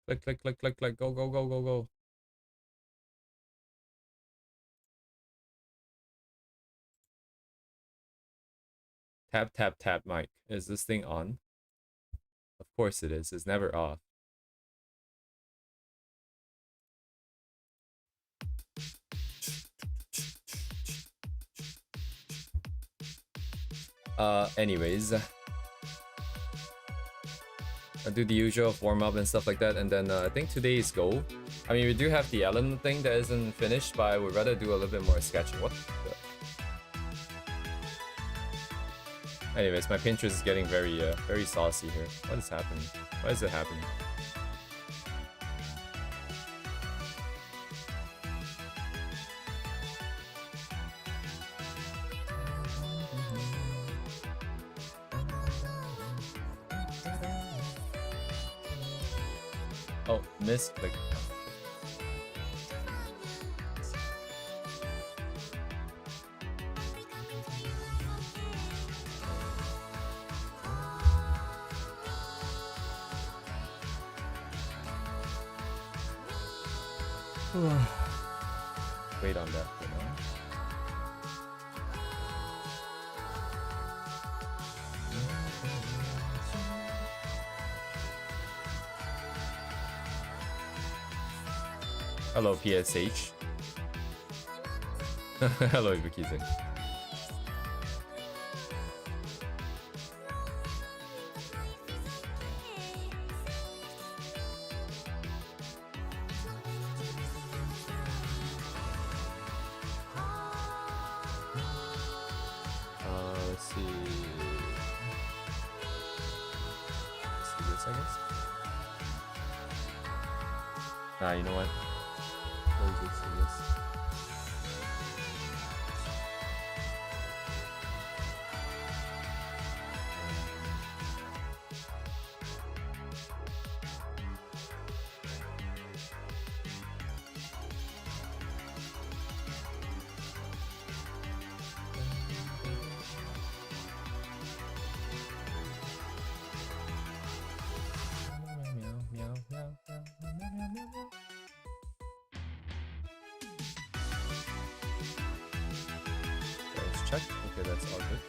Click, click, click, click, click. Go, go, go, go, go. Tap, tap, tap, mic. Is this thing on? Of course it is. It's never off. Anyways. I do the usual warm up and stuff like that, and then I think today is go. I mean, we do have the Ellen thing that isn't finished, but I would rather do a little bit more sketching. What the? Anyways, my Pinterest is getting very saucy here. What is happening? Why is it happening? Oh, misclick. Wait on that for now. Hello, PSH. Hello, Ibukizin. Let's see. Let's see this, I guess. Ah, you know what? Let's just see this. Let's check. Okay, that's all good.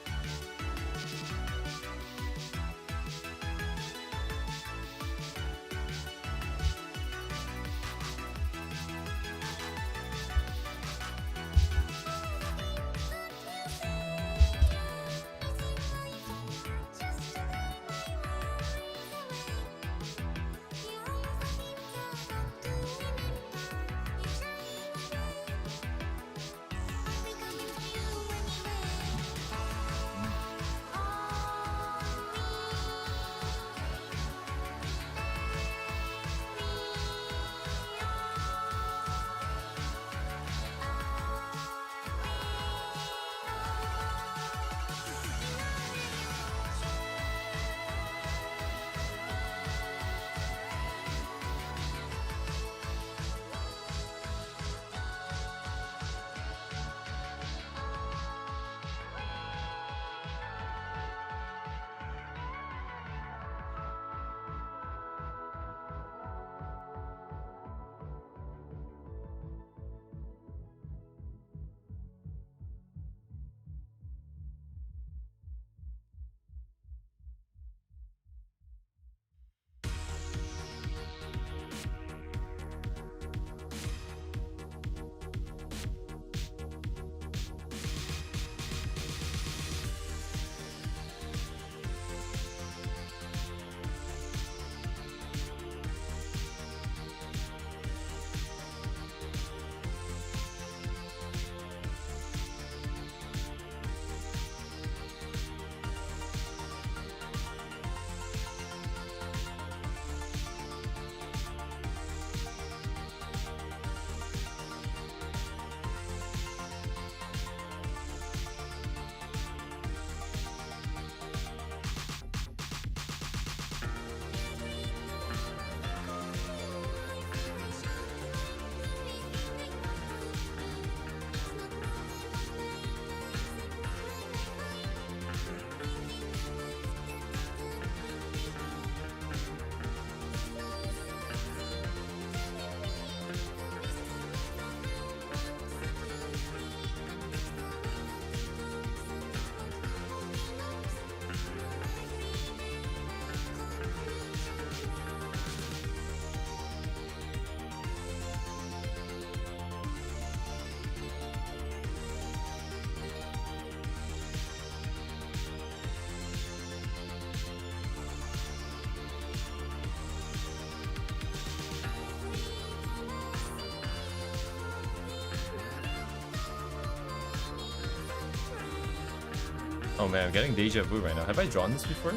Oh man, I'm getting deja vu right now. Have I drawn this before?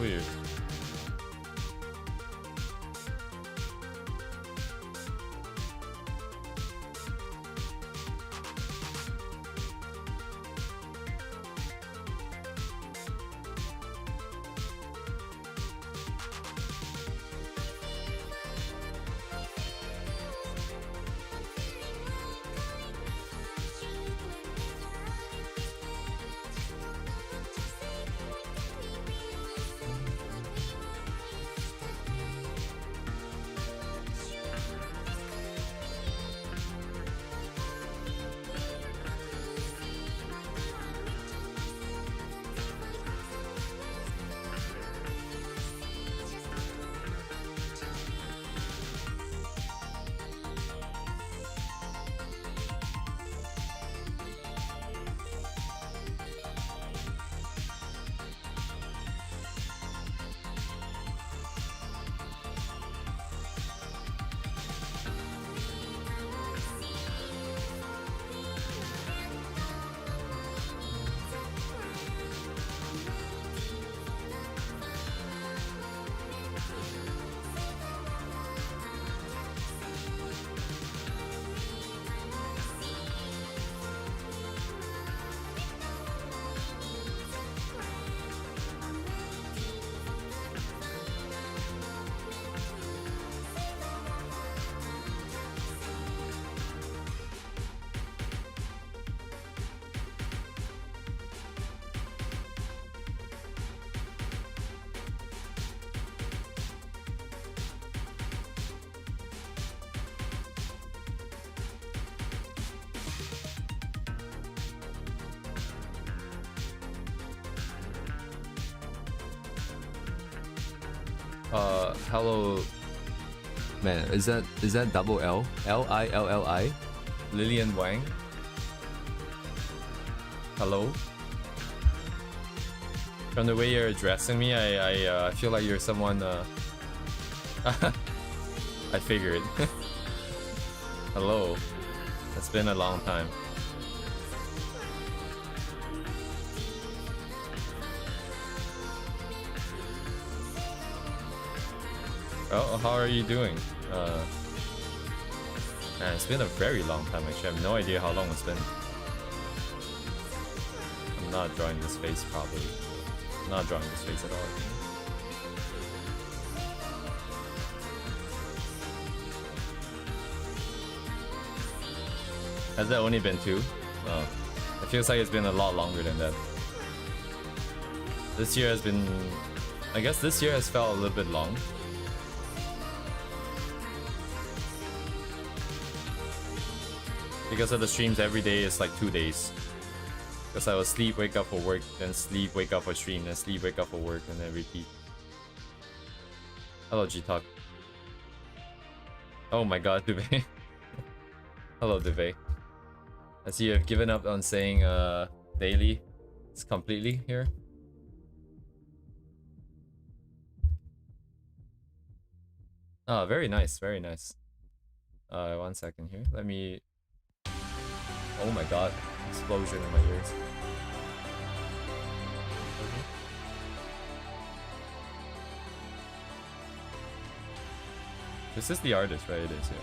Weird. Hello, man. Is that double L? Lilli? Lillian Wang. Hello. From the way you're addressing me, I feel like you're someone. I figured. Hello. It's been a long time. Oh, how are you doing? Man, it's been a very long time actually. I have no idea how long it's been. I'm not drawing this face properly. I'm not drawing this face at all. Has that only been 2? Oh, it feels like it's been a lot longer than that. This year has been... I guess this year has felt a little bit long. Because of the streams every day is like 2 days. Because I will sleep, wake up for work, then sleep, wake up for stream, then sleep, wake up for work, and then repeat. Hello, G-Talk. Oh my god, Duvay. Hello, Duvay. I see you have given up on saying daily. It's completely here. Ah, very nice, very nice. 1 second here. Let me... Oh my god, explosion in my ears. This is the artist, right? It is, yeah.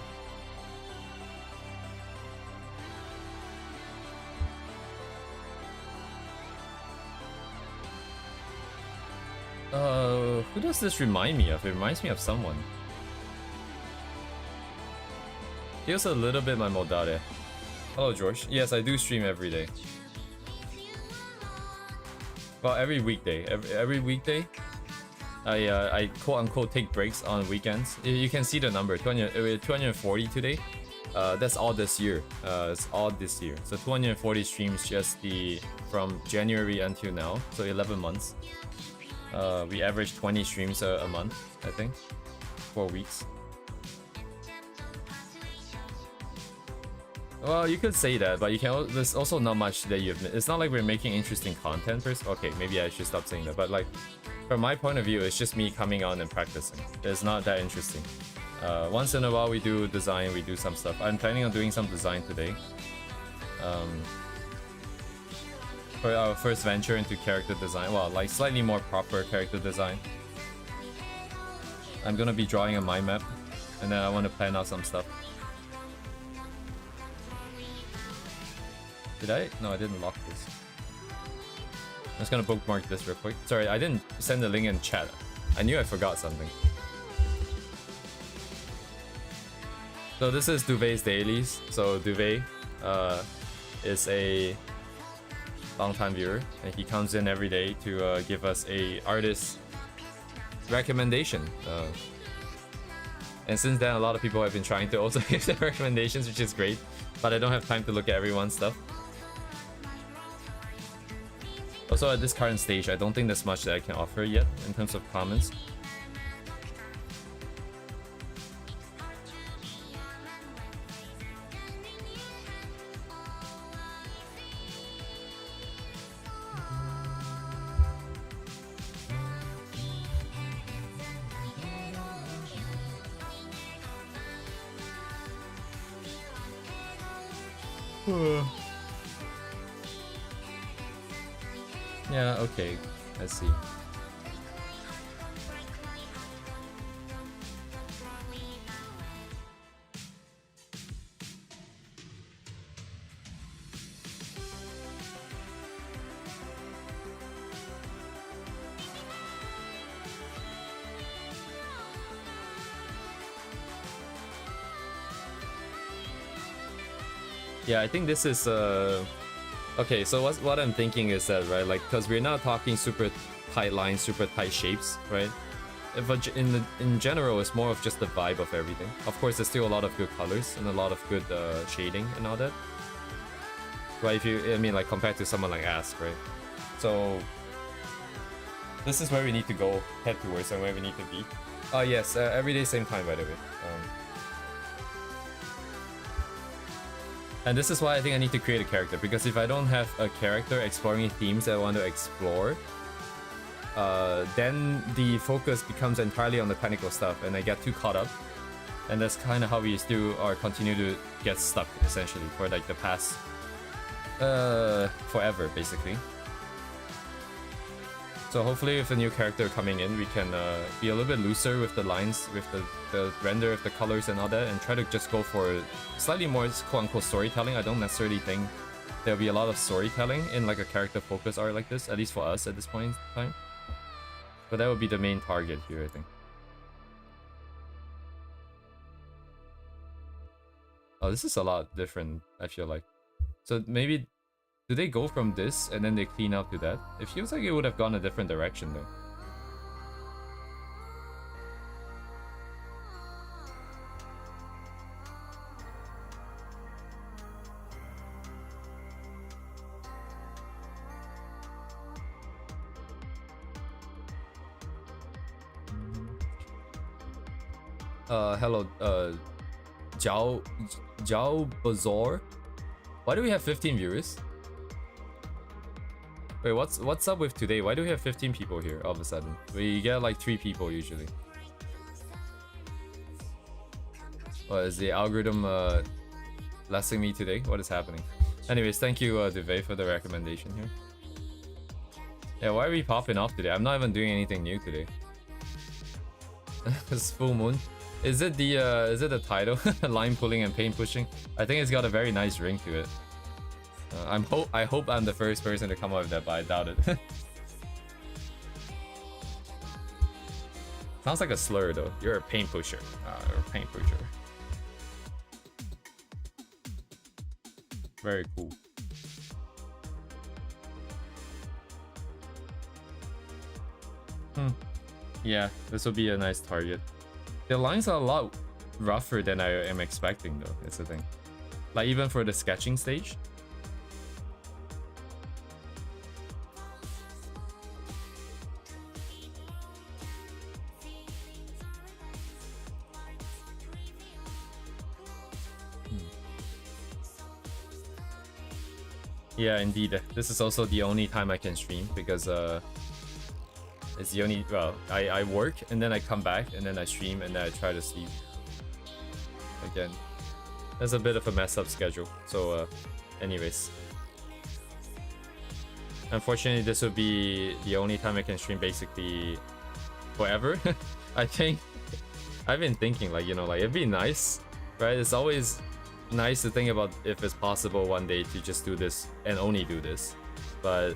Who does this remind me of? It reminds me of someone. Feels a little bit my Modare. Hello, George. Yes, I do stream every day. Well, every weekday. Every weekday, I quote-unquote take breaks on weekends. You can see the number, 240 today. That's all this year. It's all this year. So 240 streams just from January until now. So 11 months. We average 20 streams a month, I think. 4 weeks. Well, you could say that, but you can. There's also not much that you've. It's not like we're making interesting content. Okay, maybe I should stop saying that. But like, from my point of view, it's just me coming on and practicing. It's not that interesting. Once in a while, we do design. We do some stuff. I'm planning on doing some design today. For our first venture into character design, well, like slightly more proper character design. I'm gonna be drawing a mind map, and then I want to plan out some stuff. Did I? No, I didn't lock this. I'm just gonna bookmark this real quick. Sorry, I didn't send the link in chat. I knew I forgot something. So this is Duvet's dailies. So Duvet is a long-time viewer, and he comes in every day to give us a artist recommendation. And since then, a lot of people have been trying to also give their recommendations, which is great. But I don't have time to look at everyone's stuff. Also, at this current stage, I don't think there's much that I can offer yet in terms of comments. Yeah, okay. Let's see. Yeah, I think this is okay, so what I'm thinking is that, right, like, because we're not talking super tight lines, super tight shapes, right? If in general, it's more of just the vibe of everything. Of course, there's still a lot of good colors and a lot of good shading and all that. Right, if you, I mean, like, compared to someone like Ask, right? So this is where we need to go, head towards, and where we need to be. Oh yes, every day same time, by the way. And this is why I think I need to create a character, because if I don't have a character exploring themes that I want to explore, then the focus becomes entirely on the technical stuff, and I get too caught up. And that's kind of how we still are continue to get stuck, essentially, for like the past forever, basically. So hopefully with the new character coming in, we can be a little bit looser with the lines, with the render of the colors and all that, and try to just go for slightly more quote-unquote storytelling. I don't necessarily think there'll be a lot of storytelling in like a character focus art like this, at least for us at this point in time. But that would be the main target here, I think. Oh, this is a lot different, I feel like. So maybe... do they go from this and then they clean up to that? It feels like it would have gone a different direction though. Hello, Jiao Bazaar. Why do we have 15 viewers? Wait, what's up with today? Why do we have 15 people here all of a sudden? We get like 3 people usually. What is the algorithm blessing me today? What is happening? Anyways, thank you Duvet for the recommendation here. Yeah, why are we popping off today? I'm not even doing anything new today. It's full moon. Is it the title? Line pulling and paint pushing? I think it's got a very nice ring to it. I hope I'm the first person to come up with that, but I doubt it. Sounds like a slur though. You're a paint pusher. You're a paint pusher. Very cool. Yeah, this will be a nice target. The lines are a lot rougher than I am expecting though, it's the thing. Like even for the sketching stage. Yeah, indeed. This is also the only time I can stream because it's the only, well, I work and then I come back and then I stream and then I try to sleep again. That's a bit of a messed up schedule. So anyways. Unfortunately, this would be the only time I can stream basically forever. I think I've been thinking like, you know, like it'd be nice, right? It's always nice to think about if it's possible one day to just do this and only do this, but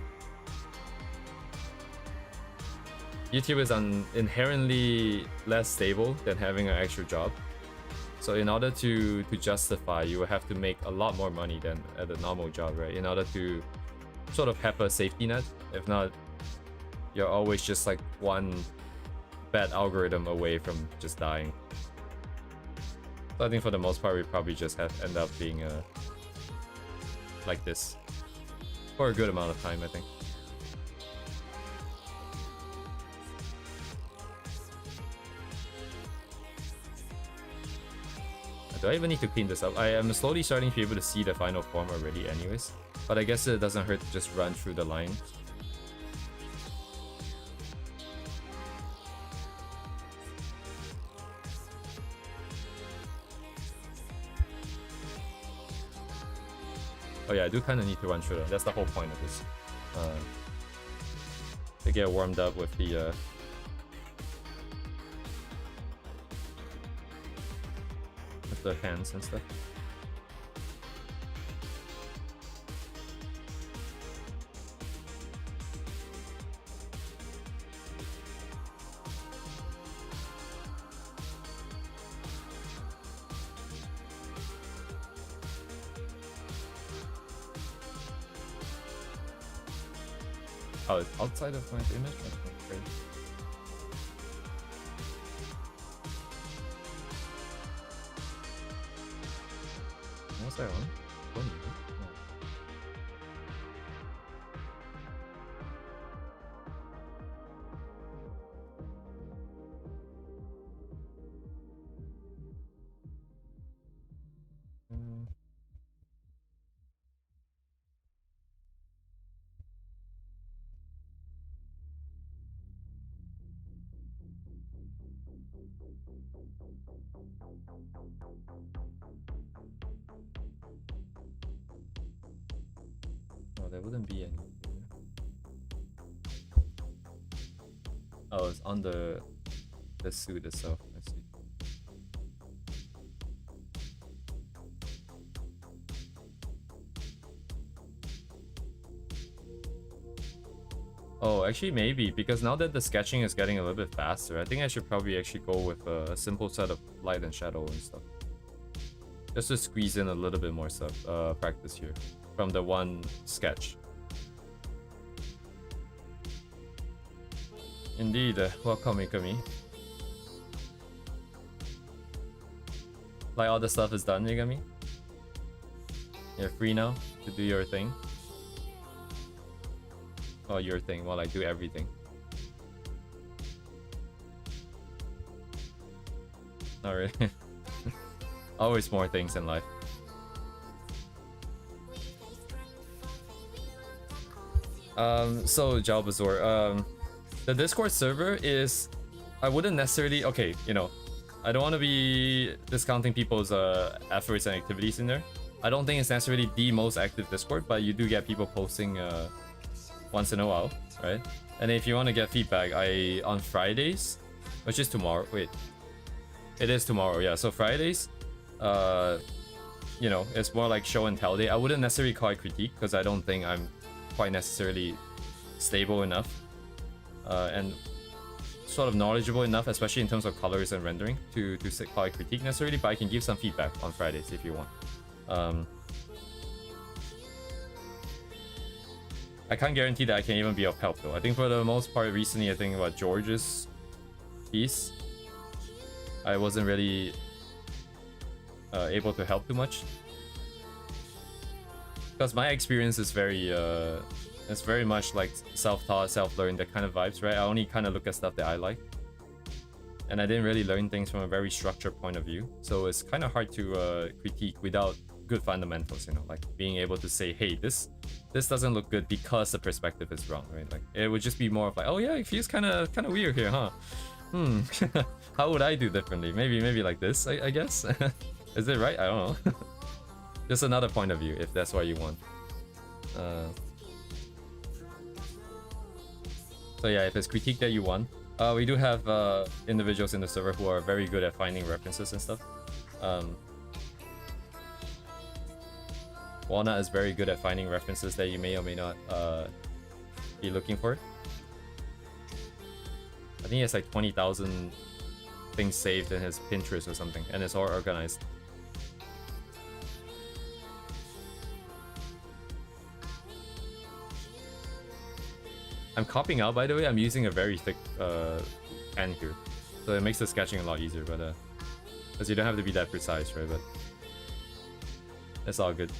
YouTube is inherently less stable than having an actual job. So in order to justify, you will have to make a lot more money than at a normal job, right? In order to sort of have a safety net. If not, you're always just like one bad algorithm away from just dying. So I think for the most part, we probably just end up being like this for a good amount of time, I think. Do I even need to clean this up? I am slowly starting to be able to see the final form already anyways. But I guess it doesn't hurt to just run through the line. Oh yeah, I do kind of need to run through that. That's the whole point of this. To get warmed up with the hands and stuff. Oh, it's outside of my image? That's great. What was that on? One minute. There wouldn't be any. Oh, it's on the suit itself. I see. Oh, actually maybe, because now that the sketching is getting a little bit faster, I think I should probably actually go with a simple set of light and shadow and stuff. Just to squeeze in a little bit more stuff, practice here from the one sketch. Indeed, welcome Mikami. Like all the stuff is done, Mikami? You're free now to do your thing? Oh, your thing, while I do everything. Not really. Always more things in life. So Jalbazor, the Discord server is, I wouldn't necessarily, okay, you know, I don't want to be discounting people's efforts and activities in there. I don't think it's necessarily the most active Discord, but you do get people posting once in a while, right? And if you want to get feedback, on Fridays, which is tomorrow, wait, it is tomorrow, yeah, so Fridays, you know, it's more like show and tell day. I wouldn't necessarily call it critique, because I don't think I'm quite necessarily stable enough and sort of knowledgeable enough, especially in terms of colors and rendering, to call it critique necessarily, but I can give some feedback on Fridays if you want. I can't guarantee that I can even be of help though. I think for the most part recently, I think about George's piece, I wasn't really able to help too much, because my experience is very it's very much like self-taught, self-learned, that kind of vibes, right? I only kind of look at stuff that I like, and I didn't really learn things from a very structured point of view, so it's kind of hard to critique without good fundamentals, you know, like being able to say, hey, this doesn't look good because the perspective is wrong, right? Like it would just be more of like, oh yeah, it feels kind of weird here, huh? How would I do differently? Maybe like this, I guess. Is it right? I don't know. Just another point of view, if that's what you want. So yeah, if it's critique that you want, we do have individuals in the server who are very good at finding references and stuff. Walnut is very good at finding references that you may or may not be looking for. I think he has like 20,000 things saved in his Pinterest or something, and it's all organized. I'm copying out, by the way. I'm using a very thick pen here, so it makes the sketching a lot easier, but because you don't have to be that precise, right? But it's all good.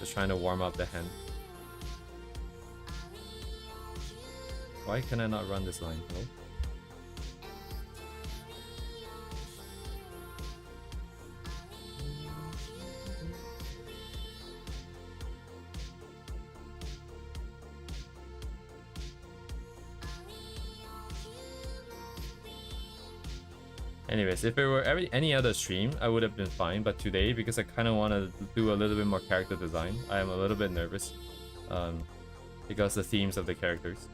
Just trying to warm up the hand. Why can I not run this line? Hello? Anyways, if it were any other stream, I would have been fine. But today, because I kind of want to do a little bit more character design, I am a little bit nervous. Because the themes of the characters.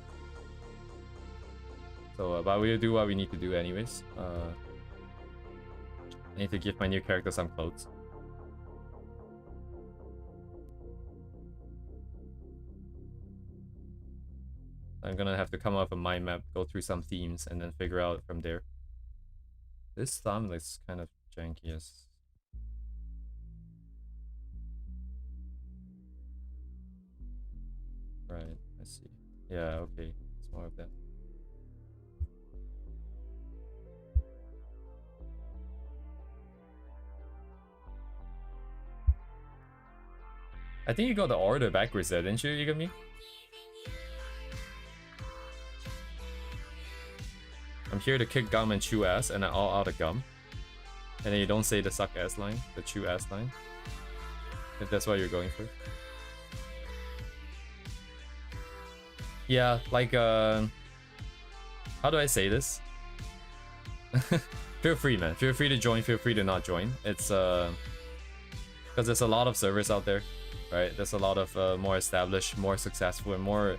So, but we'll do what we need to do anyways. I need to give my new character some clothes. I'm gonna have to come up with a mind map, go through some themes, and then figure out from there. This thumb looks kind of janky. Yes. Right, I see. Yeah, okay. It's more of that. I think you got the order backwards there, didn't you, Igami? I'm here to kick gum and chew ass, and I all out of gum. And then you don't say the suck ass line, the chew ass line. If that's what you're going for. Yeah, like, how do I say this? Feel free, man. Feel free to join, feel free to not join. It's, because there's a lot of servers out there, right? There's a lot of more established, more successful, and more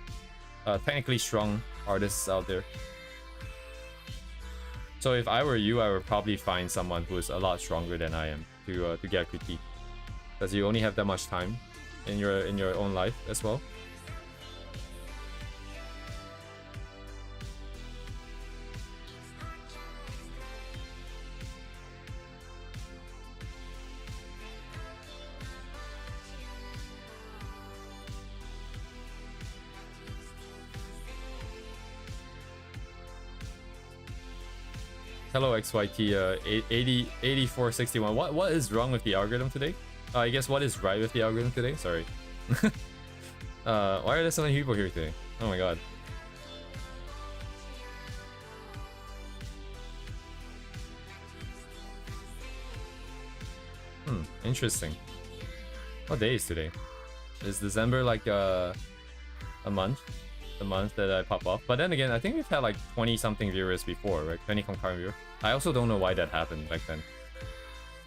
technically strong artists out there. So if I were you, I would probably find someone who is a lot stronger than I am to get critique, because you only have that much time in your own life as well. Hello XYT 8461. What is wrong with the algorithm today? I guess what is right with the algorithm today? Sorry. Why are there so many people here today? Oh my god. Interesting. What day is today? Is December like a month? The month that I pop off. But then again, I think we've had like 20 something viewers before, right? 20 concurrent viewers. I also don't know why that happened back then.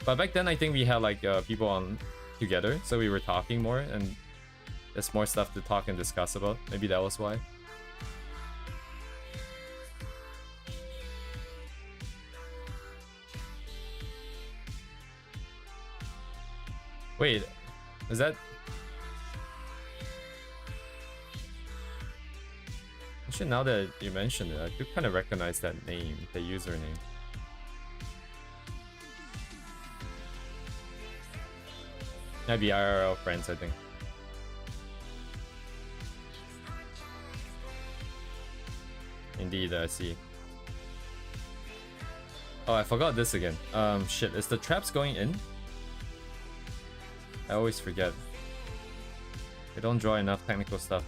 But back then I think we had like people on together, so we were talking more and there's more stuff to talk and discuss about. Maybe that was why. Wait, is that... Actually, now that you mentioned it, I do kind of recognize that name, the username. Might be IRL friends, I think. Indeed, I see. Oh, I forgot this again. Shit, is the traps going in? I always forget. I don't draw enough technical stuff,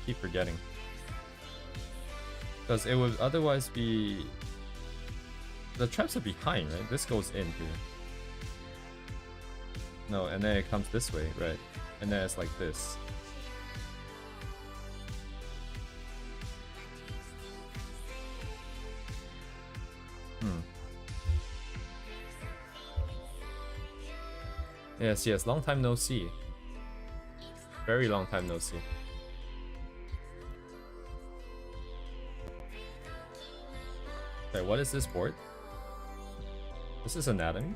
keep forgetting. Because it would otherwise be... The traps are behind, right? This goes in here. No, and then it comes this way, right? And then it's like this. Yes, yes, long time no see. Very long time no see. Okay, what is this board? This is anatomy.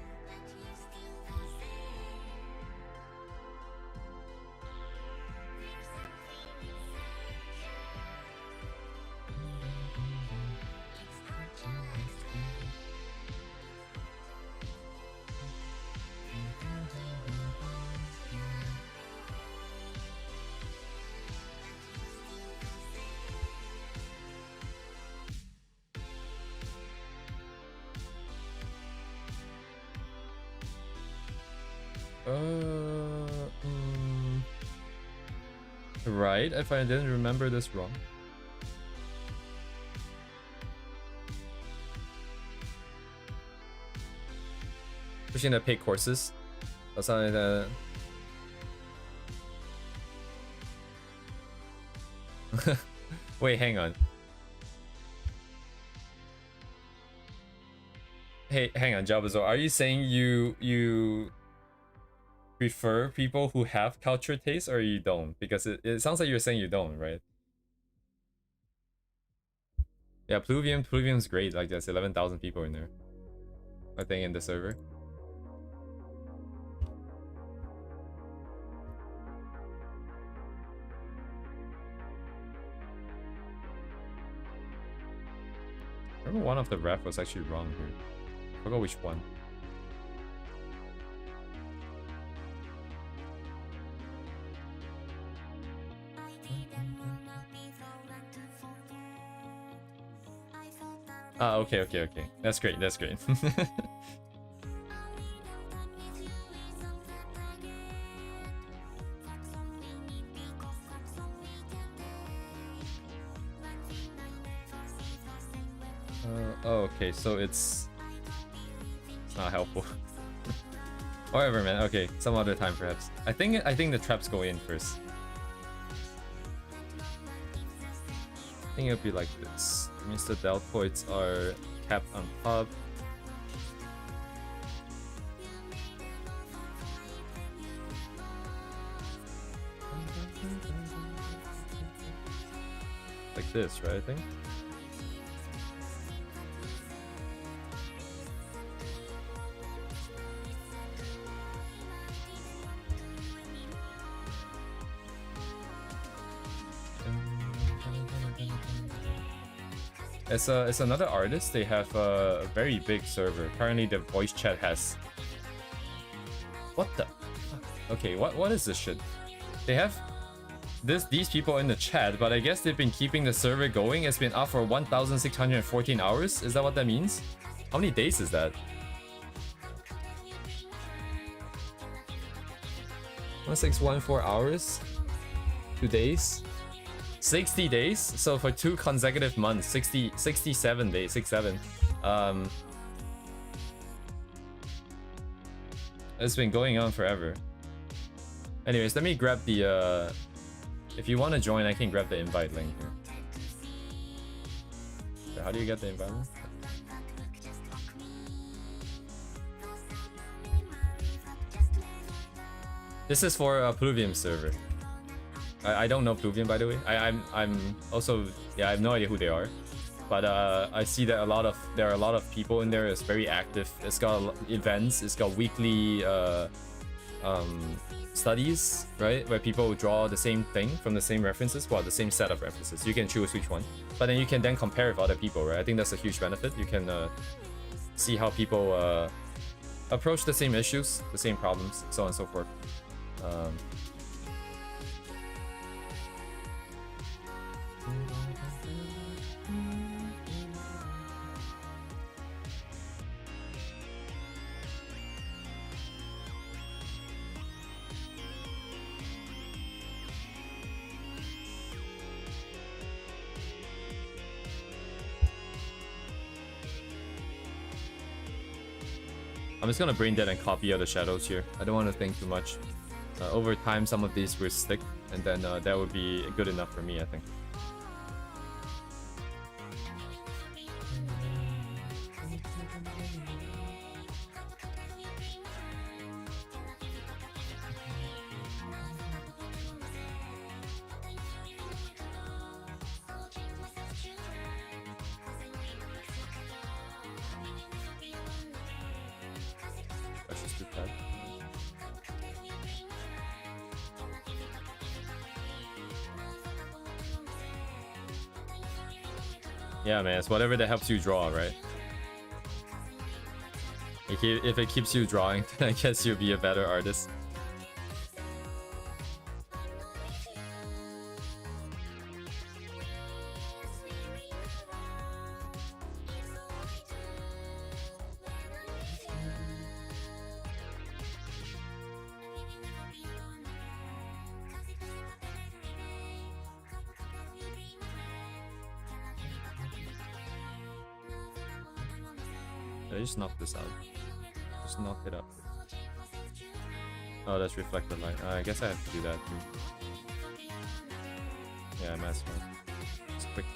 Right, if I didn't remember this wrong. Pushing the paid courses. That's something that. Wait, hang on. Hey, hang on, Jabazor. Are you saying you prefer people who have culture taste, or you don't? Because it sounds like you're saying you don't, right? Yeah, Pluvium's great. Like there's 11,000 people in there, I think, in the server. I remember one of the ref was actually wrong here. I forgot which one. Ah, okay. That's great. Oh, okay, so it's not helpful. Whatever, man. Okay, some other time perhaps. I think the traps go in first. I think it'll be like this. It means the deltoids are capped on top. Like this, right? I think. It's another artist. They have a very big server. Currently, the voice chat has. What the? Okay, what is this shit? They have these people in the chat, but I guess they've been keeping the server going. It's been up for 1,614 hours. Is that what that means? How many days is that? 1614 hours. 2 days. 60 days, so for 2 consecutive months, 67 days, 67. It's been going on forever. Anyways, let me grab the if you want to join, I can grab the invite link here. So how do you get the invite link? This is for a Pluvium server. I don't know Pluvium, by the way. I'm also, yeah, I have no idea who they are, but I see that there are a lot of people in there. It's very active. It's got events. It's got weekly studies, right, where people draw the same thing from the same references, well, the same set of references. You can choose which one, but then you can then compare with other people, right? I think that's a huge benefit. You can see how people approach the same issues, the same problems, so on and so forth. I'm just gonna brain dead and copy other shadows here. I don't want to think too much. Over time, some of these will stick, and then that would be good enough for me, I think. Yeah, man, it's whatever that helps you draw, right? If it keeps you drawing, then I guess you'll be a better artist. Did I just knock this out? Just knock it up. Oh, that's reflected light. I guess I have to do that too. Yeah, might as well. Just quick.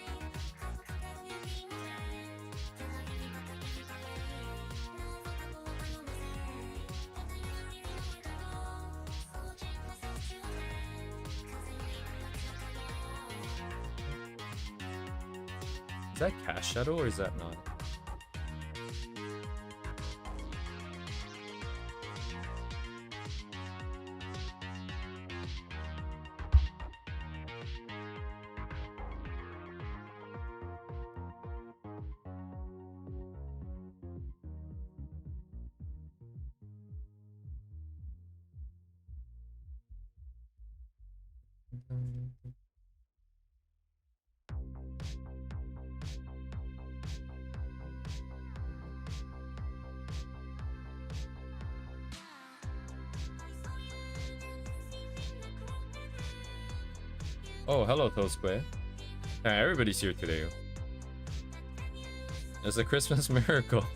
Is that cast shadow or is that not? Oh, hello, Toad Square. Everybody's here today. It's a Christmas miracle.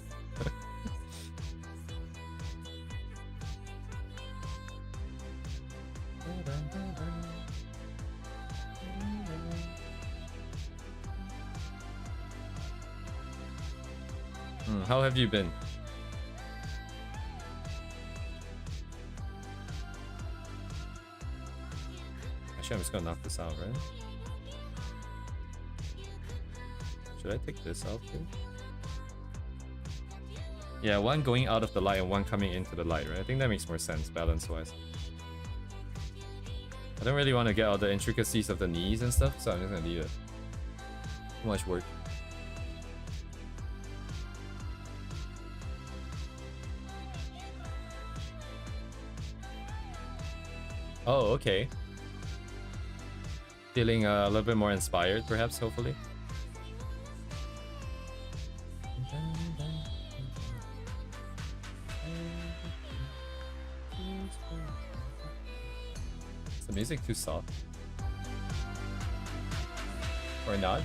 How have you been? Actually, I'm just gonna knock this out, right? Should I take this out too? Yeah, one going out of the light and one coming into the light, right? I think that makes more sense, balance-wise. I don't really want to get all the intricacies of the knees and stuff, so I'm just gonna leave it. Too much work. Oh, okay. Feeling a little bit more inspired, perhaps, hopefully. Is the music too soft? Or not?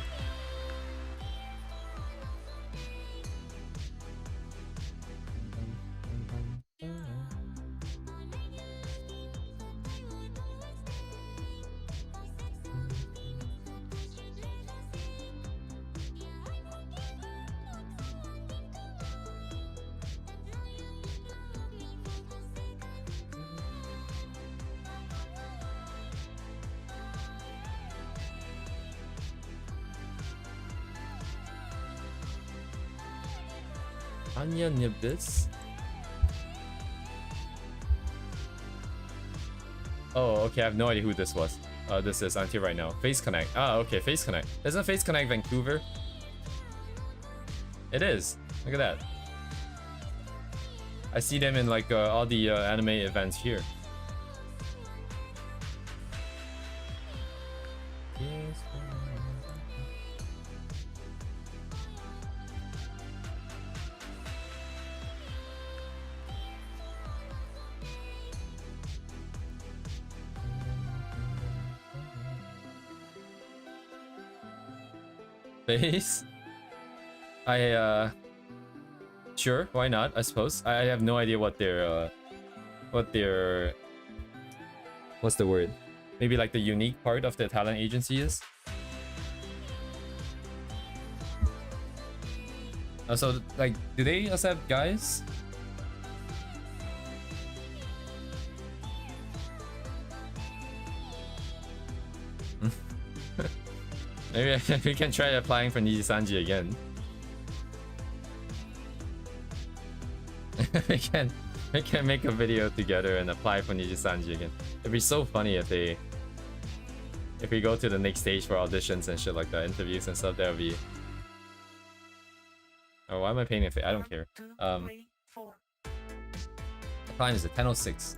Anya Nibis? Oh, okay, I have no idea who this was. This is until right now. Face Connect. Ah, okay, Face Connect. Isn't Face Connect Vancouver? It is. Look at that. I see them in like all the anime events here. Face? Sure, why not? I suppose. I have no idea what their what's the word? Maybe like the unique part of the talent agency is. So like, do they accept guys? Maybe we can try applying for Nijisanji again. we can make a video together and apply for Nijisanji again. It'd be so funny if we go to the next stage for auditions and shit like that, interviews and stuff. That would be Oh, why am I painting it? I don't care. What time is it? 10:06.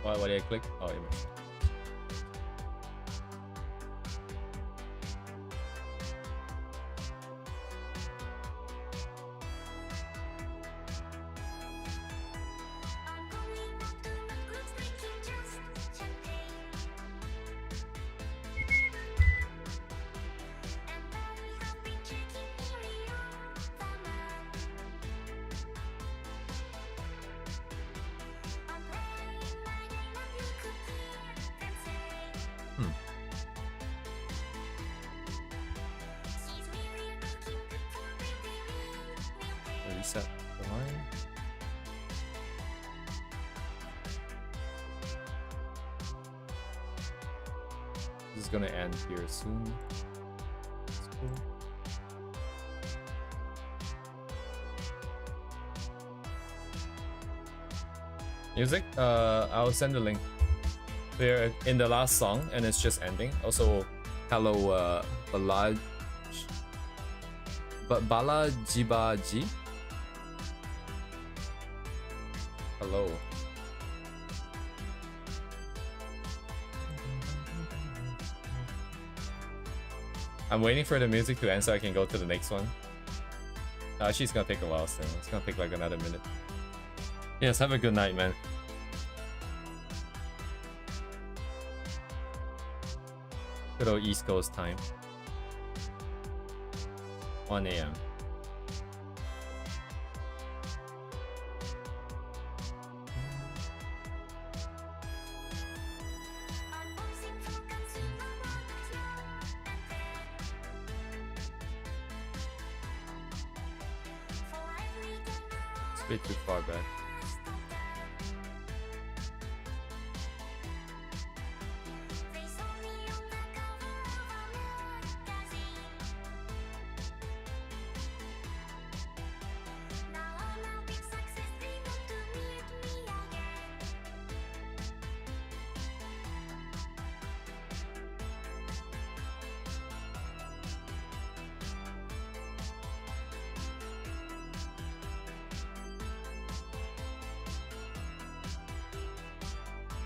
What did I click? Oh, image. Reset the line. This is gonna end here soon. That's cool. Music? I'll send the link. We're in the last song and it's just ending. Also, hello, Balajibaji. Hello. I'm waiting for the music to end so I can go to the next one. She's gonna take a while still. It's gonna take like another minute. Yes, have a good night, man. Good old East Coast time. 1 a.m. It's a bit too far back.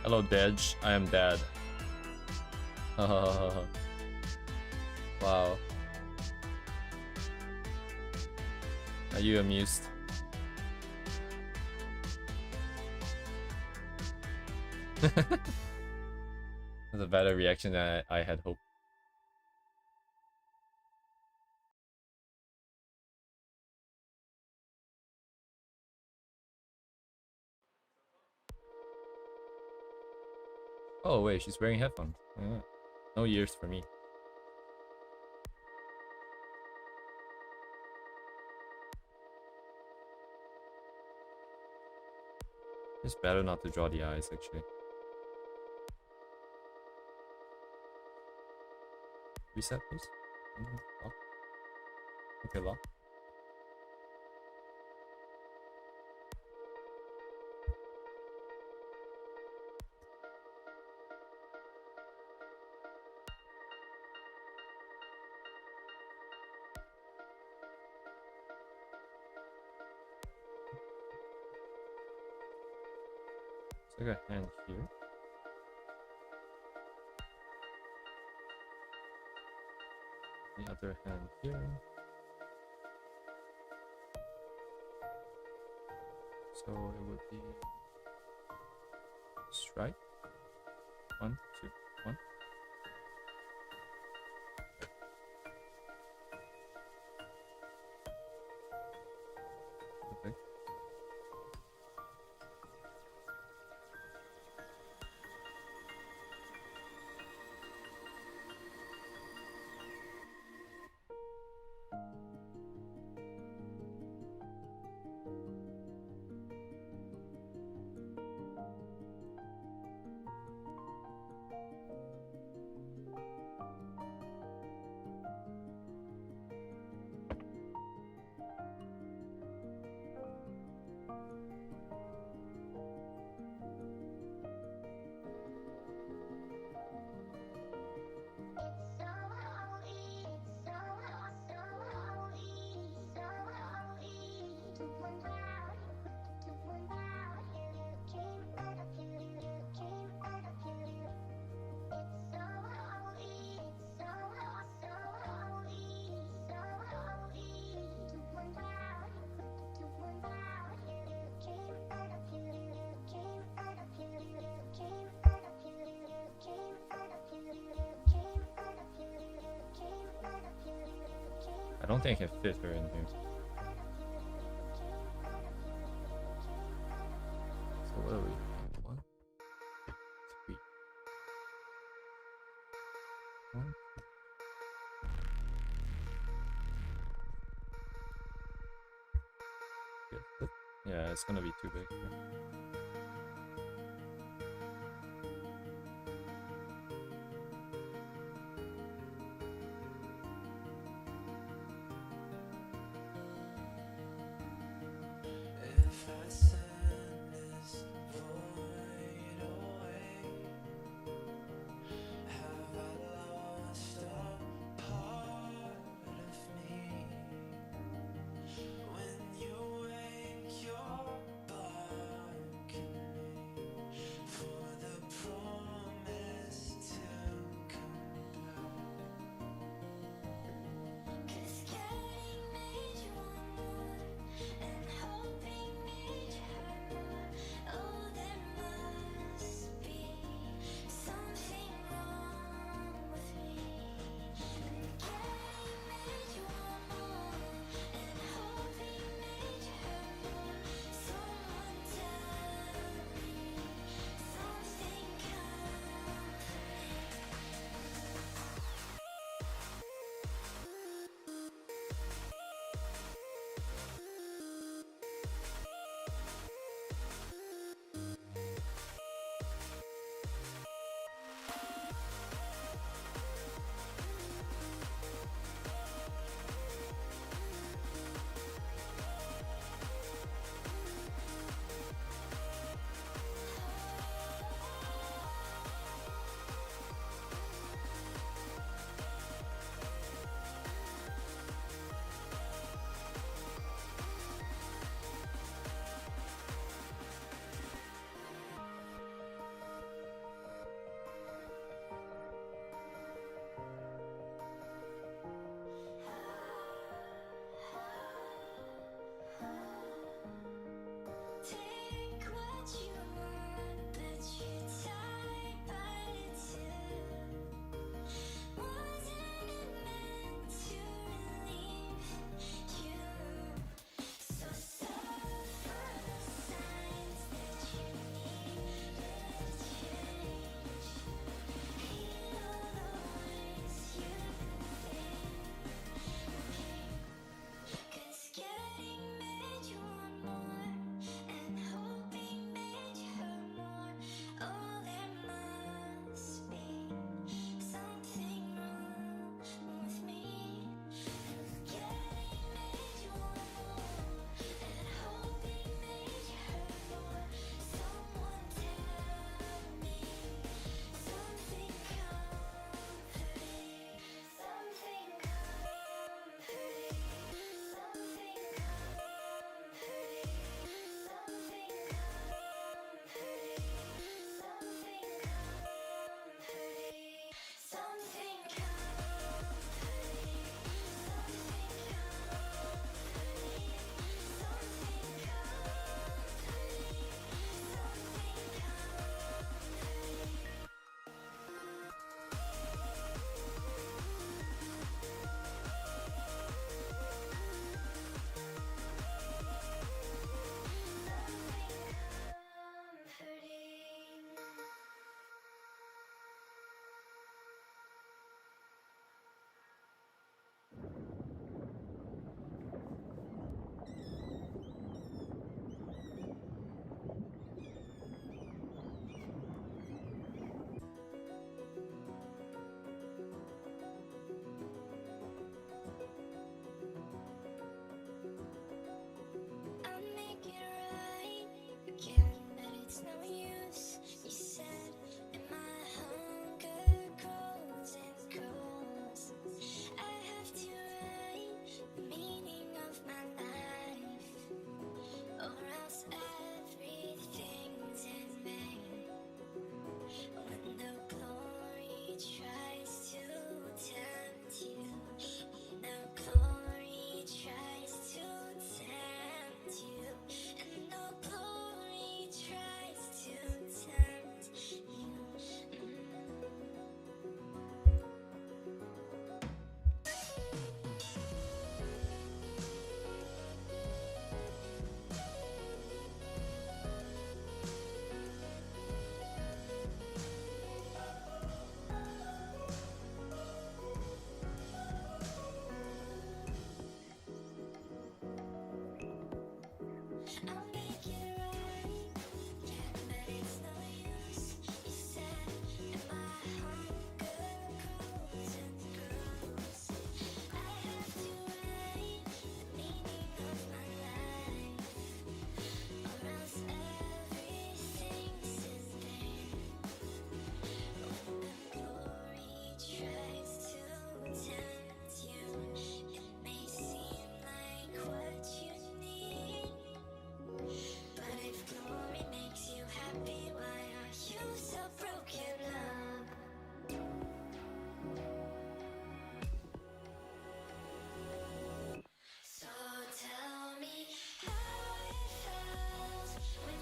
Hello, Dej. I am Dad. Wow. Are you amused? That's a better reaction than I had hoped. Oh wait, she's wearing headphones. Yeah. No ears for me. It's better not to draw the eyes, actually. Reset, please. Lock. Okay, lock. So I got a hand here. The other hand here. So it would be strike. 1, 2, 1. don't think I can fit her in here. So what are we? 1, 3. 1. Yeah, it's gonna be too big.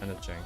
Kinda jank.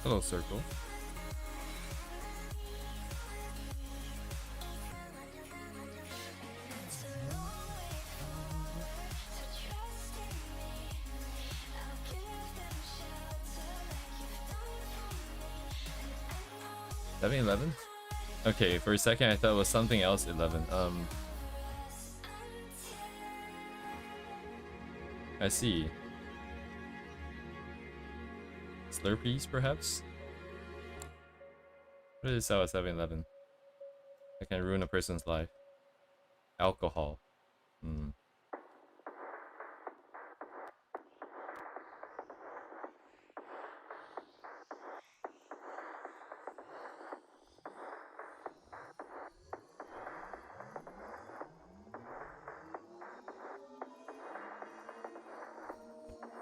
Hello, circle. Seven 11? Okay, for a second I thought it was something else 11. I see. Slurpees, perhaps? What is sell at 7-Eleven? I can ruin a person's life. Alcohol. Hmm.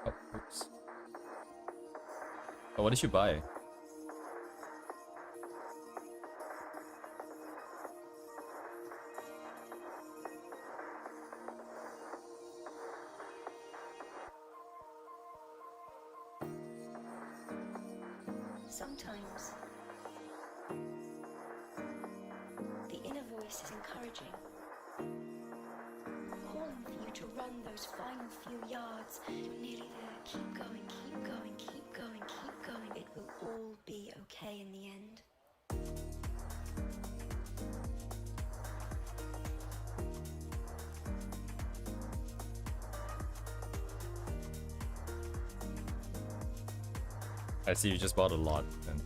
Oh, oops. Oh, what did you buy? Sometimes the inner voice is encouraging, calling for you to run those final few yards. You're nearly there. Keep going, keep going, keep going, keep going. It will all be okay in the end. I see you just bought a lot then.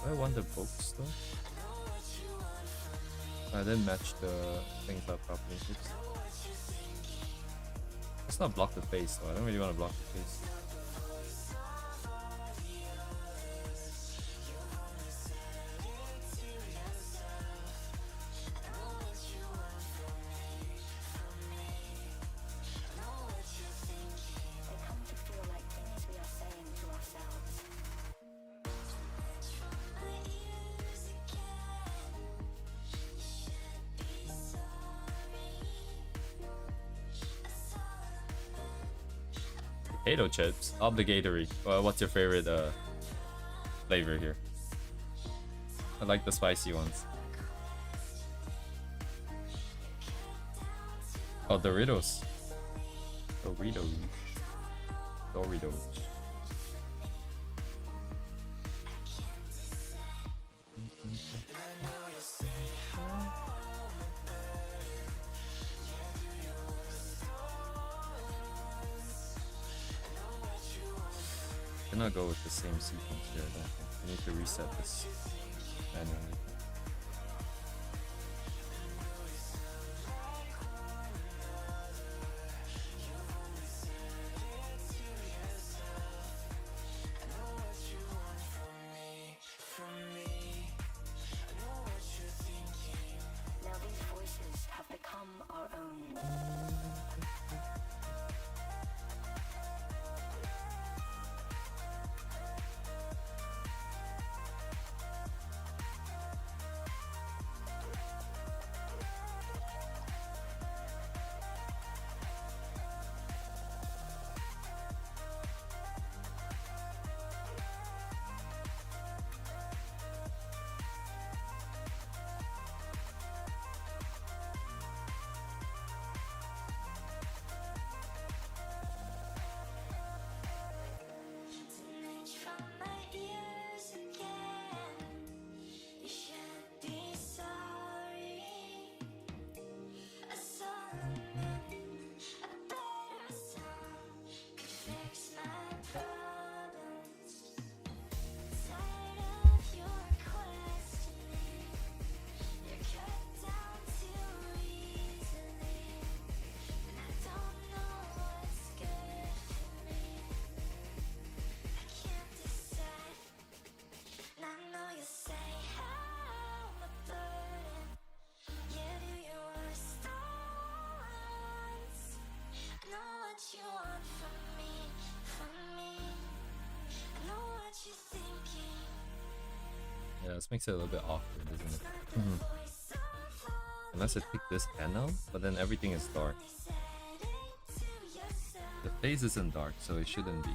I want the books though. I didn't match the things up properly. Oops. Let's not block the face though. I don't really want to block the face. They come to feel like things we are saying to ourselves. Potato chips. Obligatory. What's your favorite flavor here? I like the spicy ones. Oh, Doritos. Doritos. Doritos. Cannot go with the same sequence here, I don't think. I need to reset this manually. Now these voices have become our own. Yeah, this makes it a little bit awkward, doesn't it? Unless I pick this panel, but then everything is dark. The face isn't dark, so it shouldn't be.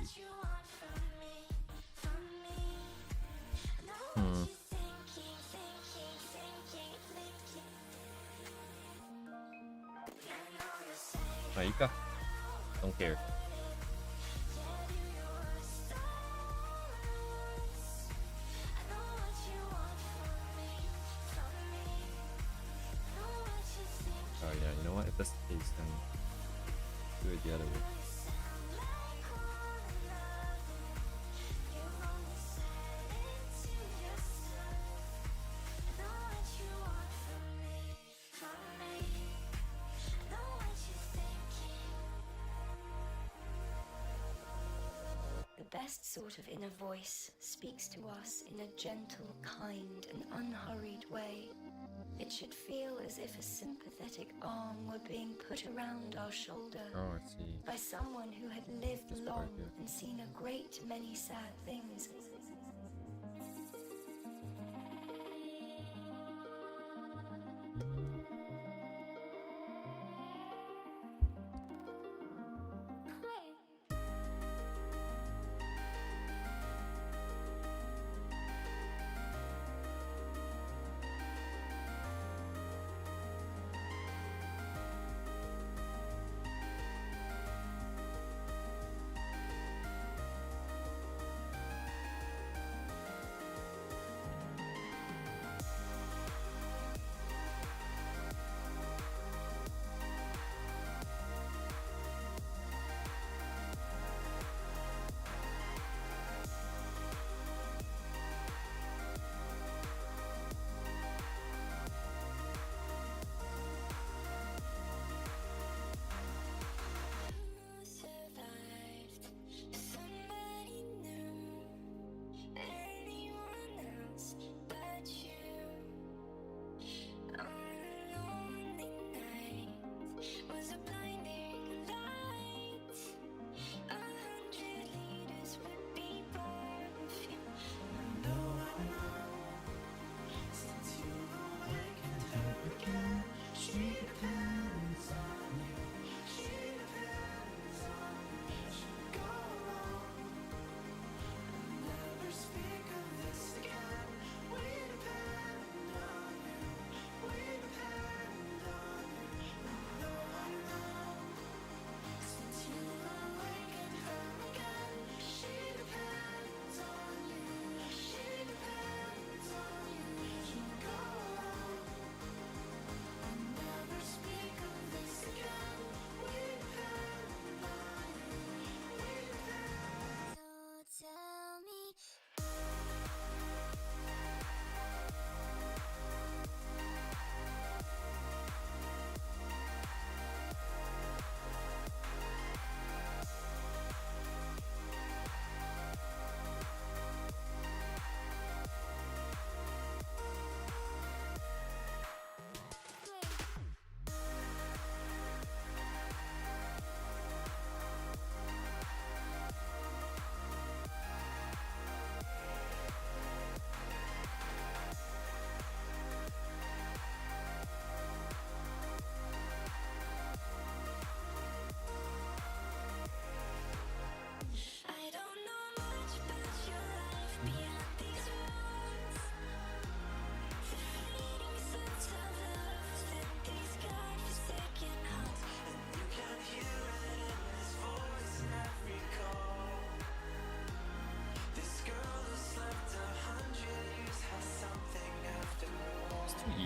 Maika. Don't care. Oh yeah, you know what? If that's the case, then do it the other way. The best sort of inner voice speaks to us in a gentle, kind, and unhurried way. It should feel as if a sympathetic arm were being put around our shoulder Oh, I see. by someone who had lived This part long here. and seen a great many sad things.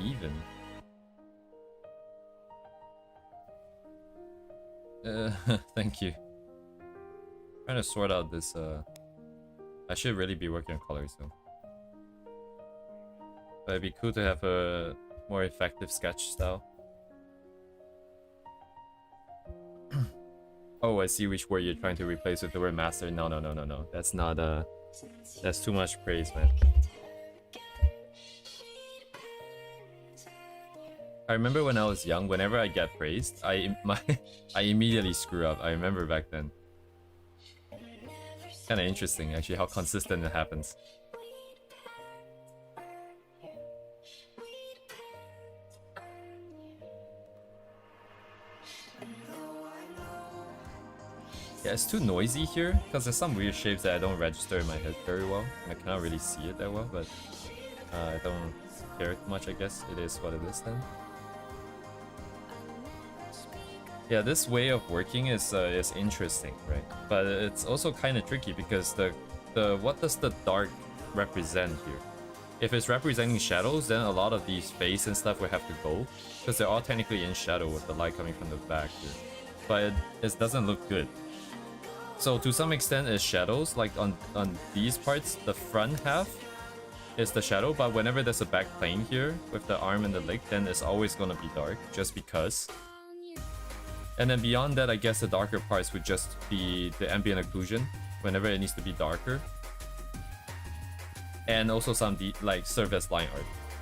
Even. Thank you. Trying to sort out this. I should really be working on colors though. But it'd be cool to have a more effective sketch style. Oh, I see which word you're trying to replace with the word master. No. That's not that's too much praise, man. I remember when I was young, whenever I get praised, I immediately screw up. I remember back then. Kind of interesting, actually, how consistent it happens. Yeah, it's too noisy here because there's some weird shapes that I don't register in my head very well. I cannot really see it that well, but I don't care too much, I guess. It is what it is then. Yeah, this way of working is interesting, right? But it's also kind of tricky because the what does the dark represent here? If it's representing shadows, then a lot of these face and stuff will have to go because they're all technically in shadow with the light coming from the back here. But it doesn't look good. So to some extent, it's shadows. Like on these parts, the front half is the shadow, but whenever there's a back plane here with the arm and the leg, then it's always gonna be dark just because. And then beyond that, I guess the darker parts would just be the ambient occlusion whenever it needs to be darker. And also some like serve as line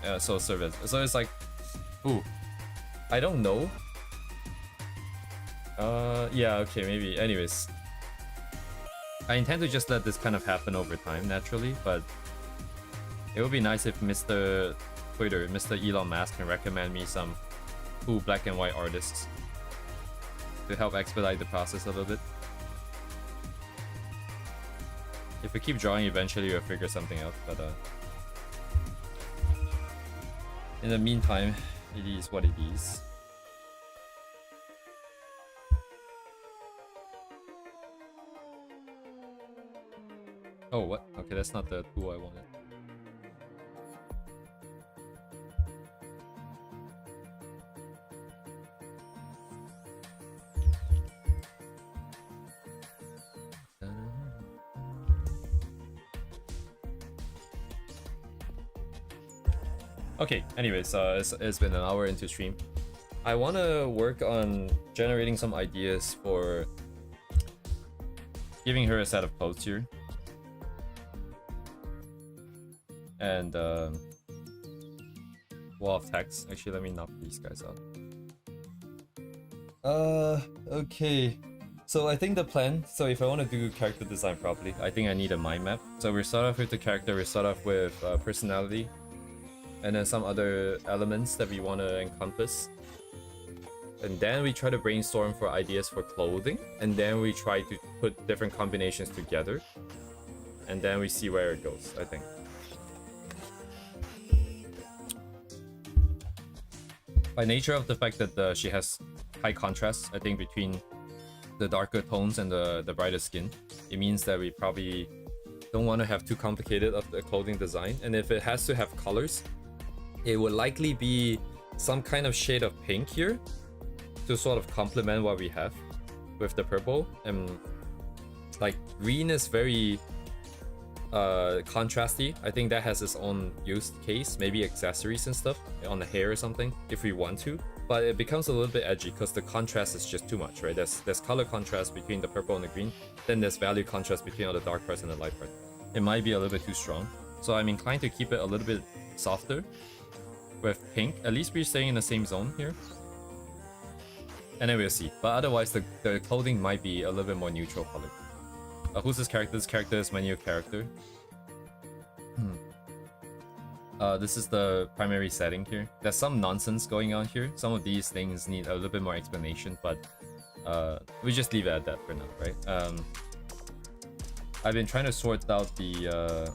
art. So it's like, ooh, I don't know. Yeah, okay, maybe. Anyways, I intend to just let this kind of happen over time naturally, but it would be nice if Mr. Twitter, Mr. Elon Musk can recommend me some cool black and white artists to help expedite the process a little bit. If we keep drawing, eventually we'll figure something out, but in the meantime, it is what it is. Oh, what? Okay, that's not the tool I wanted. Okay, anyways, it's been an hour into stream. I want to work on generating some ideas for giving her a set of clothes here. And wall of text. Actually, let me knock these guys out. Okay. So I think the plan, so if I want to do character design properly, I think I need a mind map. So we start off with the character, we start off with personality, and then some other elements that we want to encompass. And then we try to brainstorm for ideas for clothing, and then we try to put different combinations together. And then we see where it goes, I think. By nature of the fact that she has high contrast, I think, between the darker tones and the brighter skin, it means that we probably don't want to have too complicated of the clothing design. And if it has to have colors, it would likely be some kind of shade of pink here to sort of complement what we have with the purple. And like green is very contrasty. I think that has its own use case, maybe accessories and stuff on the hair or something if we want to, but it becomes a little bit edgy because the contrast is just too much, right? There's color contrast between the purple and the green, then there's value contrast between all the dark parts and the light part. It might be a little bit too strong, so I'm inclined to keep it a little bit softer with pink. At least we're staying in the same zone here, and then we'll see. But otherwise the clothing might be a little bit more neutral color. Who's this character? This character is my new character. This is the primary setting here. There's some nonsense going on here. Some of these things need a little bit more explanation, but we just leave it at that for now, right? I've been trying to sort out the...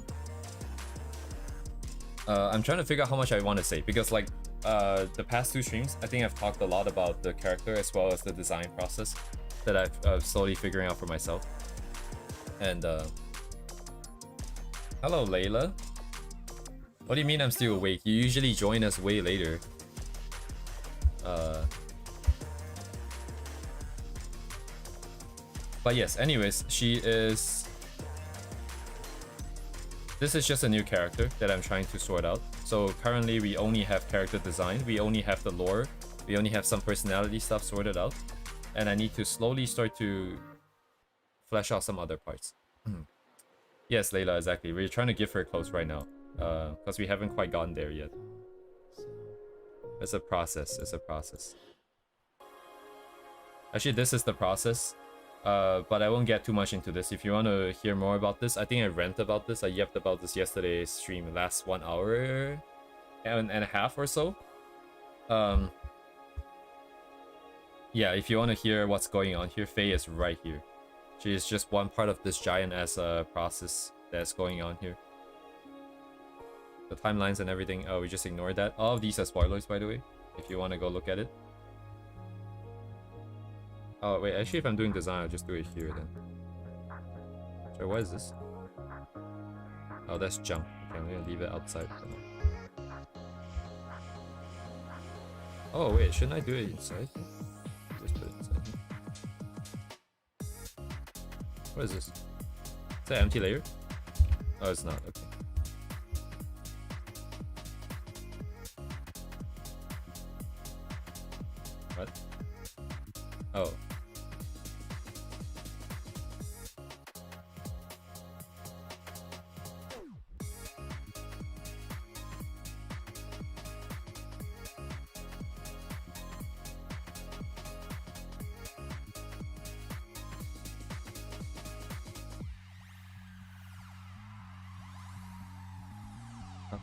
I'm trying to figure out how much I want to say, because like the past two streams, I think I've talked a lot about the character as well as the design process that I've slowly figuring out for myself. And hello Layla. What do you mean I'm still awake? You usually join us way later. But yes, anyways, she is... This is just a new character that I'm trying to sort out. So currently we only have character design, we only have the lore, we only have some personality stuff sorted out. And I need to slowly start to flesh out some other parts. Yes, Layla, exactly. We're trying to give her clothes right now, because we haven't quite gotten there yet. It's a process. It's a process. Actually, this is the process, but I won't get too much into this. If you want to hear more about this, I think I rant about this. I yapped about this yesterday's stream, last 1 hour and a half or so. Yeah, if you want to hear what's going on here, Faye is right here. Actually, it's just one part of this giant ass process that's going on here. The timelines and everything. Oh, we just ignored that. All of these are spoilers, by the way, if you want to go look at it. Oh wait, actually, if I'm doing design, I'll just do it here then. So what is this? Oh, that's junk. Okay, I'm gonna leave it outside for now. Oh wait, shouldn't I do it inside? Just put it inside. What is this? Is that empty layer? Oh, it's not. Okay. What? Oh.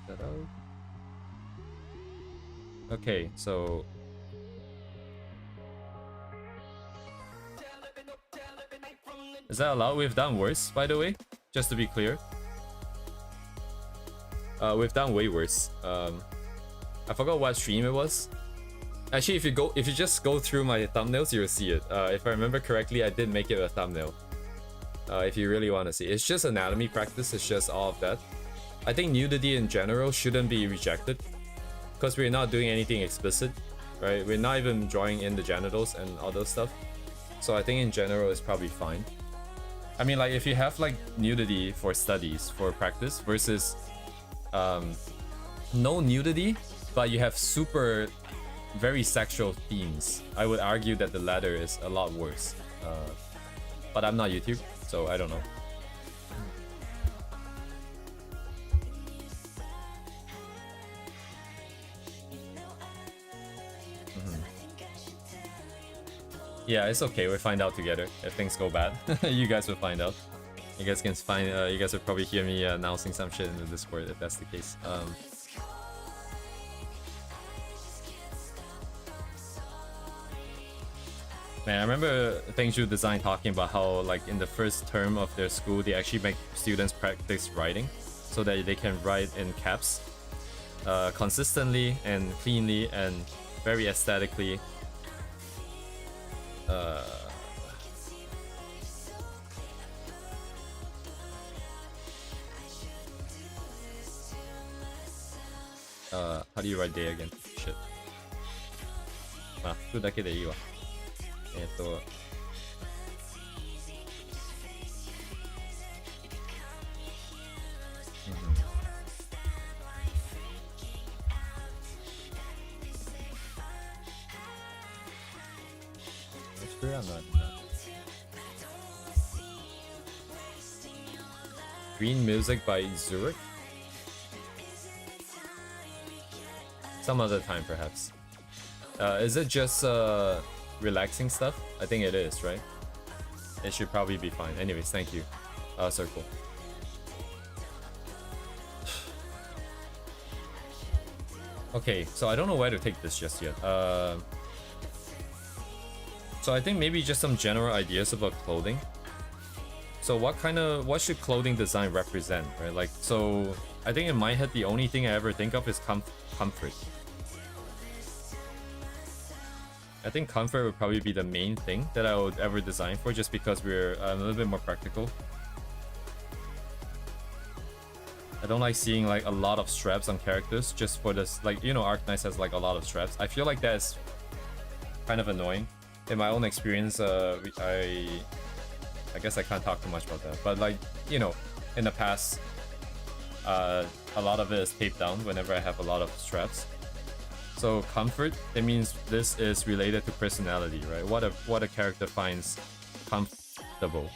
That out. Okay, so is that allowed? We've done worse, by the way, just to be clear. We've done way worse. I forgot what stream it was. Actually, if you just go through my thumbnails, you'll see it. If I remember correctly, I did make it a thumbnail. If you really want to see, it's just anatomy practice. It's just all of that. I think nudity in general shouldn't be rejected because we're not doing anything explicit, right? We're not even drawing in the genitals and all those stuff. So I think in general it's probably fine. I mean, like if you have like nudity for studies, for practice versus no nudity, but you have super very sexual themes, I would argue that the latter is a lot worse. But I'm not YouTube, so I don't know. Yeah, it's okay. We'll find out together. If things go bad, you guys will find out. You guys can find. You guys will probably hear me announcing some shit in the Discord if that's the case. Man, I remember Tengju Design talking about how, like, in the first term of their school, they actually make students practice writing so that they can write in caps consistently and cleanly and very aesthetically. How do you write day again? Shit. まあ、服だけでいいわ。Green music by Zurich? Some other time, perhaps. Is it just relaxing stuff? I think it is, right? It should probably be fine. Anyways, thank you. Circle. Okay, so I don't know where to take this just yet. So I think maybe just some general ideas about clothing. So what should clothing design represent, right? Like, so I think in my head, the only thing I ever think of is comfort. I think comfort would probably be the main thing that I would ever design for, just because we're a little bit more practical. I don't like seeing like a lot of straps on characters just for this, like, you know, Arknights has like a lot of straps. I feel like that's kind of annoying. In my own experience, I guess I can't talk too much about that, but like, you know, in the past, a lot of it is taped down whenever I have a lot of straps. So comfort, it means this is related to personality, right? What a character finds comfortable.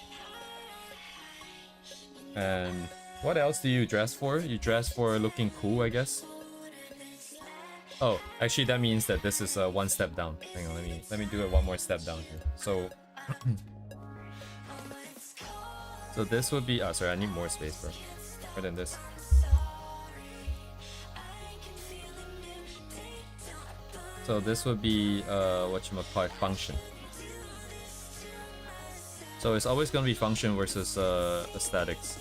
And what else do you dress for? You dress for looking cool, I guess. Oh, actually that means that this is one step down. Hang on, let me do it one more step down here. So so this would be sorry, I need more space, bro. More than this. So this would be whatchamacallit, function. So it's always gonna be function versus aesthetics.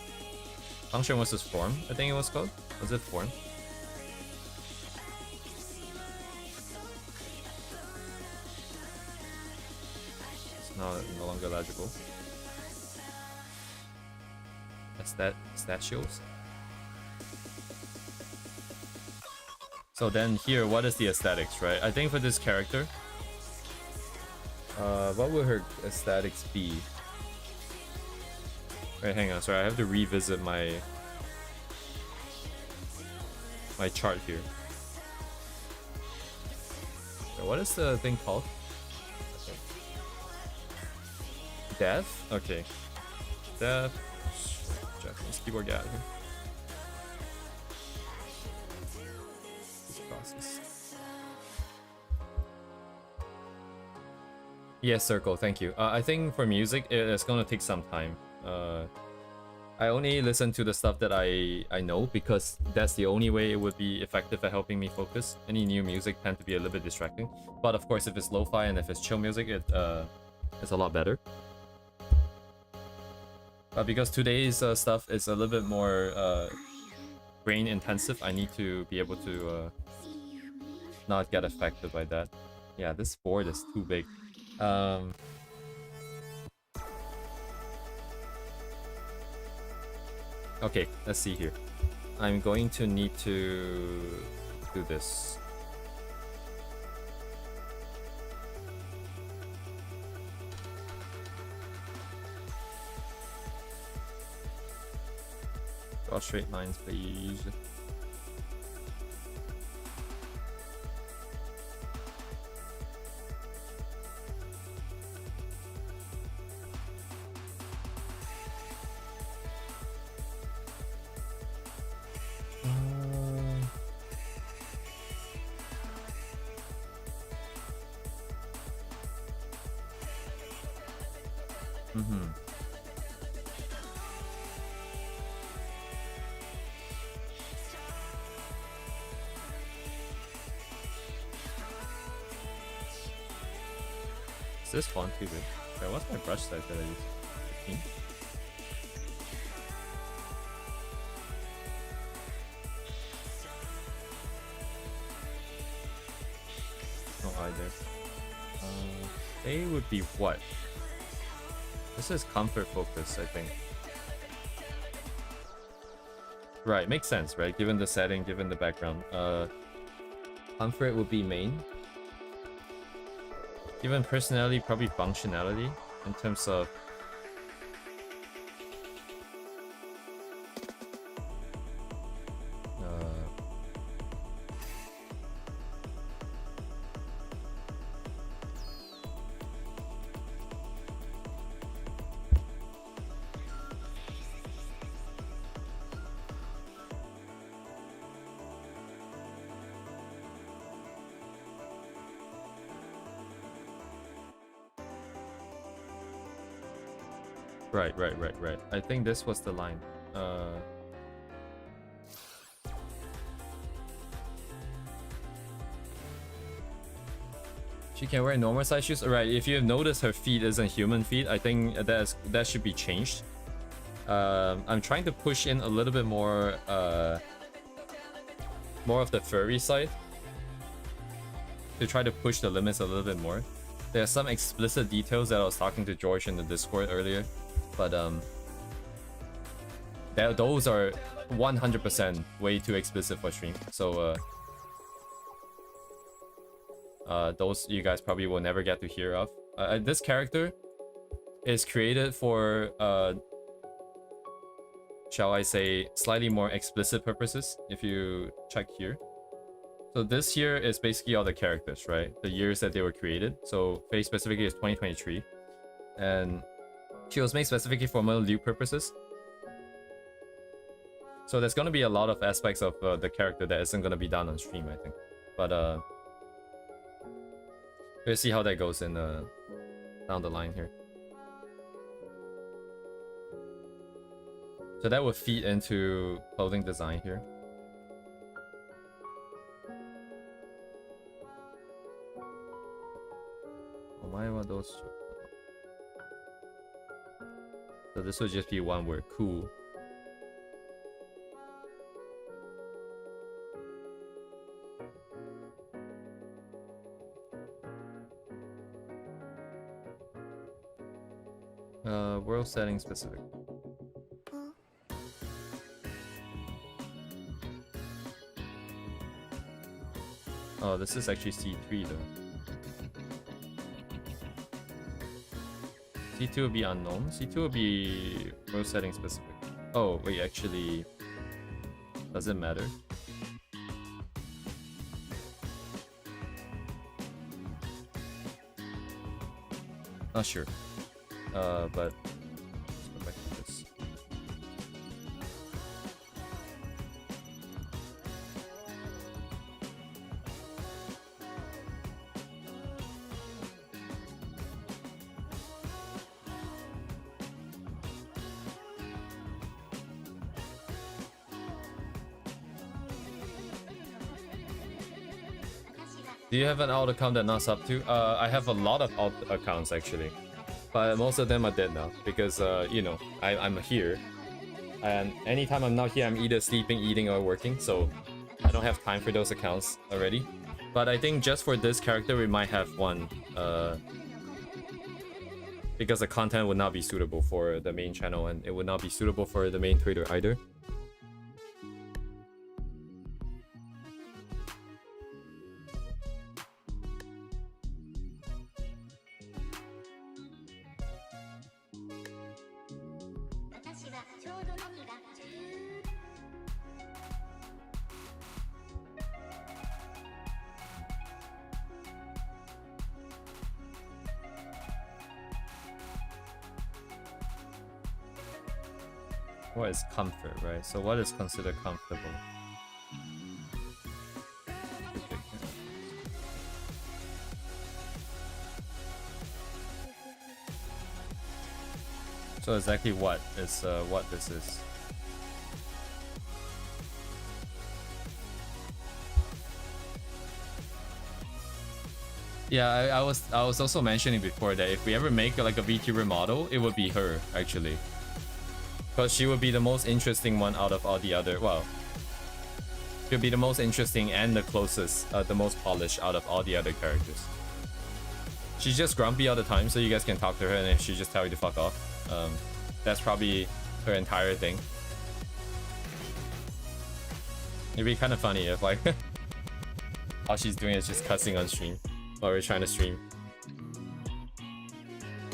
Function versus form, I think it was called. Was it form? It's no longer legible. Statues. So then here, what is the aesthetics, right? I think for this character, what would her aesthetics be? Wait, hang on, sorry, I have to revisit my chart here. So what is the thing called? Okay. Death? Okay. Death. Japanese keyboard guy here. Process. Yes, circle, thank you. I think for music, it's gonna take some time. I only listen to the stuff that I know because that's the only way it would be effective at helping me focus. Any new music tend to be a little bit distracting. But of course, if it's lo-fi and if it's chill music, it's a lot better. Because today's stuff is a little bit more brain intensive, I need to be able to not get affected by that. Yeah, this board is too big. Okay, let's see here. I'm going to need to do this. Draw straight lines, please. This font too big. Okay, what's my brush size that I use? 15? No eye there. They would be what? This is comfort focus, I think. Right, makes sense, right? Given the setting, given the background. Comfort would be main. Given personality, probably functionality in terms of Right. I think this was the line. She can wear normal size shoes. Alright, if you have noticed her feet isn't human feet, I think that should be changed. I'm trying to push in a little bit more of the furry side to try to push the limits a little bit more. There are some explicit details that I was talking to George in the Discord earlier, but those are 100% way too explicit for stream. So those you guys probably will never get to hear of. This character is created for shall I say slightly more explicit purposes. If you check here, so this here is basically all the characters, right? The years that they were created. So Faye specifically is 2023, and she was made specifically for more loot purposes. So there's gonna be a lot of aspects of the character that isn't gonna be done on stream, I think. But we'll see how that goes in down the line here. So that would feed into clothing design here. Oh, why are those? So this would just be one word, cool. World setting specific. Oh, this is actually C3 though. C2 will be unknown. C2 will be world setting specific. Oh, wait, actually, does it matter? Not sure. But let's go back to this. Do you have an alt account that not sub to? I have a lot of alt accounts actually, but most of them are dead now because you know I'm here, and anytime I'm not here, I'm either sleeping, eating, or working, so I don't have time for those accounts already. But I think just for this character, we might have one, because the content would not be suitable for the main channel, and it would not be suitable for the main Twitter either. What is comfort, right? So what is considered comfortable? So exactly what is what this is? Yeah, I was also mentioning before that if we ever make like a VTuber model, it would be her actually. Because she would be the most interesting one out of all the other, well, she'll be the most interesting and the closest, the most polished out of all the other characters. She's just grumpy all the time, so you guys can talk to her and then she just tell you to fuck off. That's probably her entire thing. It'd be kind of funny if like all she's doing is just cussing on stream while we're trying to stream.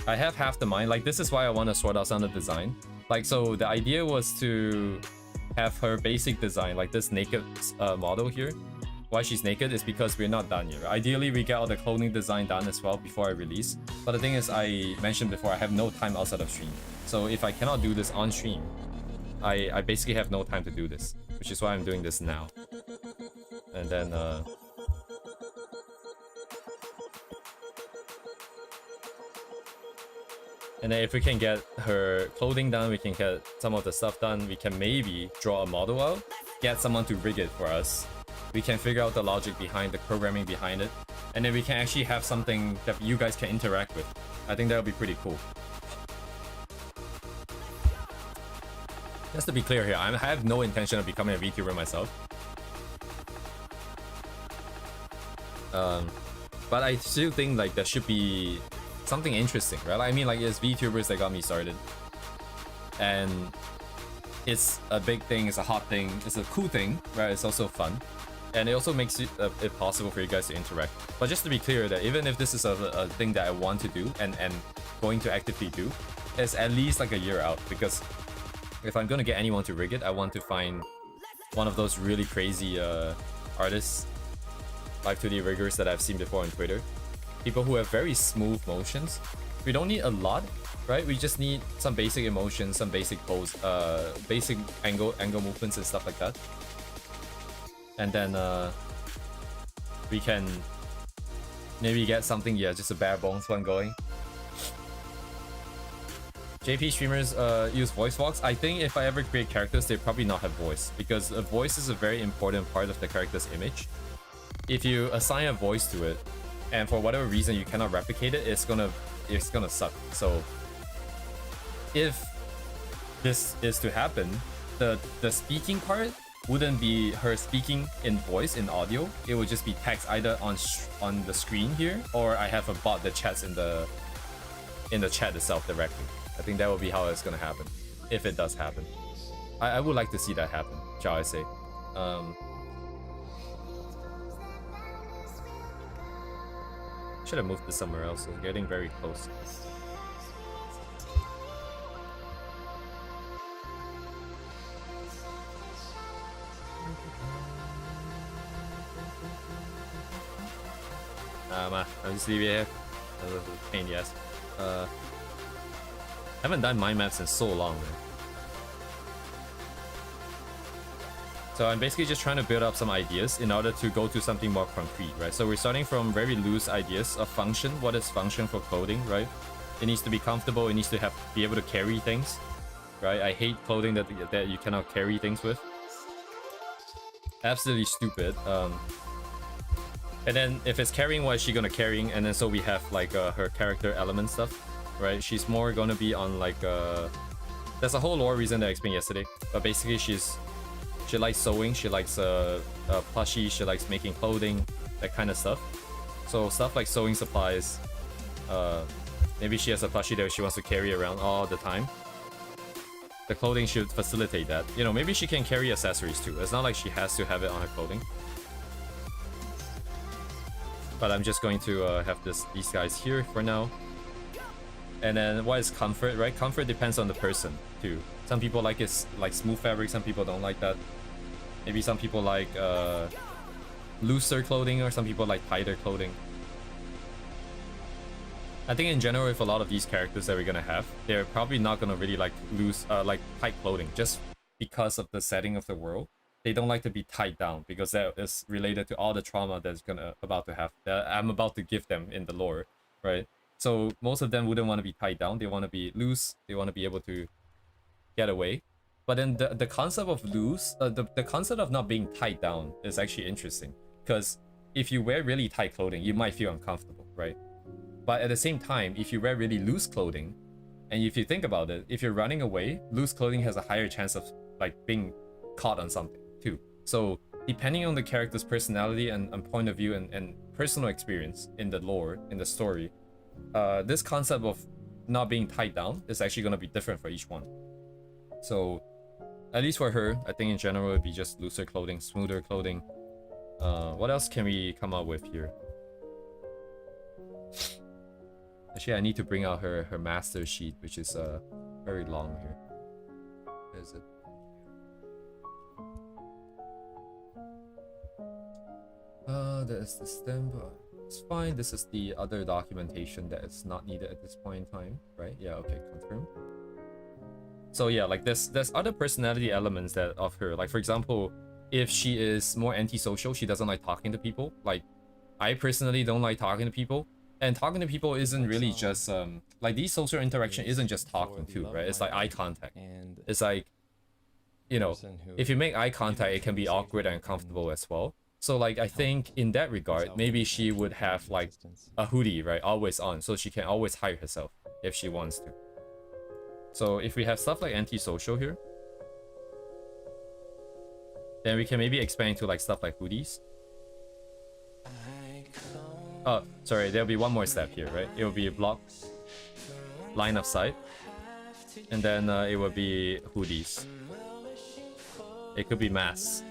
I have half the mind, like this is why I want to sort out some of the design. Like, so the idea was to have her basic design, like this naked model here. Why she's naked is because we're not done yet. Ideally, we get all the clothing design done as well before I release. But the thing is, I mentioned before, I have no time outside of stream. So if I cannot do this on stream, I basically have no time to do this, which is why I'm doing this now. And then, and then if we can get her clothing done, we can get some of the stuff done, we can maybe draw a model out, get someone to rig it for us. We can figure out the logic behind the programming behind it, and then we can actually have something that you guys can interact with. I think that would be pretty cool. Just to be clear here, I have no intention of becoming a VTuber myself. But I still think like there should be something interesting, right? I mean, like, it's VTubers that got me started, and it's a big thing, it's a hot thing, it's a cool thing, right? It's also fun, and it also makes it possible for you guys to interact. But just to be clear, that even if this is a thing that I want to do and going to actively do, it's at least like a year out, because if I'm gonna get anyone to rig it, I want to find one of those really crazy artists, like 2D riggers that I've seen before on Twitter. People who have very smooth motions. We don't need a lot, right? We just need some basic emotions, some basic pose, basic angle movements and stuff like that. And then we can maybe get something, yeah, just a bare bones one going. JP streamers use voice box. I think if I ever create characters, they probably not have voice, because a voice is a very important part of the character's image. If you assign a voice to it, and for whatever reason you cannot replicate it, it's gonna suck. So if this is to happen, the speaking part wouldn't be her speaking in voice, in audio. It would just be text either on the screen here, or I have a bot that chats in the chat itself directly. I think that will be how it's gonna happen, if it does happen. I would like to see that happen, shall I say. Should have moved this somewhere else. It's getting very close. I'll just leave it here. That's a pain in the ass. Haven't done mind maps in so long, man. So I'm basically just trying to build up some ideas in order to go to something more concrete, right? So we're starting from very loose ideas of function. What is function for clothing, right? It needs to be comfortable. It needs to be able to carry things, right? I hate clothing that you cannot carry things with. Absolutely stupid. And then if it's carrying, what is she gonna carrying? And then so we have like her character element stuff, right? She's more gonna be on like there's a whole lore reason that I explained yesterday, but basically she likes sewing, she likes plushie, she likes making clothing, that kind of stuff. So stuff like sewing supplies, maybe she has a plushie that she wants to carry around all the time. The clothing should facilitate that. You know, maybe she can carry accessories too. It's not like she has to have it on her clothing. But I'm just going to have these guys here for now. And then what is comfort, right? Comfort depends on the person too. Some people like it like smooth fabric, some people don't like that. Maybe some people like looser clothing, or some people like tighter clothing. I think in general, with a lot of these characters that we're gonna have, they're probably not gonna really like loose, like tight clothing, just because of the setting of the world. They don't like to be tied down because that is related to all the trauma that's about to give them in the lore, right? So most of them wouldn't want to be tied down. They want to be loose. They want to be able to get away. But then the concept of loose, the concept of not being tied down is actually interesting, because if you wear really tight clothing, you might feel uncomfortable, right? But at the same time, if you wear really loose clothing, and if you think about it, if you're running away, loose clothing has a higher chance of like being caught on something too. So depending on the character's personality and point of view and personal experience in the lore, in the story, this concept of not being tied down is actually going to be different for each one. So at least for her, I think in general it would be just looser clothing, smoother clothing. What else can we come up with here? Actually, I need to bring out her master sheet, which is very long here. Where is it? There's the stem, but it's fine. This is the other documentation that is not needed at this point in time, right? Yeah, okay, confirm. So yeah, like there's other personality elements that of her. Like for example, if she is more antisocial, she doesn't like talking to people. Like I personally don't like talking to people, and talking to people isn't really just like these social interaction isn't just talking too, right? It's like eye contact. It's like, you know, if you make eye contact, it can be awkward and uncomfortable as well. So like I think in that regard, maybe she would have like a hoodie, right, always on, so she can always hide herself if she wants to. So if we have stuff like antisocial here, then we can maybe expand to like stuff like hoodies. Oh, sorry, there'll be one more step here, right? It will be a block, line of sight, and then it will be hoodies. It could be masks.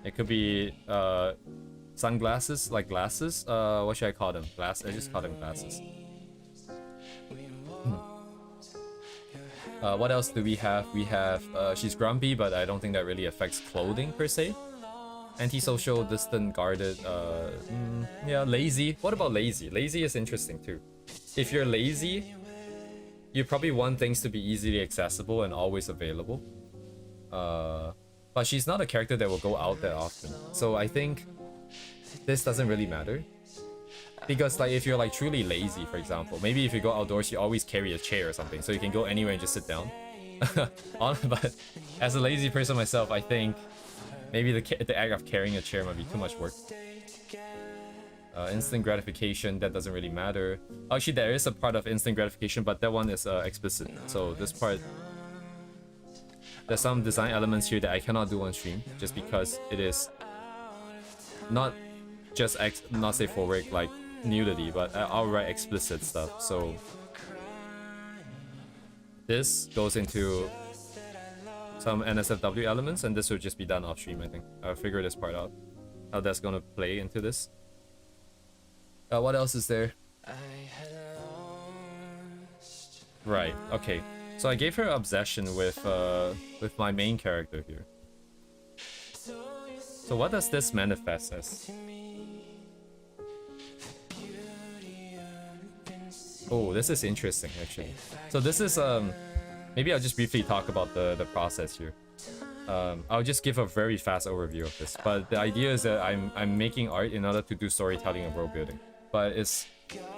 It could be sunglasses, like glasses. What should I call them? I just call them glasses. What else do we have? We have she's grumpy, but I don't think that really affects clothing per se. Antisocial, distant, guarded. Yeah, lazy. What about lazy? Lazy is interesting too. If you're lazy, you probably want things to be easily accessible and always available. But she's not a character that will go out that often. So I think this doesn't really matter. Because like if you're like truly lazy, for example, maybe if you go outdoors, you always carry a chair or something, so you can go anywhere and just sit down. But as a lazy person myself, I think maybe the act of carrying a chair might be too much work. Instant gratification, that doesn't really matter. Actually, there is a part of instant gratification, but that one is explicit. So this part, there's some design elements here that I cannot do on stream, just because it is not just not safe for work like nudity, but outright explicit stuff. So this goes into some NSFW elements, and this will just be done off stream. I think I'll figure this part out, how that's gonna play into this. What else is there? Right, okay. So I gave her obsession with my main character here. So what does this manifest as? Oh, this is interesting actually. So this is maybe I'll just briefly talk about the process here. I'll just give a very fast overview of this. But the idea is that I'm making art in order to do storytelling and world building. But it's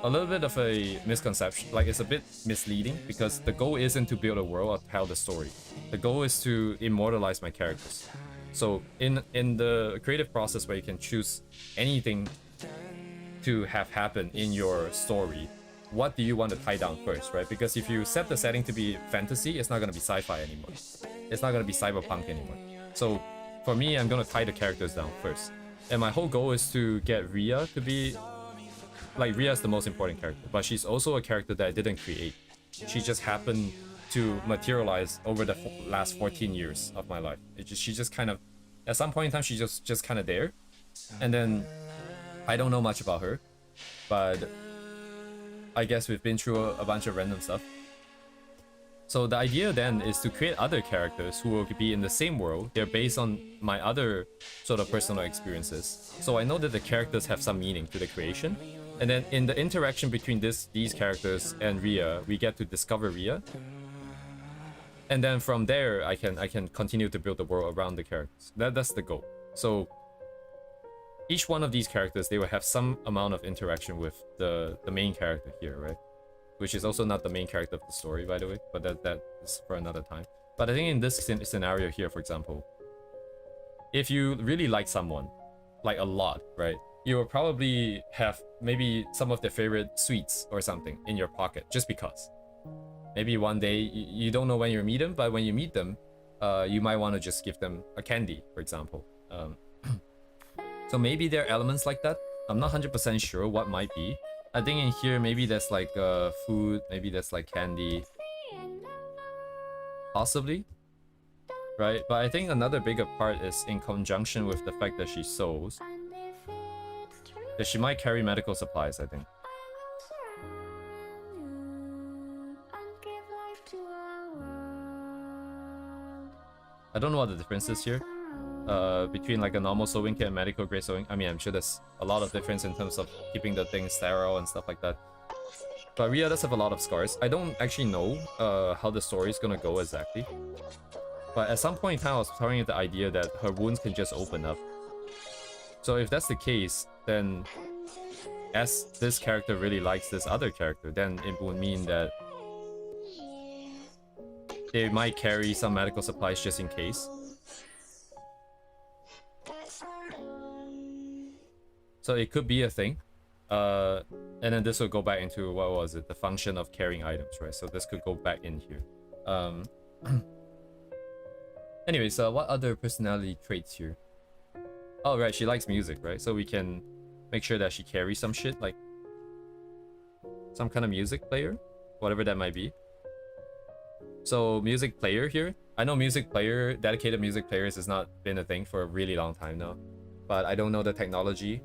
a little bit of a misconception, like it's a bit misleading, because the goal isn't to build a world or tell the story. The goal is to immortalize my characters. So in the creative process where you can choose anything to have happen in your story, what do you want to tie down first, right? Because if you set the setting to be fantasy, it's not going to be sci-fi anymore. It's not going to be cyberpunk anymore. So for me, I'm going to tie the characters down first. And my whole goal is to get Ria to be... Like, Ria is the most important character, but she's also a character that I didn't create. She just happened to materialize over the last 14 years of my life. She just kind of... At some point in time, she's just kind of there. And then, I don't know much about her, but I guess we've been through a bunch of random stuff. So the idea then is to create other characters who will be in the same world. They're based on my other sort of personal experiences. So I know that the characters have some meaning to the creation. And then in the interaction between these characters and Ria, we get to discover Ria. And then from there, I can continue to build the world around the characters. That's the goal. So each one of these characters, they will have some amount of interaction with the main character here, right? Which is also not the main character of the story, by the way, but that is for another time. But I think in this scenario here, for example, if you really like someone, like a lot, right? You will probably have maybe some of their favorite sweets or something in your pocket, just because. Maybe one day, you don't know when you meet them, but when you meet them, you might want to just give them a candy, for example. So maybe there are elements like that. I'm not 100% sure what might be. I think in here, maybe there's like food, maybe there's like candy. Possibly. Right? But I think another bigger part is in conjunction with the fact that she sews. That she might carry medical supplies, I think. I don't know what the difference is here. Between like a normal sewing kit and medical grade sewing. I mean, I'm sure there's a lot of difference in terms of keeping the thing sterile and stuff like that. But Ria does have a lot of scars. I don't actually know how the story is gonna go exactly. But at some point in time, I was throwing the idea that her wounds can just open up. So if that's the case, then as this character really likes this other character, then it would mean that they might carry some medical supplies just in case. So it could be a thing. And then this will go back into, what was it? The function of carrying items, right? So this could go back in here. Anyways, what other personality traits here? Oh, right, she likes music, right? So we can make sure that she carries some shit, like some kind of music player, whatever that might be. So music player here. I know music player, dedicated music players has not been a thing for a really long time now. But I don't know the technology,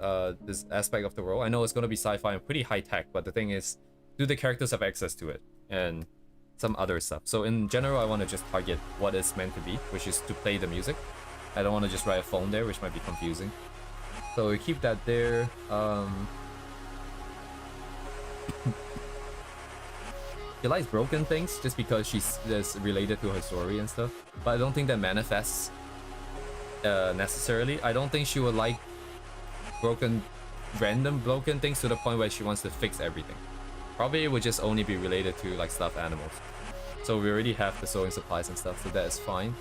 this aspect of the world. I know it's going to be sci-fi and pretty high-tech, but the thing is, do the characters have access to it? And some other stuff. So in general, I want to just target what it's meant to be, which is to play the music. I don't want to just write a phone there, which might be confusing. So we keep that there. She likes broken things just because she's related to her story and stuff. But I don't think that manifests necessarily. I don't think she would like random broken things to the point where she wants to fix everything. Probably it would just only be related to like stuffed animals. So we already have the sewing supplies and stuff, so that is fine.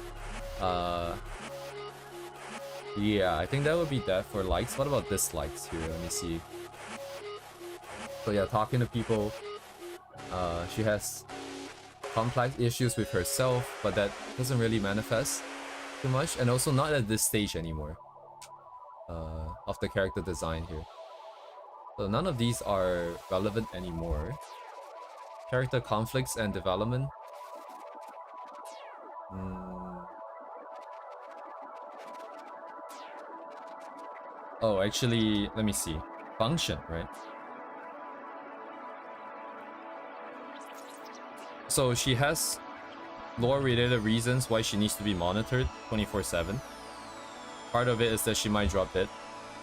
Yeah, I think that would be that for likes. What about dislikes here? Let me see. So yeah, talking to people. She has complex issues with herself, but that doesn't really manifest too much, and also not at this stage anymore of the character design here. So none of these are relevant anymore. Character conflicts and development. Oh, actually, let me see. Function, right? So she has lore-related reasons why she needs to be monitored 24/7. Part of it is that she might drop dead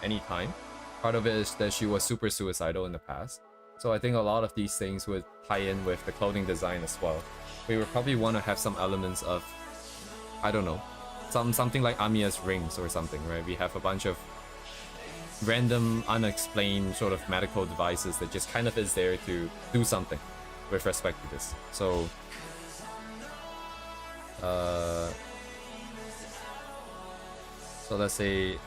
anytime. Part of it is that she was super suicidal in the past. So I think a lot of these things would tie in with the clothing design as well. We would probably want to have some elements of, I don't know, something like Amiya's rings or something, right? We have a bunch of random, unexplained sort of medical devices that just kind of is there to do something with respect to this. So so let's say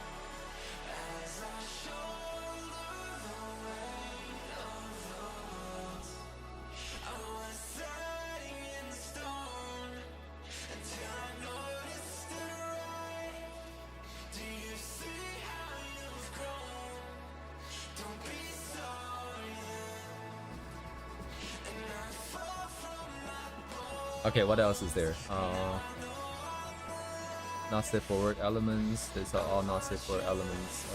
okay, what else is there? Not safe for work elements. These are all not safe for work elements.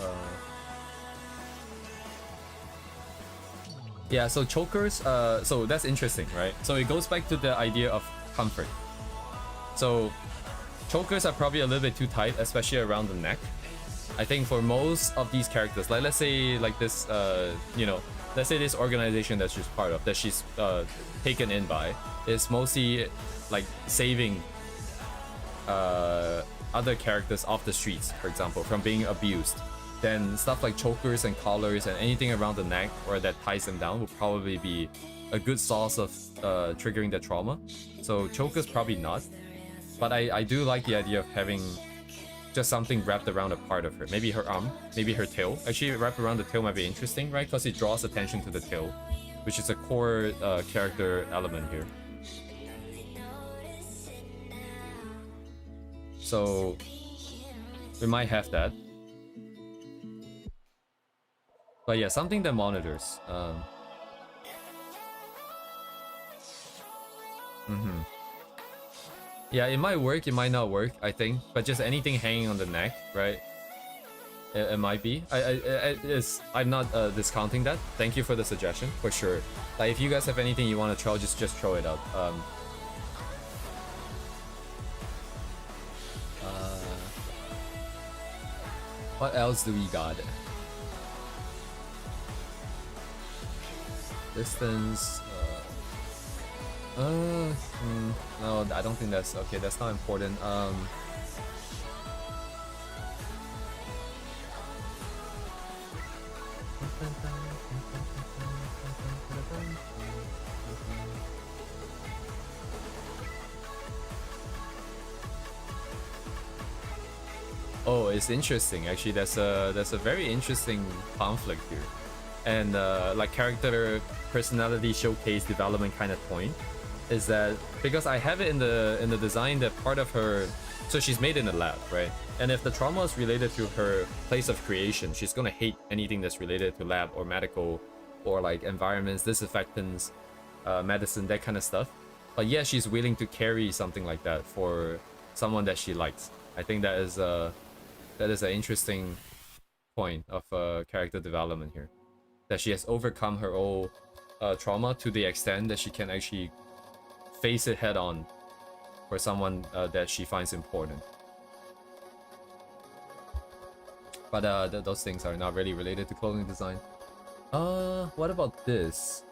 Yeah, so chokers, so that's interesting, right? So it goes back to the idea of comfort. So chokers are probably a little bit too tight, especially around the neck. I think for most of these characters, like let's say like this, you know, let's say this organization that she's part of, that she's taken in by, is mostly like saving other characters off the streets, for example, from being abused. Then stuff like chokers and collars and anything around the neck or that ties them down will probably be a good source of triggering the trauma. So chokers probably not, but I do like the idea of having just something wrapped around a part of her. Maybe her arm, maybe her tail. Actually, wrapped around the tail might be interesting, right? Because it draws attention to the tail, which is a core character element here. So we might have that. But yeah, something that monitors. Yeah, it might work, it might not work, I think. But just anything hanging on the neck, right? It might be. I'm not discounting that. Thank you for the suggestion, for sure. Like, if you guys have anything you want to throw, just throw it out. What else do we got? Distance. No, I don't think that's okay. That's not important. Oh, it's interesting. Actually, that's a very interesting conflict here, and like character personality showcase development kind of point is that because I have it in the design that part of her, so she's made in a lab, right? And if the trauma is related to her place of creation, she's gonna hate anything that's related to lab or medical or like environments, disinfectants, medicine, that kind of stuff. But yeah, she's willing to carry something like that for someone that she likes. I think that is an interesting point of character development here, that she has overcome her own trauma to the extent that she can actually face it head on for someone that she finds important. But those things are not really related to clothing design. What about this?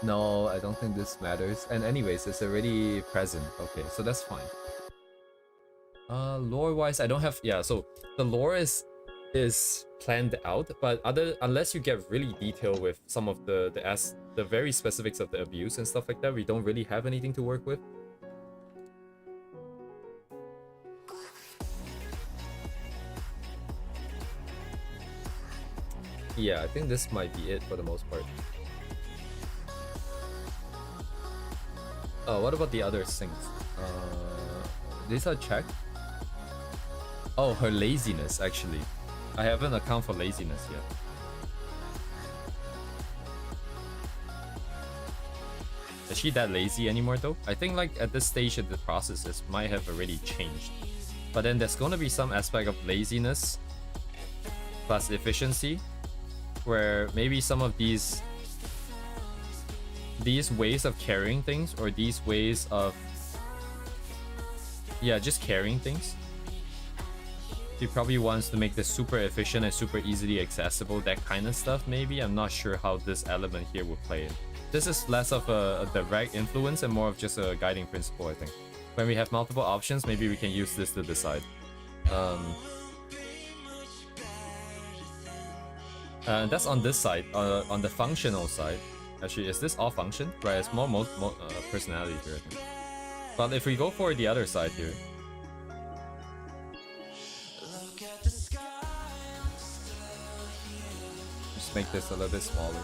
No, I don't think this matters. And anyways, it's already present. Okay, so that's fine. Lore-wise, I don't have... Yeah, so the lore is planned out, but unless you get really detailed with some of the very specifics of the abuse and stuff like that, we don't really have anything to work with. Yeah, I think this might be it for the most part. Oh, what about the other things? These are checked. Oh, her laziness, actually. I haven't accounted for laziness yet. Is she that lazy anymore though? I think like at this stage of the process, it might have already changed. But then there's gonna be some aspect of laziness plus efficiency, where maybe some of these ways of carrying things, or these ways of, yeah, just carrying things. She probably wants to make this super efficient and super easily accessible, that kind of stuff maybe. I'm not sure how this element here will play in. This is less of a direct influence and more of just a guiding principle, I think. When we have multiple options, maybe we can use this to decide. That's on this side. On the functional side. Actually, is this all function? Right, it's more personality here, I think. But if we go for the other side here, just make this a little bit smaller.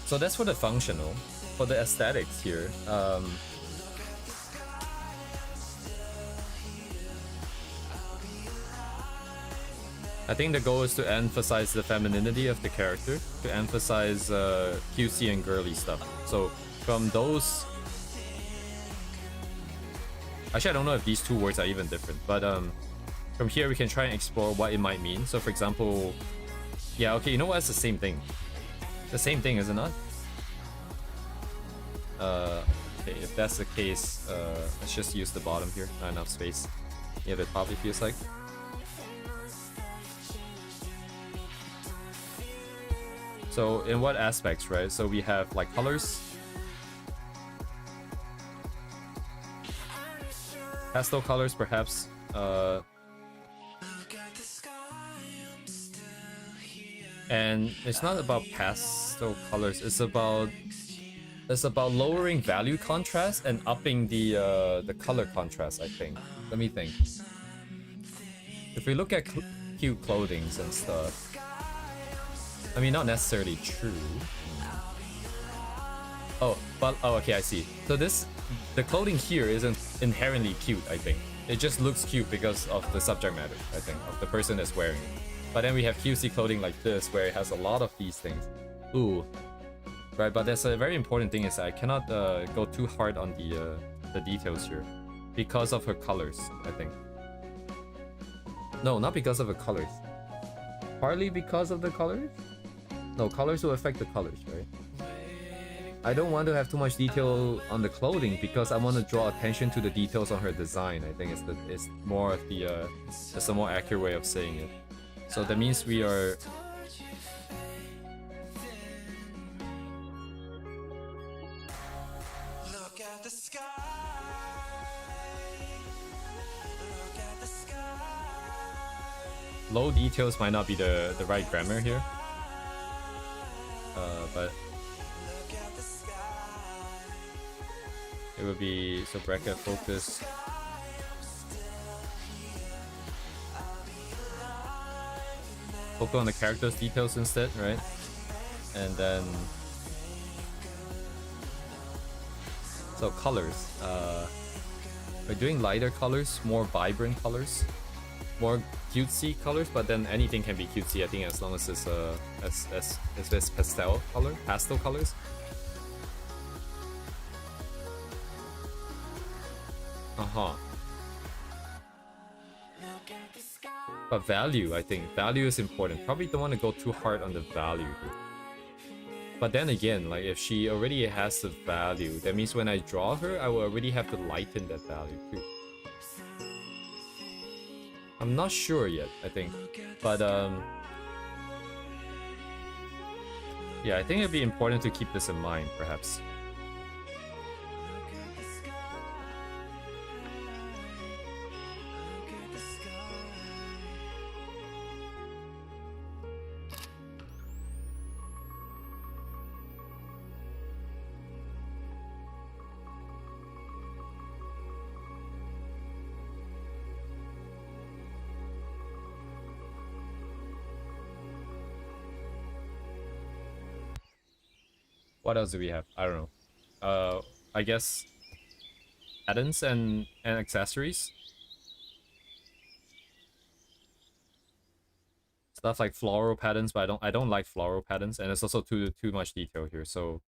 So that's for the functional. For the aesthetics here, I think the goal is to emphasize the femininity of the character, to emphasize cutesy and girly stuff. So from those, actually I don't know if these two words are even different, but from here we can try and explore what it might mean. So for example, yeah, okay, you know what? It's the same thing. The same thing, is it not? Okay, if that's the case, let's just use the bottom here. Not enough space. Yeah, the top, it feels like. So in what aspects, right? So we have like colors, pastel colors, perhaps. And it's not about pastel colors. It's about lowering value contrast and upping the color contrast, I think. Let me think. If we look at cute clothings and stuff, I mean, not necessarily true. Oh, but okay, I see. So the clothing here isn't inherently cute, I think. It just looks cute because of the subject matter, I think, of the person that's wearing it. But then we have cutesy clothing like this, where it has a lot of these things. Ooh. Right, but there's a very important thing is that I cannot go too hard on the details here. Because of her colors, I think. No, not because of the colors. Partly because of the colors? No, colors will affect the colors, right? I don't want to have too much detail on the clothing because I want to draw attention to the details on her design. I think it's more of it's a more accurate way of saying it. So that means we are. Look at the sky. Look at the sky. Low details might not be the right grammar here. But it would be, so bracket focus. Focus on the character's details instead, right? And then, so colors. We're doing lighter colors, more vibrant colors, more cutesy colors, but then anything can be cutesy, I think, as long as it's as pastel colors. But value, I think value is important. Probably don't want to go too hard on the value here. But then again, like if she already has the value, that means when I draw her, I will already have to lighten that value too. I'm not sure yet, I think. But yeah, I think it'd be important to keep this in mind, perhaps. What else do we have? I don't know. I guess add-ins and accessories. Stuff like floral patterns, but I don't like floral patterns, and it's also too much detail here. So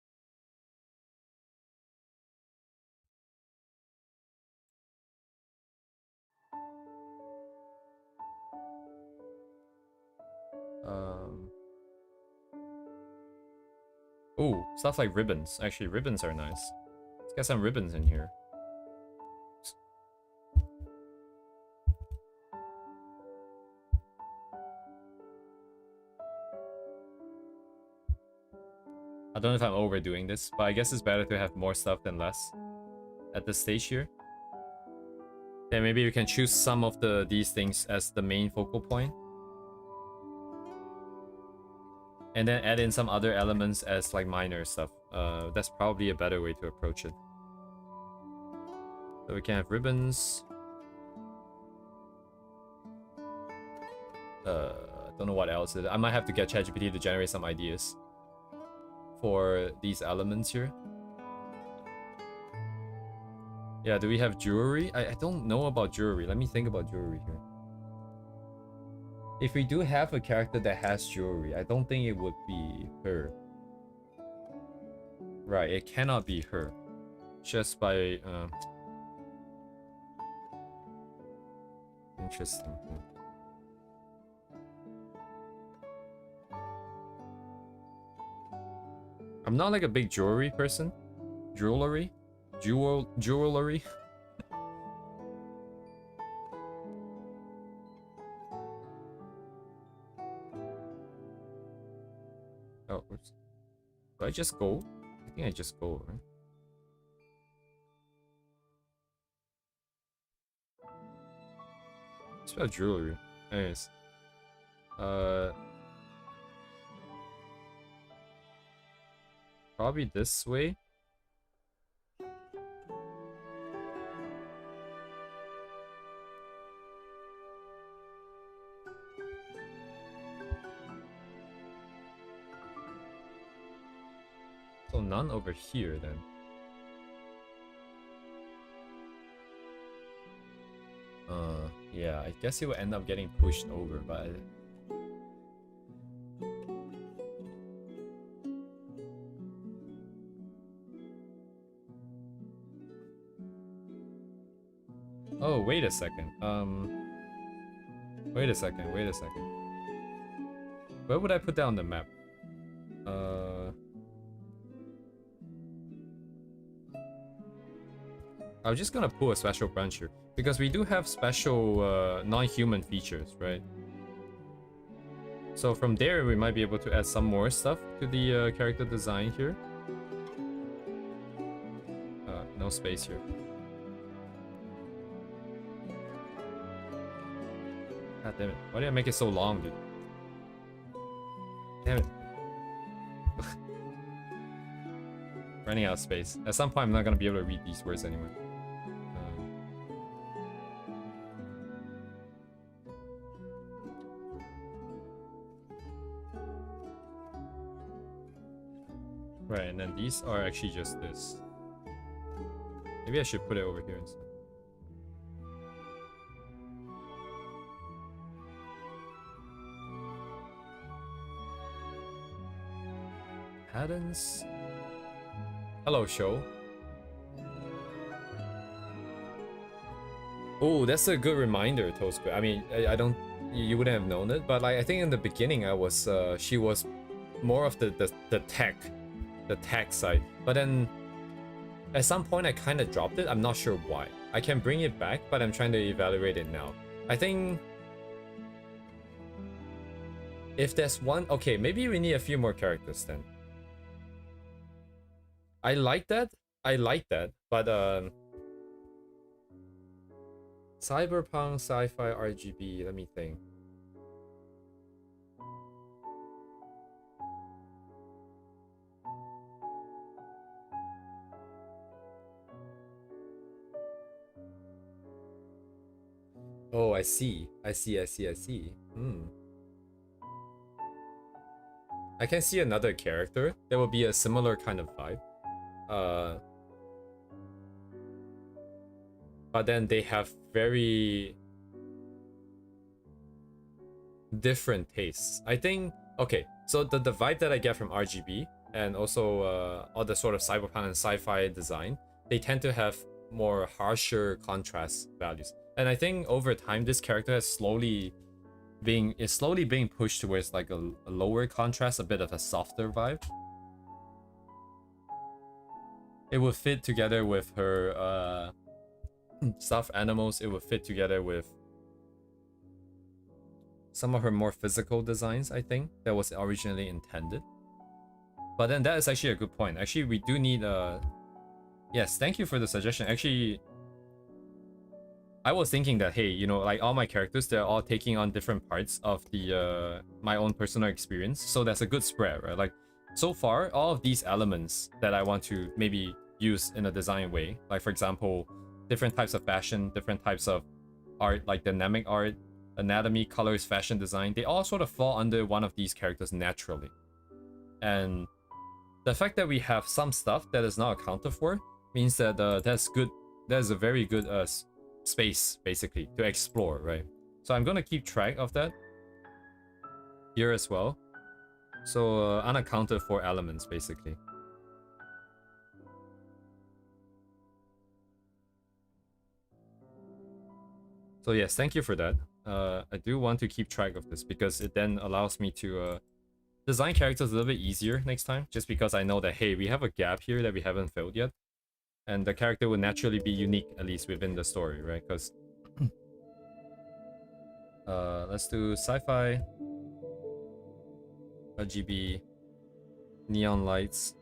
oh, stuff like ribbons. Actually, ribbons are nice. Let's get some ribbons in here. I don't know if I'm overdoing this, but I guess it's better to have more stuff than less at this stage here. Then maybe you can choose some of these things as the main focal point. And then add in some other elements as like minor stuff. That's probably a better way to approach it. So we can have ribbons. Don't know what else. I might have to get ChatGPT to generate some ideas for these elements here. Yeah, do we have jewelry? I don't know about jewelry. Let me think about jewelry here. If we do have a character that has jewelry, I don't think it would be her. Right, it cannot be her. Just by... Interesting. I'm not like a big jewelry person. Jewelry? Jewelry? Oh, oops. Do I just go? I think I just go, right? Spell jewelry. Anyways. Probably this way. So none over here then. Yeah, I guess it will end up getting pushed over, but oh, wait a second. Wait a second. Where would I put that on the map? I was just gonna pull a special branch here because we do have special non-human features, right? So from there, we might be able to add some more stuff to the character design here. No space here. God damn it. Why did I make it so long, dude? Damn it. Running out of space. At some point, I'm not gonna be able to read these words anymore. Right, and then these are actually just this. Maybe I should put it over here instead. Patterns. Hello, show. Oh, that's a good reminder, Toastbit. I mean, I don't, you wouldn't have known it, but like I think in the beginning, she was more of the tech side. But then at some point, I kind of dropped it. I'm not sure why. I can bring it back, but I'm trying to evaluate it now. I think if there's one, okay, maybe we need a few more characters then. I like that, but cyberpunk, sci-fi, RGB, let me think. Oh, I see. Hmm. I can see another character that will be a similar kind of vibe. But then they have very different tastes. I think, okay, so the vibe that I get from RGB and also all the sort of cyberpunk and sci-fi design, they tend to have more harsher contrast values. And I think over time, this character is slowly being pushed towards like a lower contrast, a bit of a softer vibe. It would fit together with her stuffed animals. It would fit together with some of her more physical designs, I think, that was originally intended. But then that is actually a good point. Actually, we do need yes, thank you for the suggestion. Actually, I was thinking that, hey, you know, like all my characters, they're all taking on different parts of the my own personal experience. So that's a good spread, right? Like, so far, all of these elements that I want to maybe use in a design way, like for example, different types of fashion, different types of art, like dynamic art, anatomy, colors, fashion design, they all sort of fall under one of these characters naturally. And the fact that we have some stuff that is not accounted for means that that's good. That's a very good space, basically, to explore, right? So I'm gonna keep track of that here as well. So unaccounted for elements, basically. So yes, thank you for that. I do want to keep track of this because it then allows me to design characters a little bit easier next time, just because I know that, hey, we have a gap here that we haven't filled yet. And the character would naturally be unique, at least within the story, right? Because let's do sci-fi, RGB, neon lights.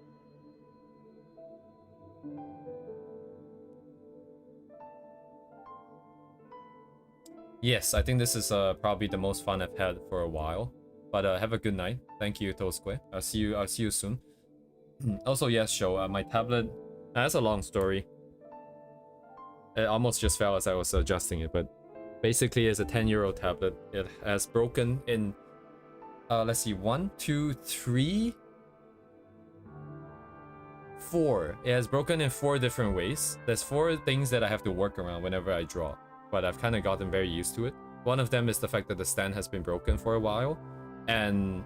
Yes, I think this is probably the most fun I've had for a while. But have a good night. Thank you, Tosque. I'll see you soon. Also, yes, Show. My tablet. That's a long story. It almost just fell as I was adjusting it, but basically, it's a 10-year-old tablet. It has broken in. Let's see, 1, 2, 3, 4. It has broken in 4 different ways. There's 4 things that I have to work around whenever I draw, but I've kind of gotten very used to it. One of them is the fact that the stand has been broken for a while, and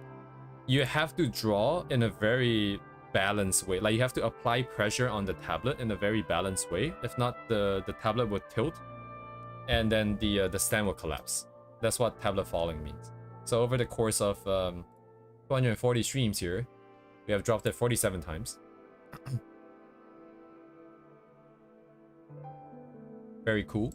you have to draw in a very balanced way. Like, you have to apply pressure on the tablet in a very balanced way. If not, the tablet would tilt, and then the stand will collapse. That's what tablet falling means. So over the course of 240 streams here, we have dropped it 47 times. Very cool.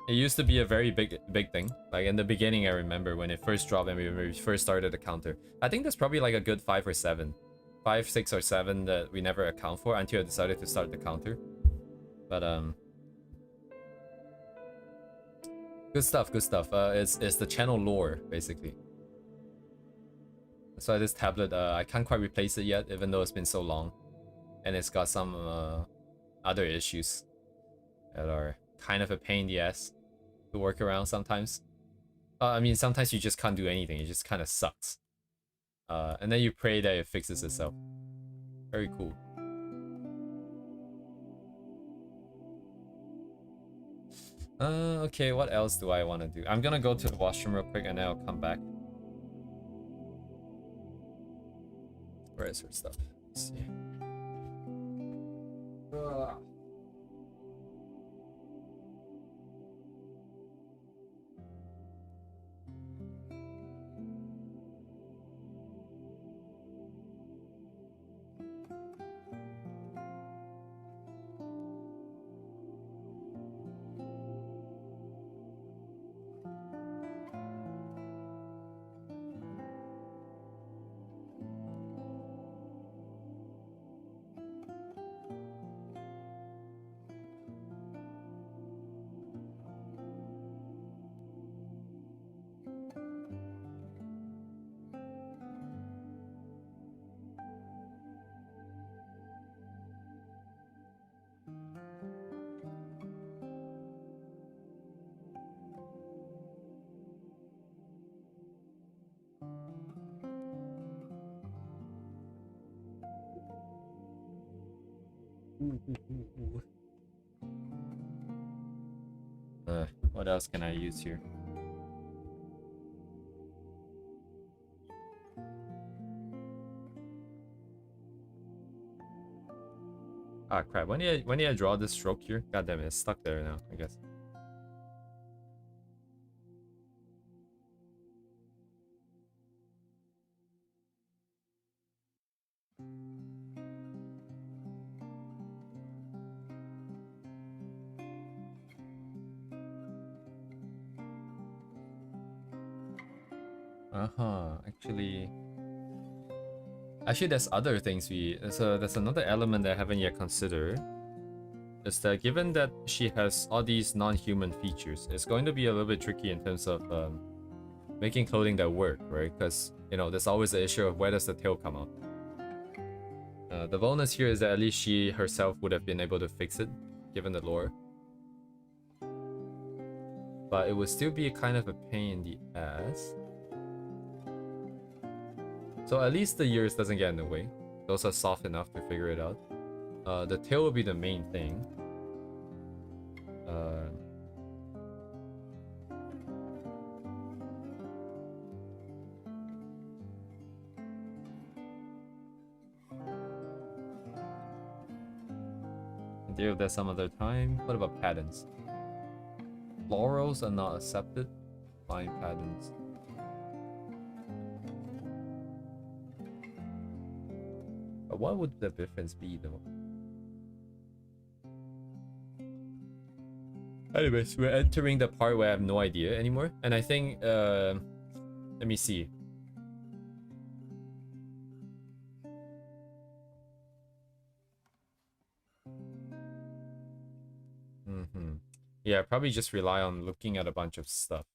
It used to be a very big thing. Like in the beginning, I remember when it first dropped and we first started the counter. I think there's probably like a good 5 or 7. 5, 6, or 7 that we never account for until I decided to start the counter. But good stuff, good stuff. It's the channel lore, basically. That's why this tablet, I can't quite replace it yet, even though it's been so long. And it's got some other issues that are kind of a pain in the ass to work around sometimes. I mean, sometimes you just can't do anything. It just kind of sucks. And then you pray that it fixes itself. Very cool. Okay, what else do I want to do? I'm gonna go to the washroom real quick and then I'll come back. Where is her stuff? Let's see. What else can I use here? Ah, crap. When did I draw this stroke here? God damn it, it's stuck there now, I guess. Actually, there's other things there's another element that I haven't yet considered. Is that given that she has all these non-human features, it's going to be a little bit tricky in terms of making clothing that work, right? Because, you know, there's always the issue of where does the tail come out. The bonus here is that at least she herself would have been able to fix it, given the lore. But it would still be kind of a pain in the ass. So at least the ears doesn't get in the way. Those are soft enough to figure it out. The tail will be the main thing. Deal with that some other time. What about patterns? Florals are not accepted. Fine patterns. But what would the difference be though? Anyways, we're entering the part where I have no idea anymore. And I think, let me see. Yeah, probably just rely on looking at a bunch of stuff.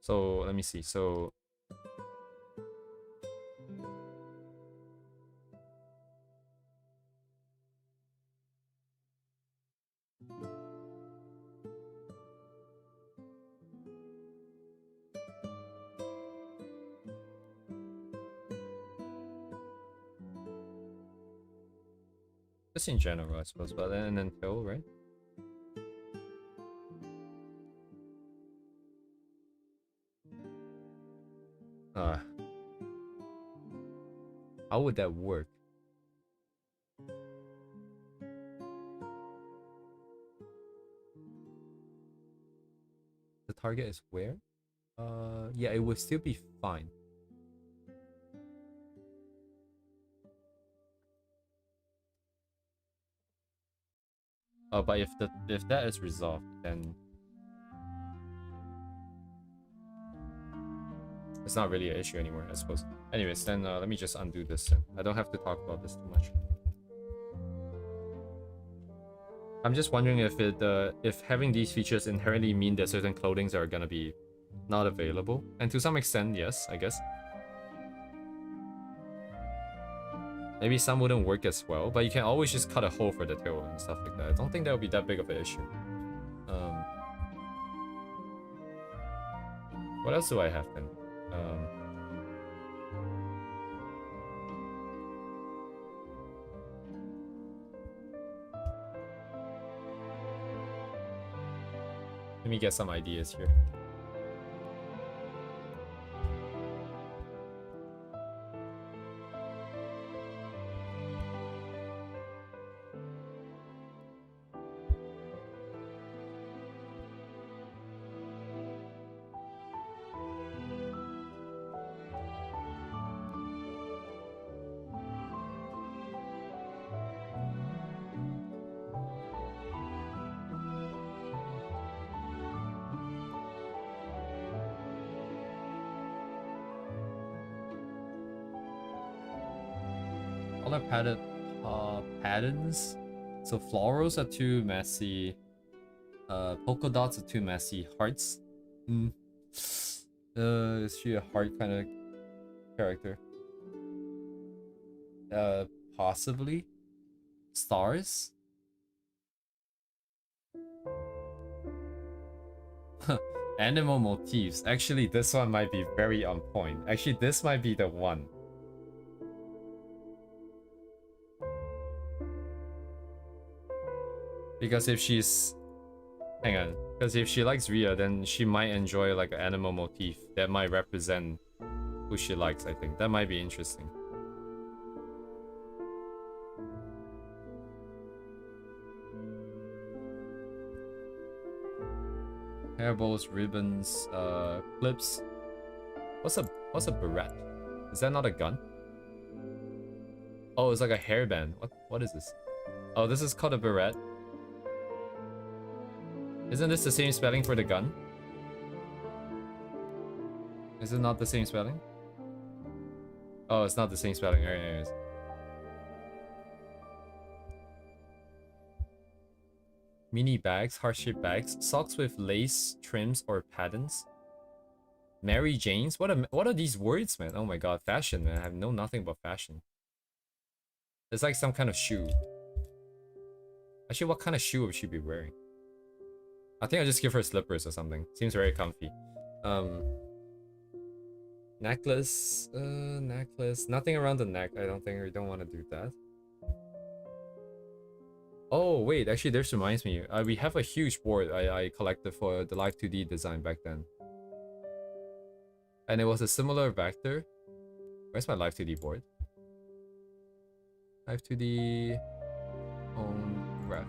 So let me see. So just in general, I suppose, but then tail, right? How would that work? The target is where? Yeah, it would still be fine. But if that is resolved, then it's not really an issue anymore, I suppose. Anyways, then let me just undo this. I don't have to talk about this too much. I'm just wondering if having these features inherently mean that certain clothings are gonna be not available, and to some extent, yes, I guess. Maybe some wouldn't work as well, but you can always just cut a hole for the tail and stuff like that. I don't think that would be that big of an issue. What else do I have then? Let me get some ideas here. Color patterns. So florals are too messy. Polka dots are too messy. Hearts. Is she a heart kind of character? possibly stars. Animal motifs. Actually, this one might be very on point. Actually, this might be the one. Because if she's... Hang on. Because if she likes Ria, then she might enjoy like an animal motif that might represent who she likes, I think. That might be interesting. Hair bows, ribbons, clips. What's a beret? Is that not a gun? Oh, it's like a hairband. What is this? Oh, this is called a beret. Isn't this the same spelling for the gun? Is it not the same spelling? Oh, it's not the same spelling. Alright, anyways. Mini bags, heart-shaped bags, socks with lace, trims, or patterns. Mary Jane's? What are these words, man? Oh my god, fashion, man. I know nothing about fashion. It's like some kind of shoe. Actually, what kind of shoe would she be wearing? I think I'll just give her slippers or something. Seems very comfy. Necklace. Necklace. Nothing around the neck. I don't think we don't want to do that. Oh, wait. Actually, this reminds me. We have a huge board I collected for the Live 2D design back then. And it was a similar vector. Where's my Live 2D board? Live 2D... Own graph.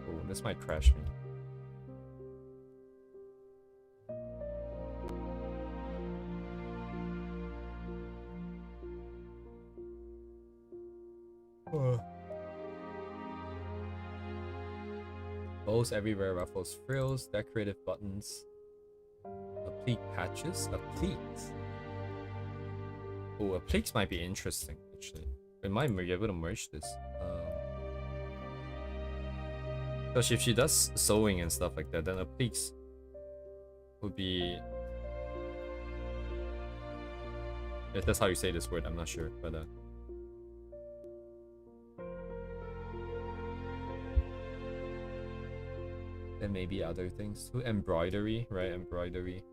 Oh, this might crash me. Bows everywhere, ruffles, frills, decorative buttons, applique patches, appliques. Oh, appliques might be interesting actually. We might be able to merge this. Because if she does sewing and stuff like that, then appliques would be. If that's how you say this word, I'm not sure, but then maybe other things too. Embroidery, right? Embroidery.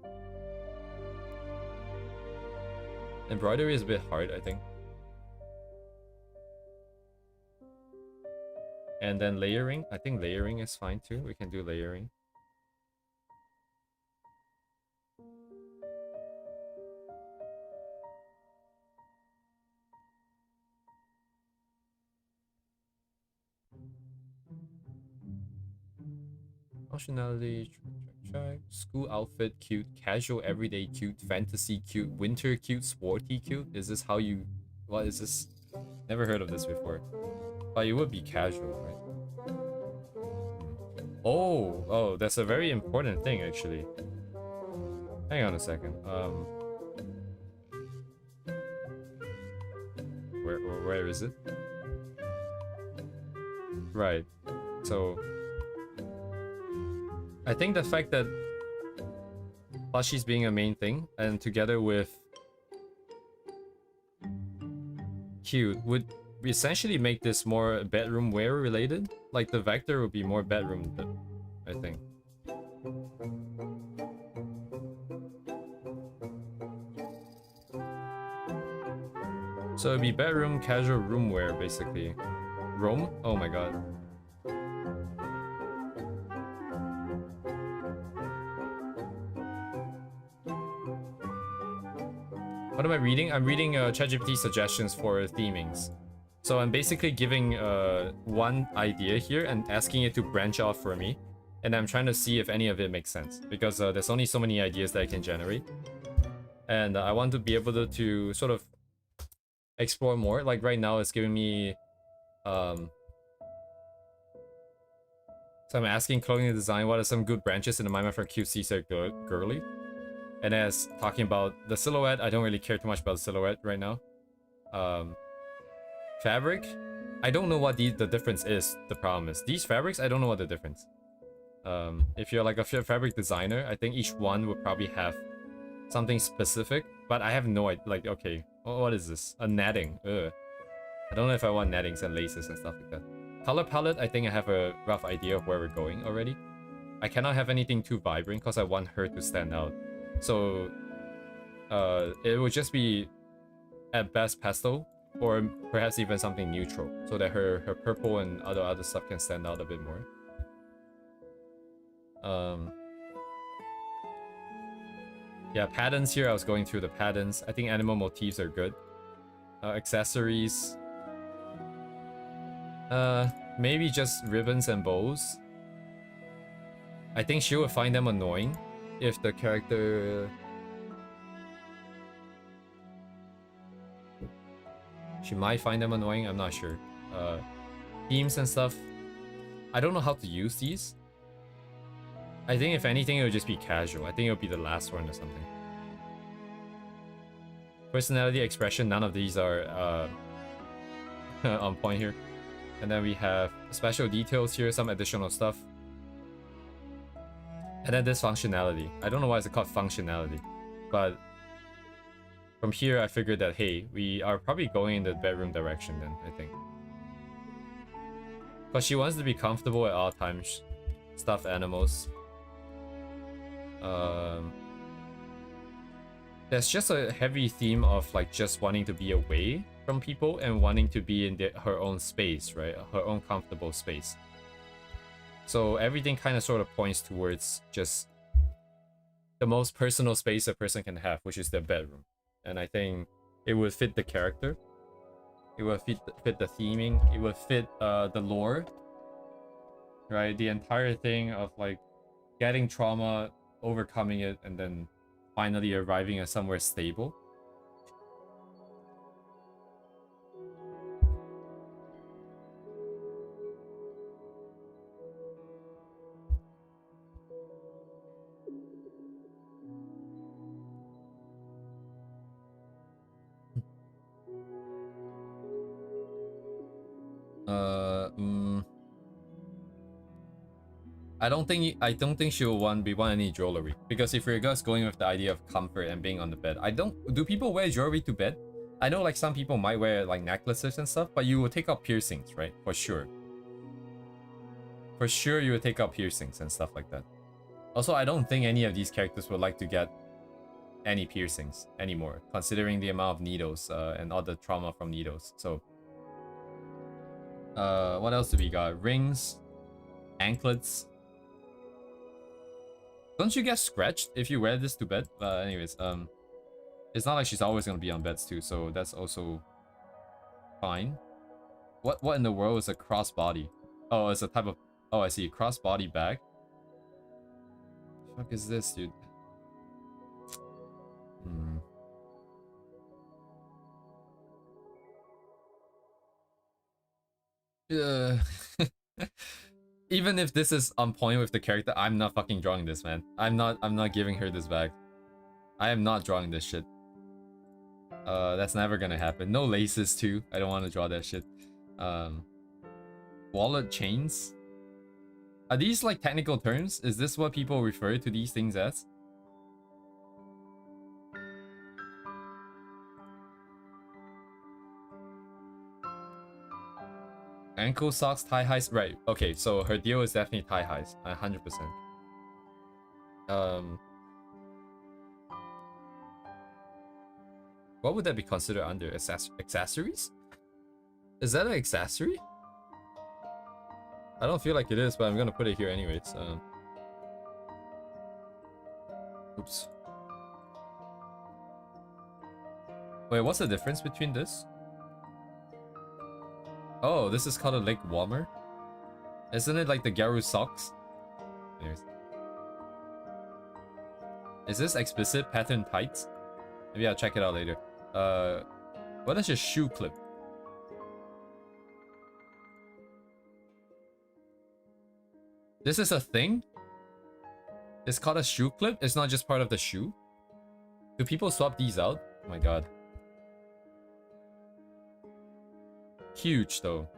Embroidery is a bit hard, I think. And then layering. I think layering is fine too. We can do layering. Functionality, check. School outfit, cute. Casual, everyday, cute. Fantasy, cute. Winter, cute. Sporty, cute. Is this how you... What is this? Never heard of this before. But it would be casual, right? Oh, that's a very important thing, actually. Hang on a second. Where is it? Right. So... I think the fact that plushies being a main thing, and together with cute, would essentially make this more bedroom wear related. Like the vector would be more bedroom, I think. So it'd be bedroom, casual room wear, basically. Rome? Oh my god. What am I reading? I'm reading ChatGPT suggestions for themings. So I'm basically giving one idea here and asking it to branch off for me. And I'm trying to see if any of it makes sense. Because there's only so many ideas that I can generate. And I want to be able to sort of explore more. Like right now it's giving me... So I'm asking clothing design, what are some good branches in the mind for QC set girly? And as talking about the silhouette, I don't really care too much about the silhouette right now. Fabric, I don't know what the difference is. The problem is these fabrics, I don't know what the difference. If you're like a fabric designer, I think each one would probably have something specific, but I have no idea. Like, okay, what is this? A netting. Ugh. I don't know if I want nettings and laces and stuff like that. Color palette, I think I have a rough idea of where we're going already. I cannot have anything too vibrant because I want her to stand out. So it would just be at best pastel, or perhaps even something neutral, so that her purple and other stuff can stand out a bit more. Yeah, patterns here. I was going through the patterns. I think animal motifs are good. Accessories. Maybe just ribbons and bows. I think she would find them annoying if the character... She might find them annoying, I'm not sure. Themes and stuff. I don't know how to use these. I think if anything, it would just be casual. I think it would be the last one or something. Personality, expression, none of these are on point here. And then we have special details here, some additional stuff. And then this functionality. I don't know why it's called functionality, but from here I figured that, hey, we are probably going in the bedroom direction then, I think. Because she wants to be comfortable at all times. Stuffed animals. There's just a heavy theme of like just wanting to be away from people and wanting to be in her own space, right? Her own comfortable space. So everything kind of sort of points towards just the most personal space a person can have, which is their bedroom. And I think it would fit the character. It would fit the theming. It would fit the lore, right? The entire thing of like getting trauma, overcoming it, and then finally arriving at somewhere stable. I don't think she will want any jewelry, because if you're just going with the idea of comfort and being on the bed, do people wear jewelry to bed? I know like some people might wear like necklaces and stuff, but you will take out piercings, right? For sure. For sure you will take out piercings and stuff like that. Also, I don't think any of these characters would like to get any piercings anymore, considering the amount of needles and all the trauma from needles. So what else do we got? Rings, anklets. Don't you get scratched if you wear this to bed? Anyways, it's not like she's always gonna be on beds too, so that's also fine. What in the world is a crossbody? Oh, it's a type of... Oh, I see. Crossbody bag. What the fuck is this, dude? Even if this is on point with the character, I'm not fucking drawing this, man. I'm not giving her this bag. I am not drawing this shit. That's never gonna happen. No laces too. I don't want to draw that shit. Wallet chains. Are these like technical terms? Is this what people refer to these things as? Ankle socks, thigh highs. Right. Okay, so her deal is definitely thigh highs. 100%. What would that be considered under? Accessories? Is that an accessory? I don't feel like it is, but I'm gonna put it here anyways. Oops. Wait, what's the difference between this? Oh, this is called a leg warmer. Isn't it like the Garu socks? Anyways. Is this explicit pattern tights? Maybe I'll check it out later. What is your shoe clip? This is a thing? It's called a shoe clip? It's not just part of the shoe? Do people swap these out? Oh my god. Huge though.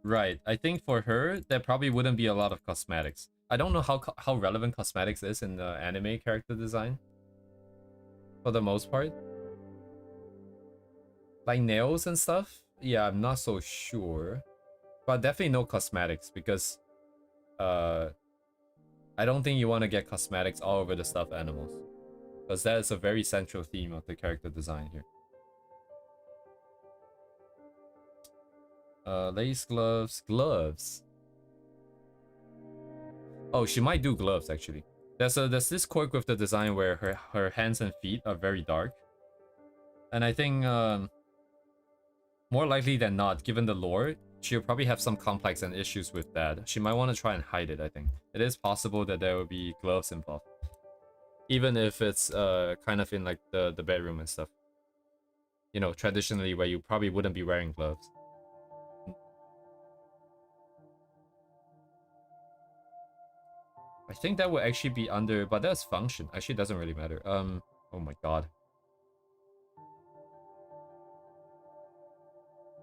Right. I think for her, there probably wouldn't be a lot of cosmetics. I don't know how relevant cosmetics is in the anime character design. For the most part. Like nails and stuff? Yeah, I'm not so sure. But definitely no cosmetics because I don't think you want to get cosmetics all over the stuffed animals. Because that is a very central theme of the character design here. Lace gloves. Gloves. Oh, she might do gloves actually. There's this quirk with the design where her hands and feet are very dark. And I think more likely than not, given the lore, she'll probably have some complex and issues with that. She might want to try and hide it, I think. It is possible that there will be gloves involved. Even if it's kind of in like the bedroom and stuff. You know, traditionally where you probably wouldn't be wearing gloves. I think that would actually be under, but that's function. Actually, it doesn't really matter. Oh my god.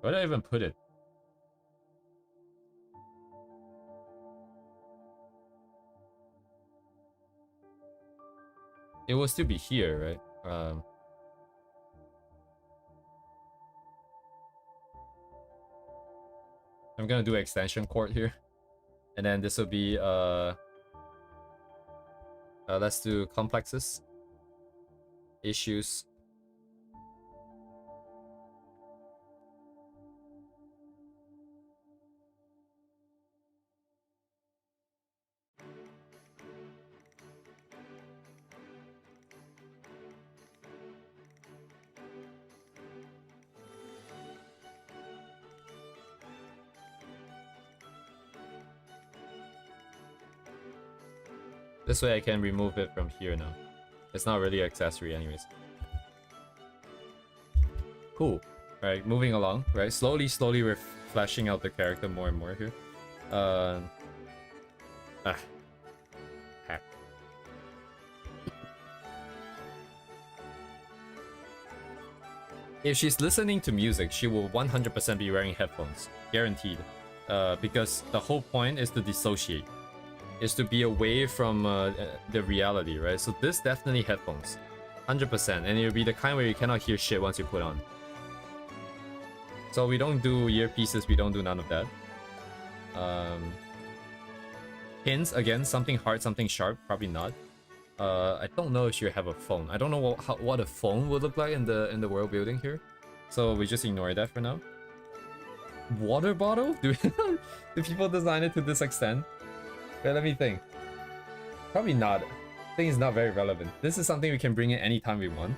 Where did I even put it? It will still be here, right? I'm gonna do extension cord here. And then this will be let's do complexes. Issues. This way I can remove it from here now. It's not really an accessory anyways. Cool. Alright, moving along, right? Slowly we're fleshing out the character more and more here. Heck. If she's listening to music, she will 100% be wearing headphones. Guaranteed. Because the whole point is to dissociate. Is to be away from the reality, right? So this definitely headphones. 100%. And it'll be the kind where you cannot hear shit once you put on. So we don't do earpieces, we don't do none of that. Pins, again, something hard, something sharp, probably not. I don't know if you have a phone. I don't know what a phone would look like in the world building here. So we just ignore that for now. Water bottle? Do people design it to this extent? Okay, let me think. Probably not. I think it's not very relevant. This is something we can bring in anytime we want.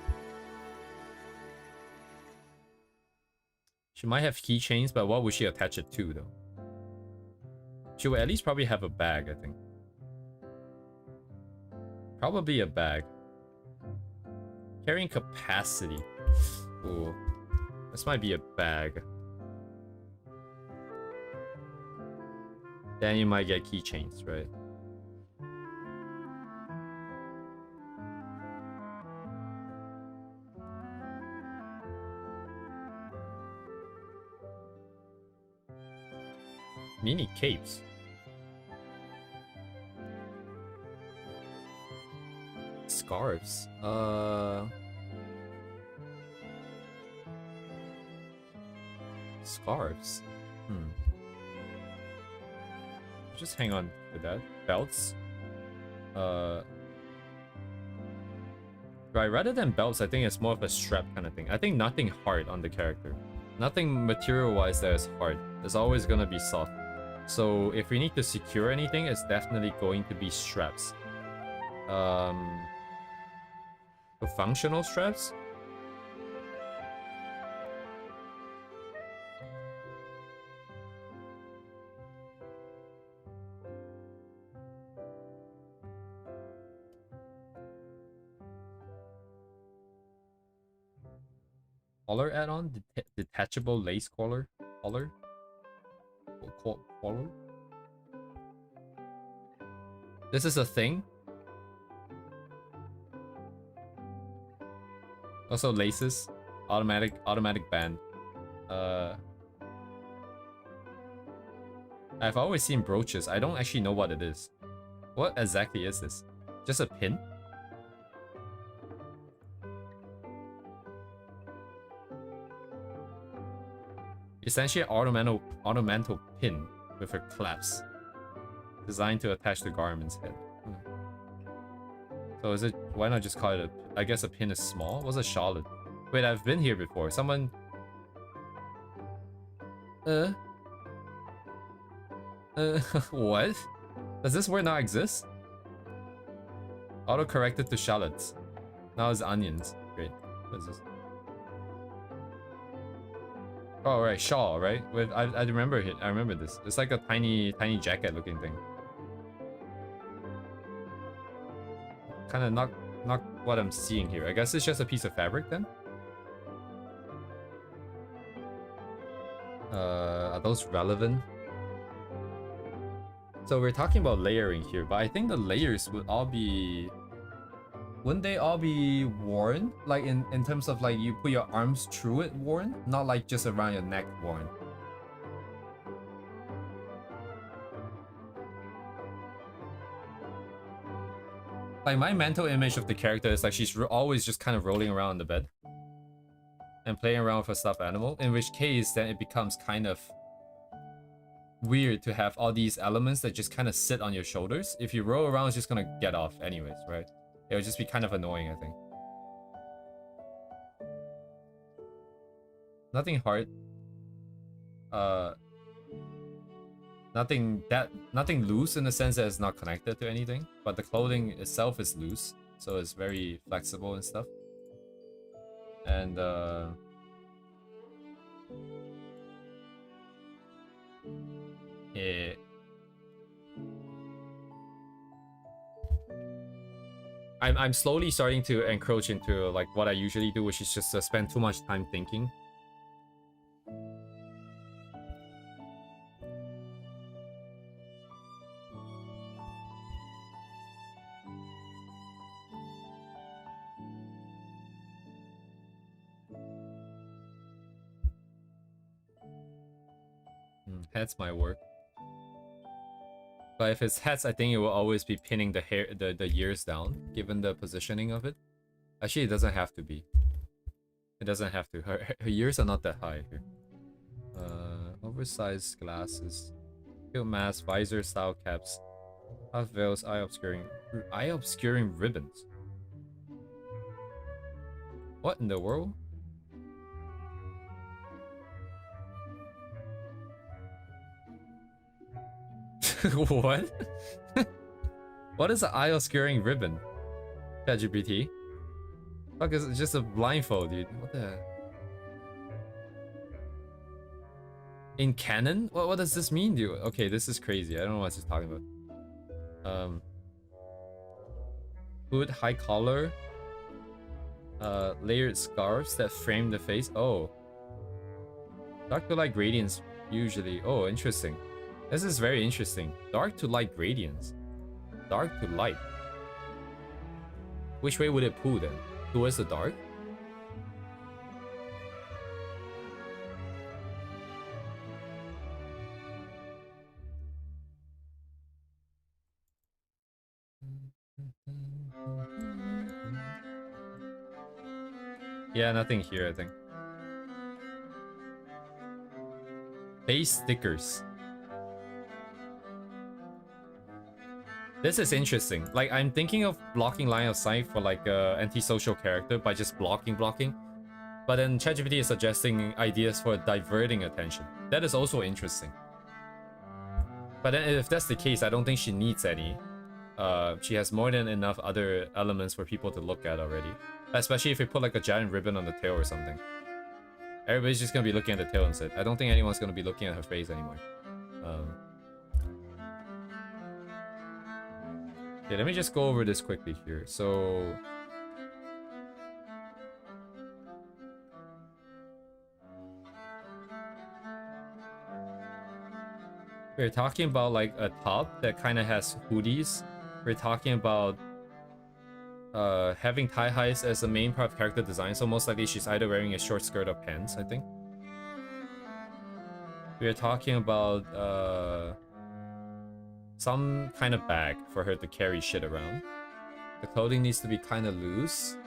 She might have keychains, but what would she attach it to, though? She would at least probably have a bag, I think. Probably a bag. Carrying capacity. Ooh. This might be a bag. Then you might get keychains, right? Mini capes. Scarves. Scarves. Just hang on to that. Belts. Right, rather than belts, I think it's more of a strap kind of thing. I think nothing hard on the character. Nothing material-wise that is hard. It's always gonna be soft. So if we need to secure anything, it's definitely going to be straps. The functional straps? Collar add-on? Detachable lace collar? Collar? Collar? This is a thing? Also laces. Automatic band. I've always seen brooches. I don't actually know what it is. What exactly is this? Just a pin? Essentially an ornamental pin with a clasp. Designed to attach the garment's head. So is it... Why not just call it a... I guess a pin is small? What's a Charlotte? Wait, I've been here before. Someone... What? Does this word not exist? Auto-corrected to shallots. Now it's onions. Great. What is this? Oh, right. Shawl, right? Wait, I remember it. I remember this. It's like a tiny jacket looking thing. Kind of not what I'm seeing here. I guess it's just a piece of fabric then? Are those relevant? So we're talking about layering here, but I think the layers would all be... Wouldn't they all be worn? Like in terms of like you put your arms through it worn? Not like just around your neck worn. Like my mental image of the character is like she's always just kind of rolling around in the bed. And playing around with a stuffed animal. In which case then it becomes kind of weird to have all these elements that just kind of sit on your shoulders. If you roll around, it's just gonna get off anyways, right? It would just be kind of annoying, I think. Nothing hard. Nothing loose in the sense that it's not connected to anything, but the clothing itself is loose, so it's very flexible and stuff. And yeah. I'm slowly starting to encroach into like what I usually do, which is just spend too much time thinking. Heads might work. But if it's heads, I think it will always be pinning the hair, the ears down, given the positioning of it. Actually, it doesn't have to be. It doesn't have to. Her ears are not that high here. Oversized glasses, field mask, visor style caps, half veils, eye obscuring ribbons. What in the world? What? What is an eye obscuring ribbon? ChatGPT? Fuck, it's just a blindfold, dude. What the? In canon? What does this mean, dude? Okay, this is crazy. I don't know what she's talking about. Hood, high collar, layered scarves that frame the face. Oh, dark to light gradients usually. Oh, interesting. This is very interesting. Dark to light gradients. Dark to light. Which way would it pull then? Towards the dark? Yeah, nothing here, I think. Base stickers. This is interesting. Like, I'm thinking of blocking line of sight for like a antisocial character by just blocking. But then ChatGPT is suggesting ideas for diverting attention. That is also interesting. But then if that's the case, I don't think she needs any. She has more than enough other elements for people to look at already. Especially if you put like a giant ribbon on the tail or something. Everybody's just gonna be looking at the tail instead. I don't think anyone's gonna be looking at her face anymore. Yeah, let me just go over this quickly here. So we're talking about like a top that kind of has hoodies. We're talking about having thigh highs as the main part of character design, so most likely she's either wearing a short skirt or pants, I think. We are talking about some kind of bag for her to carry shit around. The clothing needs to be kind of loose.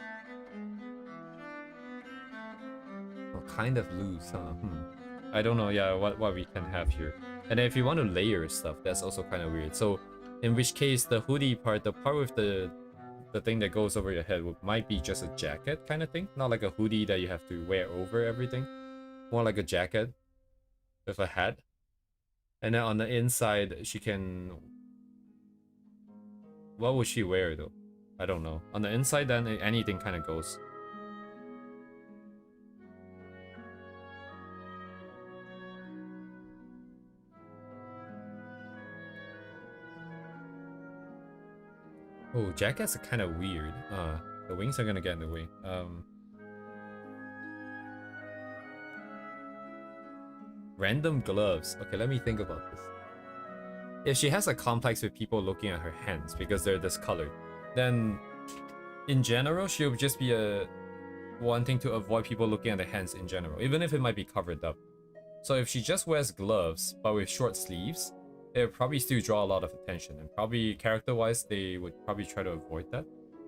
Oh, kind of loose, huh? I don't know, yeah, what we can have here. And then if you want to layer stuff, that's also kind of weird. So, in which case, the hoodie part, the part with the thing that goes over your head might be just a jacket kind of thing. Not like a hoodie that you have to wear over everything. More like a jacket with a hat. And then on the inside, she can... What would she wear though? I don't know. On the inside, then anything kind of goes. Oh, jackets are kind of weird. The wings are gonna get in the way. Random gloves. Okay, let me think about this. If she has a complex with people looking at her hands because they're discolored, then in general she'll just be wanting to avoid people looking at the hands in general, even if it might be covered up. So if she just wears gloves but with short sleeves, it would probably still draw a lot of attention, and probably character-wise they would probably try to avoid that.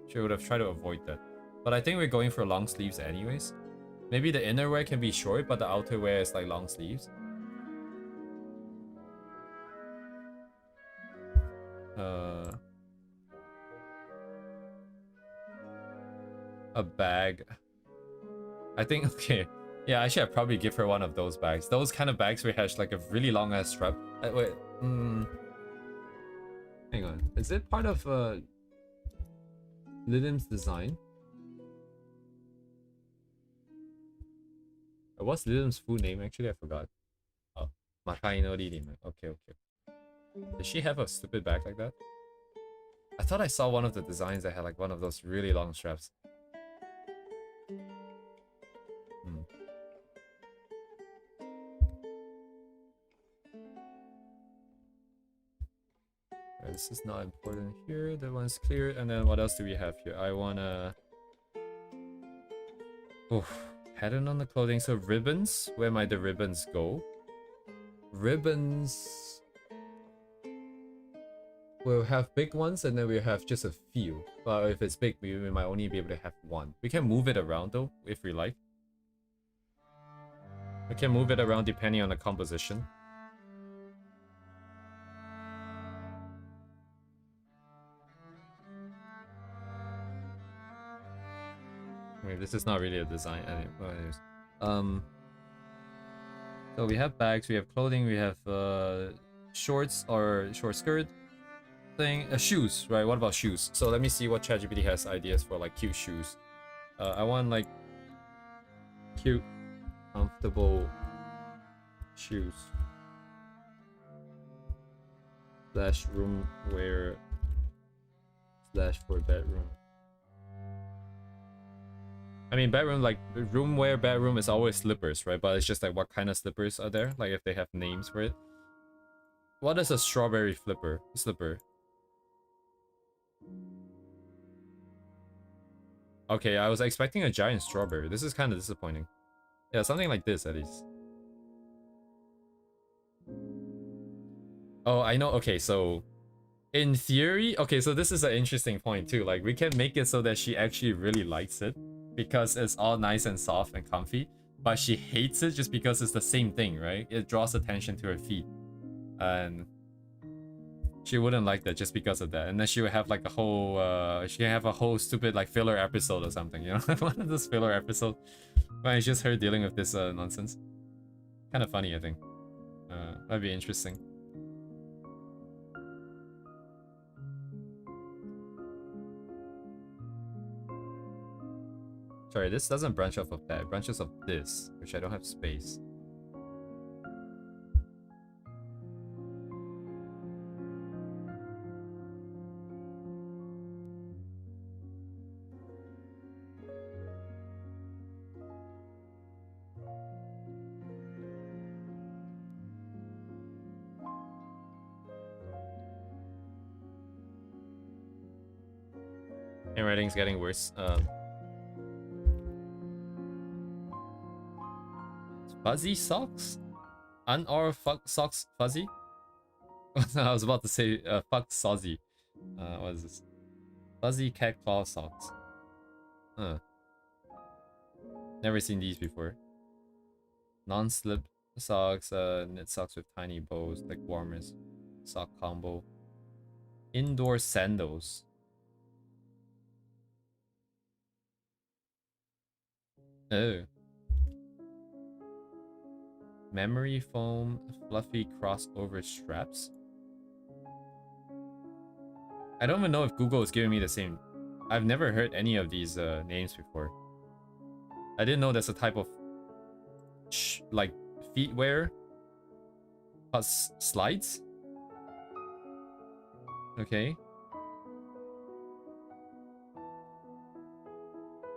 She would have tried to avoid that. But I think we're going for long sleeves anyways. Maybe the innerwear can be short, but the outerwear is like long sleeves. A bag. I think, okay. Yeah, actually I'd probably give her one of those bags. Those kind of bags where it has like a really long ass strap. Wait, hang on. Is it part of Lilim's design? What's Lilim's full name? Actually, I forgot. Oh, Makai no Lilim. Okay, okay. Does she have a stupid bag like that? I thought I saw one of the designs that had like one of those really long straps. This is not important here. That one's clear. And then what else do we have here? I wanna... Oh, pattern on the clothing. So ribbons. Where might the ribbons go? Ribbons... We'll have big ones and then we'll have just a few. But if it's big, we might only be able to have one. We can move it around though, if we like. We can move it around depending on the composition. I mean, this is not really a design. Anyways. So we have bags, we have clothing, we have shorts or short skirt thing. Shoes, right? What about shoes? So let me see what ChatGPT has ideas for like cute shoes. I want like cute, comfortable shoes. Slash room wear slash for bedroom. I mean, bedroom, like, room wear bedroom is always slippers, right? But it's just like, what kind of slippers are there? Like, if they have names for it. What is a strawberry slipper? Okay, I was expecting a giant strawberry. This is kind of disappointing. Yeah, something like this, at least. Oh, I know. Okay, so... in theory... Okay, so this is an interesting point, too. Like, we can make it so that she actually really likes it. Because it's all nice and soft and comfy, but she hates it just because it's the same thing, right? It draws attention to her feet, and she wouldn't like that just because of that. And then she would have like a whole she can have a whole stupid like filler episode or something, you know? One of those filler episodes where it's just her dealing with this nonsense. Kind of funny, I think. That'd be interesting. Sorry, this doesn't branch off of that. It branches off this, which I don't have space. Handwriting's getting worse. Fuzzy socks? Socks fuzzy? I was about to say fuck Sozzy. What is this? Fuzzy cat claw socks. Huh. Never seen these before. Non-slip socks, knit socks with tiny bows, like warmers. Sock combo. Indoor sandals. Oh. Memory foam, fluffy crossover straps. I don't even know if Google is giving me the same. I've never heard any of these names before. I didn't know there's a type of like feet wear plus slides. Okay.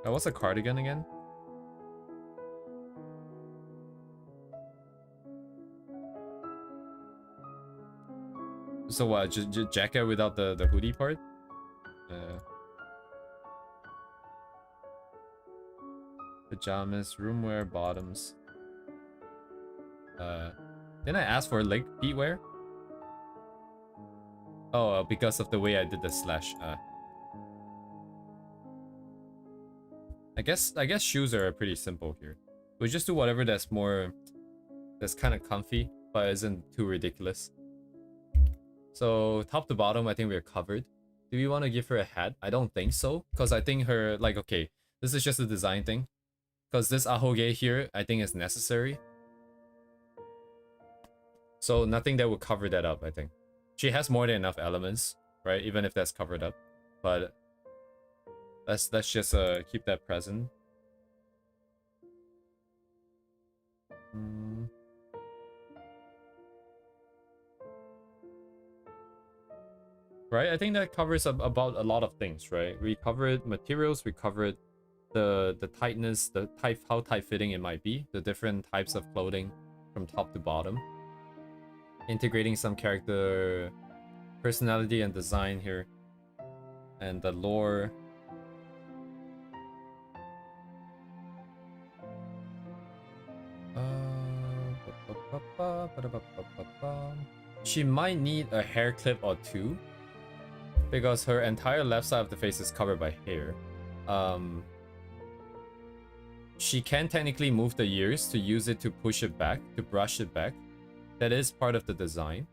What's a cardigan again? So what? Just jacket without the hoodie part? Pajamas, roomwear, bottoms. Didn't I ask for leg feet wear? Oh, because of the way I did the slash. I guess shoes are pretty simple here. We just do whatever that's kind of comfy, but isn't too ridiculous. So top to bottom, I think we're covered. Do we want to give her a hat? I don't think so, because I think her, like, okay, this is just a design thing. Because this ahoge here, I think is necessary. So nothing that would cover that up, I think. She has more than enough elements, right? Even if that's covered up. But let's just keep that present. Right? I think that covers about a lot of things, right? We covered materials, we covered the tightness, how tight fitting it might be, the different types of clothing from top to bottom. Integrating some character personality and design here. And the lore. She might need a hair clip or two, because her entire left side of the face is covered by hair. She can technically move the ears to use it to push it back, to brush it back. That is part of the design.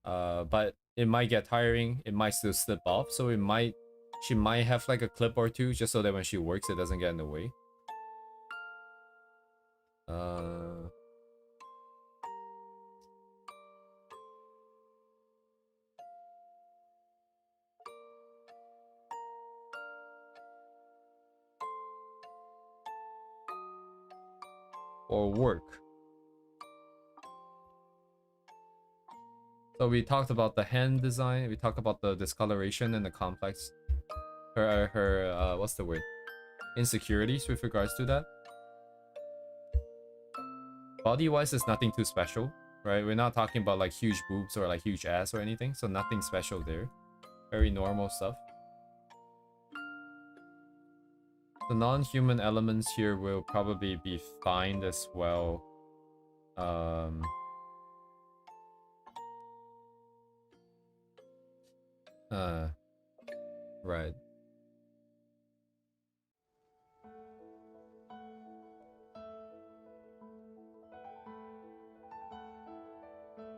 But it might get tiring, it might still slip off, so she might have like a clip or two just so that when she works it doesn't get in the way. Or work. So we talked about the hand design, we talked about the discoloration and the complex, her what's the word? Insecurities with regards to that. Body-wise, it's nothing too special, right? We're not talking about like huge boobs or like huge ass or anything, so nothing special there. Very normal stuff. The non-human elements here will probably be fine as well. Right.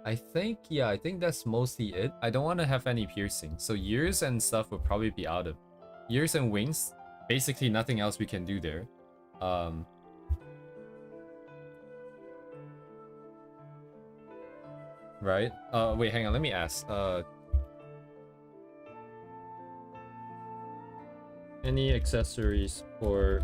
I think that's mostly it. I don't want to have any piercing, so ears and stuff will probably be out of. Ears and wings, basically nothing else we can do there. Right? Wait, hang on, let me ask. Any accessories for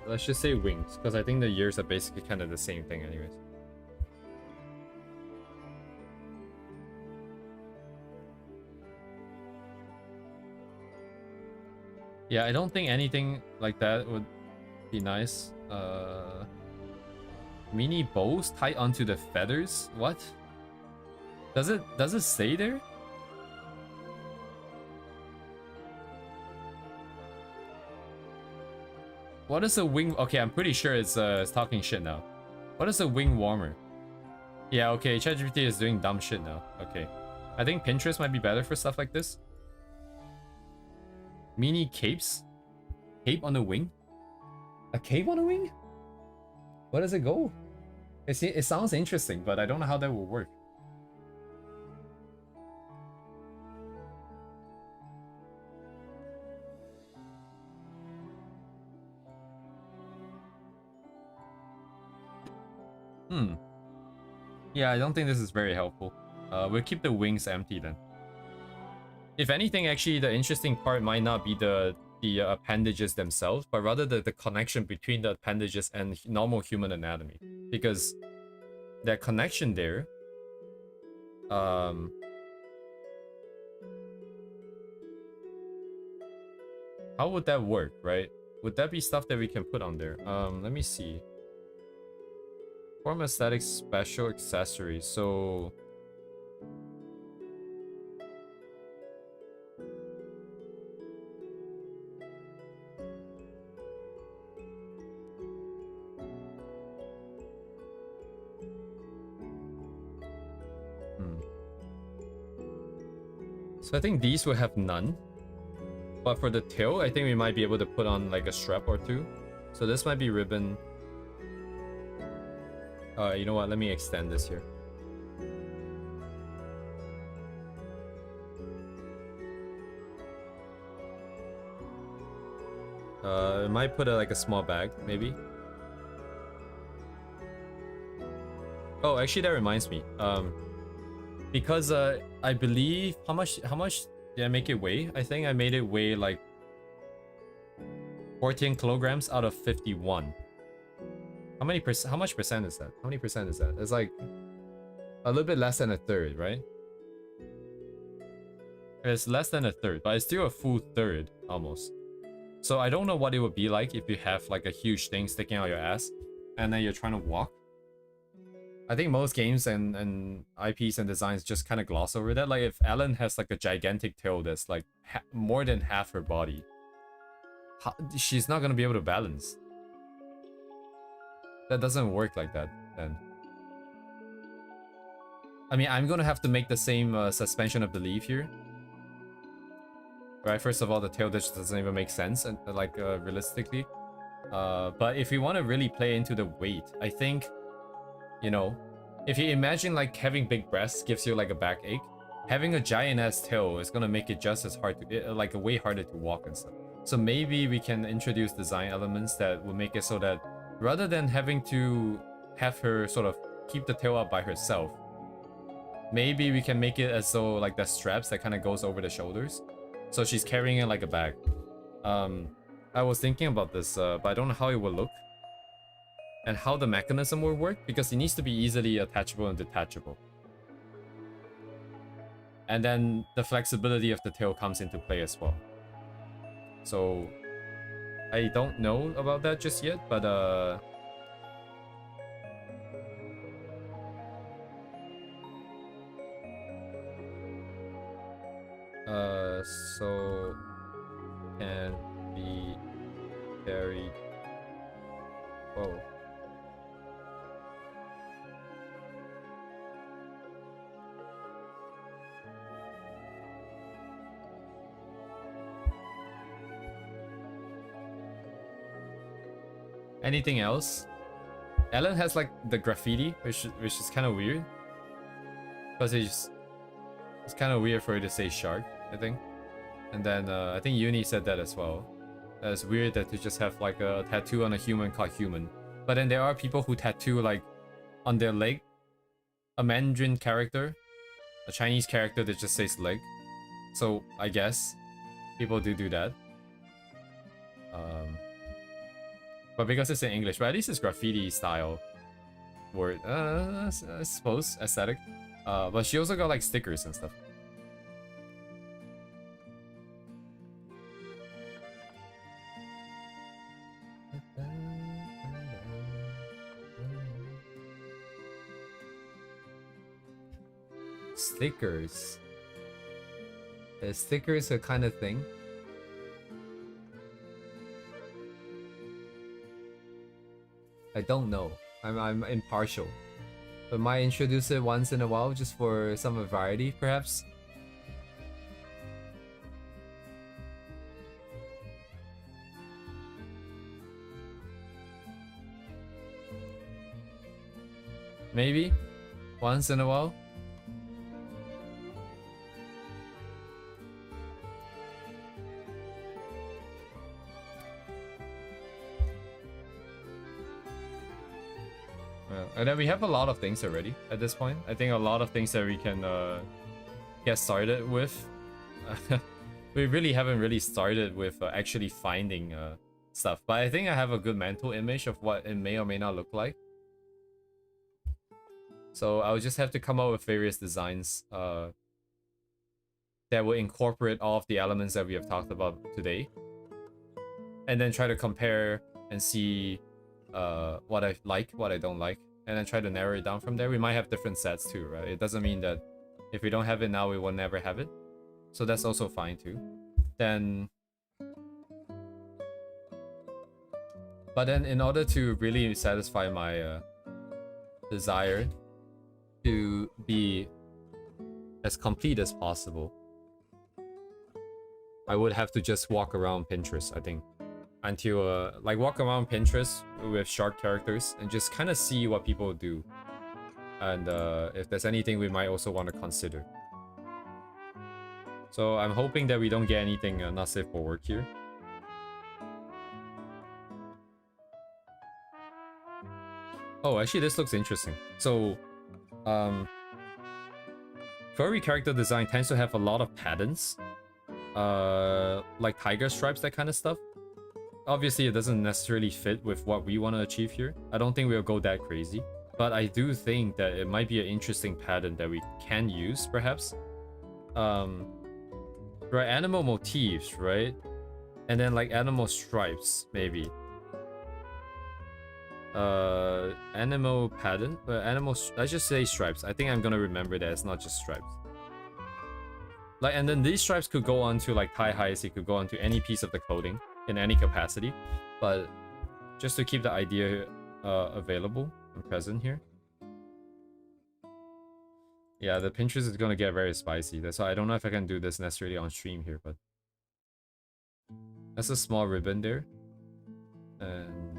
let's just say wings, because I think the ears are basically kind of the same thing anyways. Yeah, I don't think anything like that would be nice. Mini bows tied onto the feathers? What? Does it say there? What is a wing? Okay, I'm pretty sure it's talking shit now. What is a wing warmer? Yeah, okay, ChatGPT is doing dumb shit now. Okay. I think Pinterest might be better for stuff like this. Mini capes? Cape on a wing? A cape on a wing? Where does it go? It sounds interesting, but I don't know how that will work. Yeah, I don't think this is very helpful. We'll keep the wings empty then. If anything, actually, the interesting part might not be the appendages themselves, but rather the connection between the appendages and normal human anatomy. Because that connection there, how would that work, right? Would that be stuff that we can put on there? Let me see. Form aesthetic special accessories. So I think these will have none. But for the tail, I think we might be able to put on like a strap or two. So this might be ribbon. You know what? Let me extend this here. I might put like a small bag, maybe. Oh, actually, that reminds me. Because I believe how much did I make it weigh? I think I made it weigh like 14 kilograms out of 51. How much percent is that? How many percent is that? It's like a little bit less than a third, right? It's less than a third, but it's still a full third almost. So I don't know what it would be like if you have like a huge thing sticking out your ass and then you're trying to walk. I think most games and IPs and designs just kind of gloss over that. Like if Ellen has like a gigantic tail that's like more than half her body, she's not gonna be able to balance. That doesn't work like that then. I mean, I'm gonna have to make the same suspension of belief here. Right, first of all, the tail just doesn't even make sense and like realistically. But if you want to really play into the weight, I think, you know, if you imagine like having big breasts gives you like a backache, having a giant ass tail is gonna make it just as hard to, like way harder to walk and stuff. So maybe we can introduce design elements that will make it so that rather than having to have her sort of keep the tail up by herself, maybe we can make it as though like the straps that kind of goes over the shoulders. So she's carrying it like a bag. I was thinking about this, but I don't know how it will look. And how the mechanism will work, because it needs to be easily attachable and detachable. And then the flexibility of the tail comes into play as well. So I don't know about that just yet, but so can be carried. Whoa. Anything else? Ellen has like the graffiti, which is kind of weird, because it's kind of weird for her to say shark, I think. And then I think Uni said that as well. That it's weird that to just have like a tattoo on a human called human. But then there are people who tattoo like on their leg a Mandarin character, a Chinese character that just says leg. So I guess people do that. But because it's in English, but at least it's graffiti style word, I suppose, aesthetic. But she also got like stickers and stuff. Stickers. Is stickers a kind of thing? I don't know. I'm impartial. But might introduce it once in a while just for some variety, perhaps. Maybe once in a while. And then we have a lot of things already at this point. I think a lot of things that we can get started with. We really haven't really started with actually finding stuff, but I think I have a good mental image of what it may or may not look like. So I'll just have to come up with various designs that will incorporate all of the elements that we have talked about today, and then try to compare and see what I like, what I don't like, and then try to narrow it down from there. We might have different sets too, right? It doesn't mean that if we don't have it now, we will never have it. So that's also fine too. But then in order to really satisfy my desire to be as complete as possible, I would have to just walk around Pinterest, I think. Until, like, walk around Pinterest with short characters and just kind of see what people do. And if there's anything we might also want to consider. So I'm hoping that we don't get anything not safe for work here. Oh, actually this looks interesting. So, furry character design tends to have a lot of patterns. Like tiger stripes, that kind of stuff. Obviously, it doesn't necessarily fit with what we want to achieve here. I don't think we'll go that crazy. But I do think that it might be an interesting pattern that we can use, perhaps. Right, animal motifs, right? And then like animal stripes, maybe. Animal pattern, but let's just say stripes. I think I'm gonna remember that it's not just stripes. Like, and then these stripes could go onto like thigh highs, it could go onto any piece of the clothing in any capacity, but just to keep the idea available and present here. Yeah, the Pinterest is gonna get very spicy. That's why I don't know if I can do this necessarily on stream here, but that's a small ribbon there. And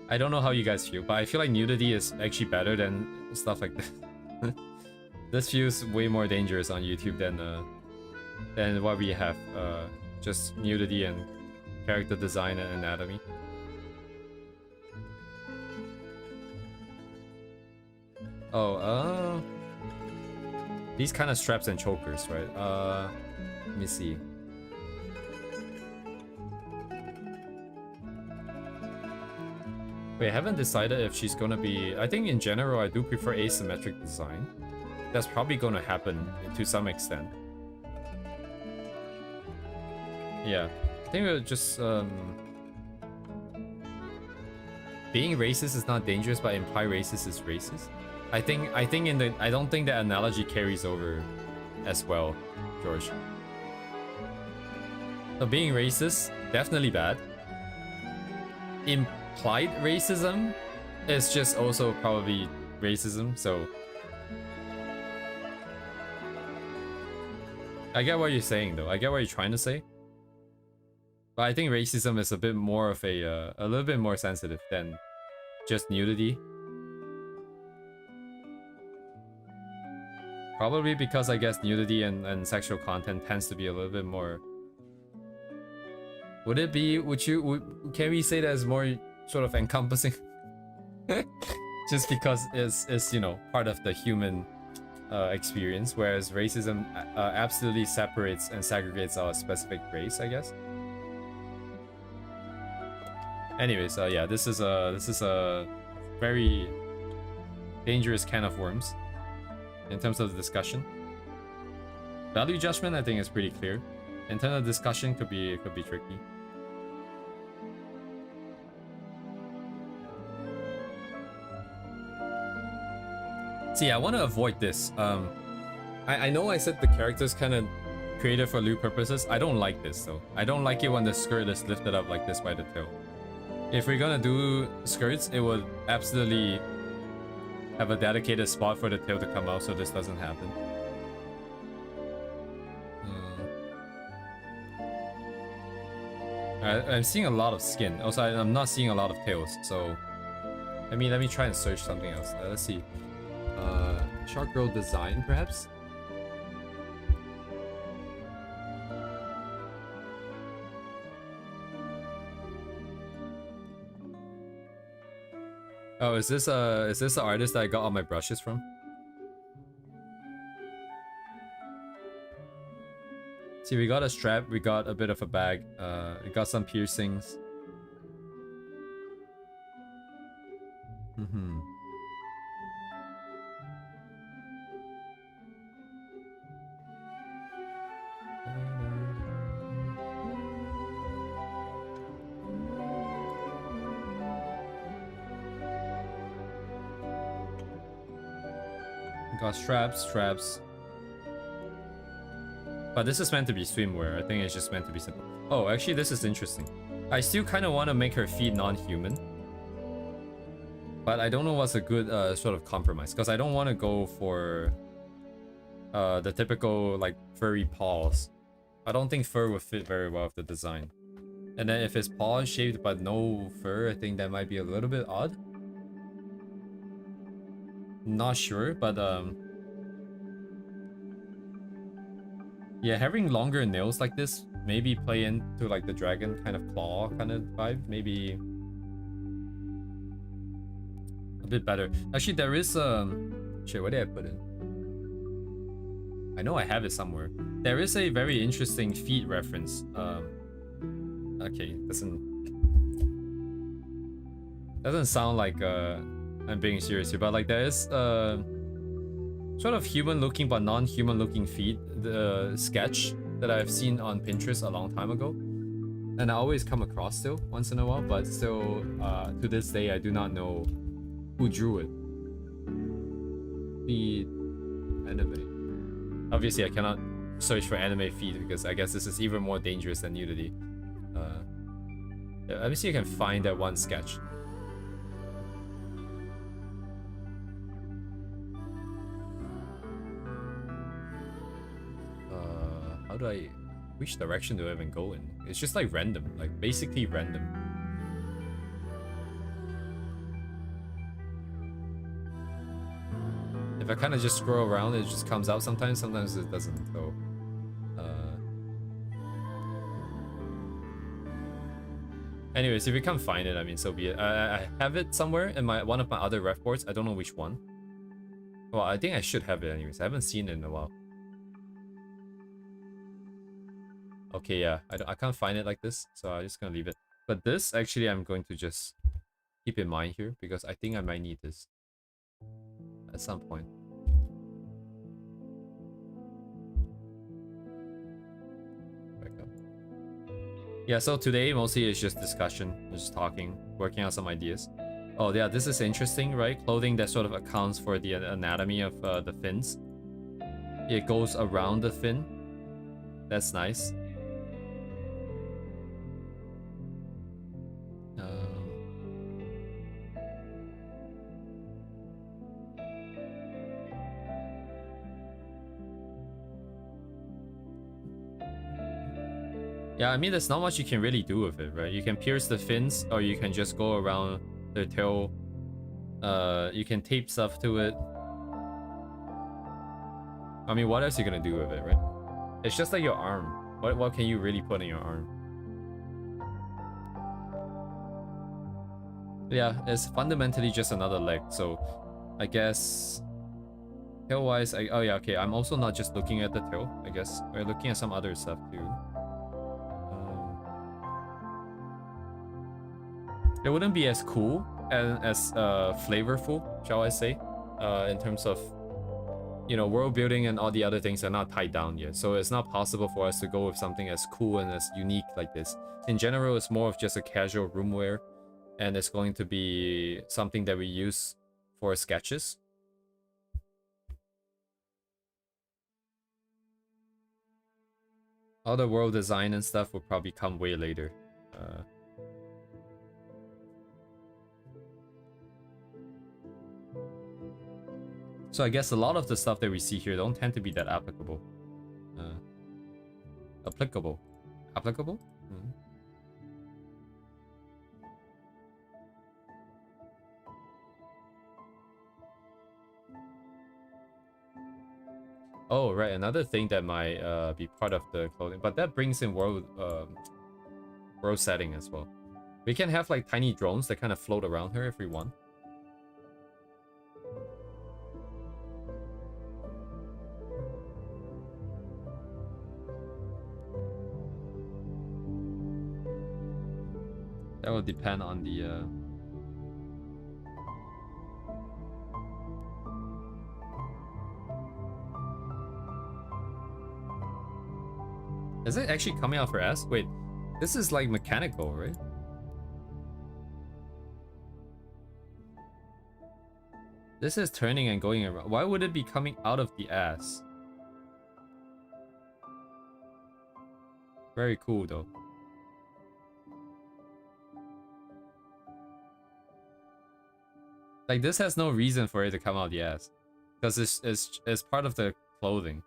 I don't know how you guys feel, but I feel like nudity is actually better than stuff like this. This feels way more dangerous on YouTube than what we have. Just nudity and character design and anatomy. Oh, these kind of straps and chokers, right? Let me see. Wait, I haven't decided if she's gonna be... I think in general, I do prefer asymmetric design. That's probably gonna happen to some extent. Yeah, I think we'll just... Being racist is not dangerous, but imply racist is racist. I don't think the analogy carries over as well, George. So being racist, definitely bad. Implied racism is just also probably racism, so I get what you're saying though. I get what you're trying to say. But I think racism is a bit more of a little bit more sensitive than just nudity. Probably because I guess nudity and sexual content tends to be a little bit more... Would it be, can we say that as more sort of encompassing? Just because it's, you know, part of the human experience, whereas racism absolutely separates and segregates our specific race, I guess. Anyways, yeah, this is a very dangerous can of worms in terms of the discussion. Value judgment, I think, is pretty clear. In terms of discussion, could be tricky. See, I want to avoid this. I know I said the character's kind of created for lewd purposes. I don't like this though. I don't like it when the skirt is lifted up like this by the tail. If we're gonna do skirts, it would absolutely have a dedicated spot for the tail to come out so this doesn't happen. I'm seeing a lot of skin. Also, I'm not seeing a lot of tails. So let me try and search something else. Let's see. Shark Girl design, perhaps? Oh, is this the artist that I got all my brushes from? See, we got a strap, we got a bit of a bag, we got some piercings. Got straps. But this is meant to be swimwear. I think it's just meant to be simple. Oh, actually, this is interesting. I still kind of want to make her feet non-human. But I don't know what's a good sort of compromise. Because I don't want to go for the typical like furry paws. I don't think fur would fit very well with the design. And then if his paw is shaped but no fur, I think that might be a little bit odd. Not sure, but yeah, having longer nails like this maybe play into like the dragon kind of claw kind of vibe, maybe a bit better. Actually, there is shit, where did I put it? I know I have it somewhere. There is a very interesting feet reference. Okay, doesn't sound like I'm being serious here, but like there is sort of human looking but non-human looking feet, the sketch that I've seen on Pinterest a long time ago, and I always come across still once in a while, but still to this day I do not know who drew it. Feet anime. Obviously I cannot search for anime feet because I guess this is even more dangerous than nudity. Yeah, let me see if I can find that one sketch. Which direction do I even go in? It's just like random, like basically random. If I kind of just scroll around, it just comes out sometimes it doesn't. So, anyways, if you can't find it, I mean, so be it. I have it somewhere in one of my other ref boards. I don't know which one. Well, I think I should have it anyways. I haven't seen it in a while. Okay, yeah, I can't find it like this, so I'm just gonna leave it. But this, actually, I'm going to just keep in mind here, because I think I might need this at some point. Back up. Yeah, so today, mostly it's just discussion, just talking, working out some ideas. Oh, yeah, this is interesting, right? Clothing that sort of accounts for the anatomy of the fins. It goes around the fin. That's nice. Yeah, I mean, there's not much you can really do with it, right? You can pierce the fins, or you can just go around the tail. You can tape stuff to it. I mean, what else are you gonna do with it, right? It's just like your arm. What can you really put in your arm? Yeah, it's fundamentally just another leg. So, I guess tail-wise, oh yeah, okay. I'm also not just looking at the tail. I guess we're looking at some other stuff too. It wouldn't be as cool and as flavorful, shall I say, in terms of, you know, world building and all the other things are not tied down yet. So it's not possible for us to go with something as cool and as unique like this. In general, it's more of just a casual roomware, and it's going to be something that we use for sketches. All the world design and stuff will probably come way later. So I guess a lot of the stuff that we see here don't tend to be that applicable. Applicable? Applicable? Mm. Oh, right, another thing that might be part of the clothing, but that brings in world setting as well. We can have like tiny drones that kind of float around her if we want. That will depend on the Is it actually coming out for S? Wait, this is like mechanical, right? This is turning and going around. Why would it be coming out of the ass? Very cool though. Like this has no reason for it to come out the ass, because it's part of the clothing,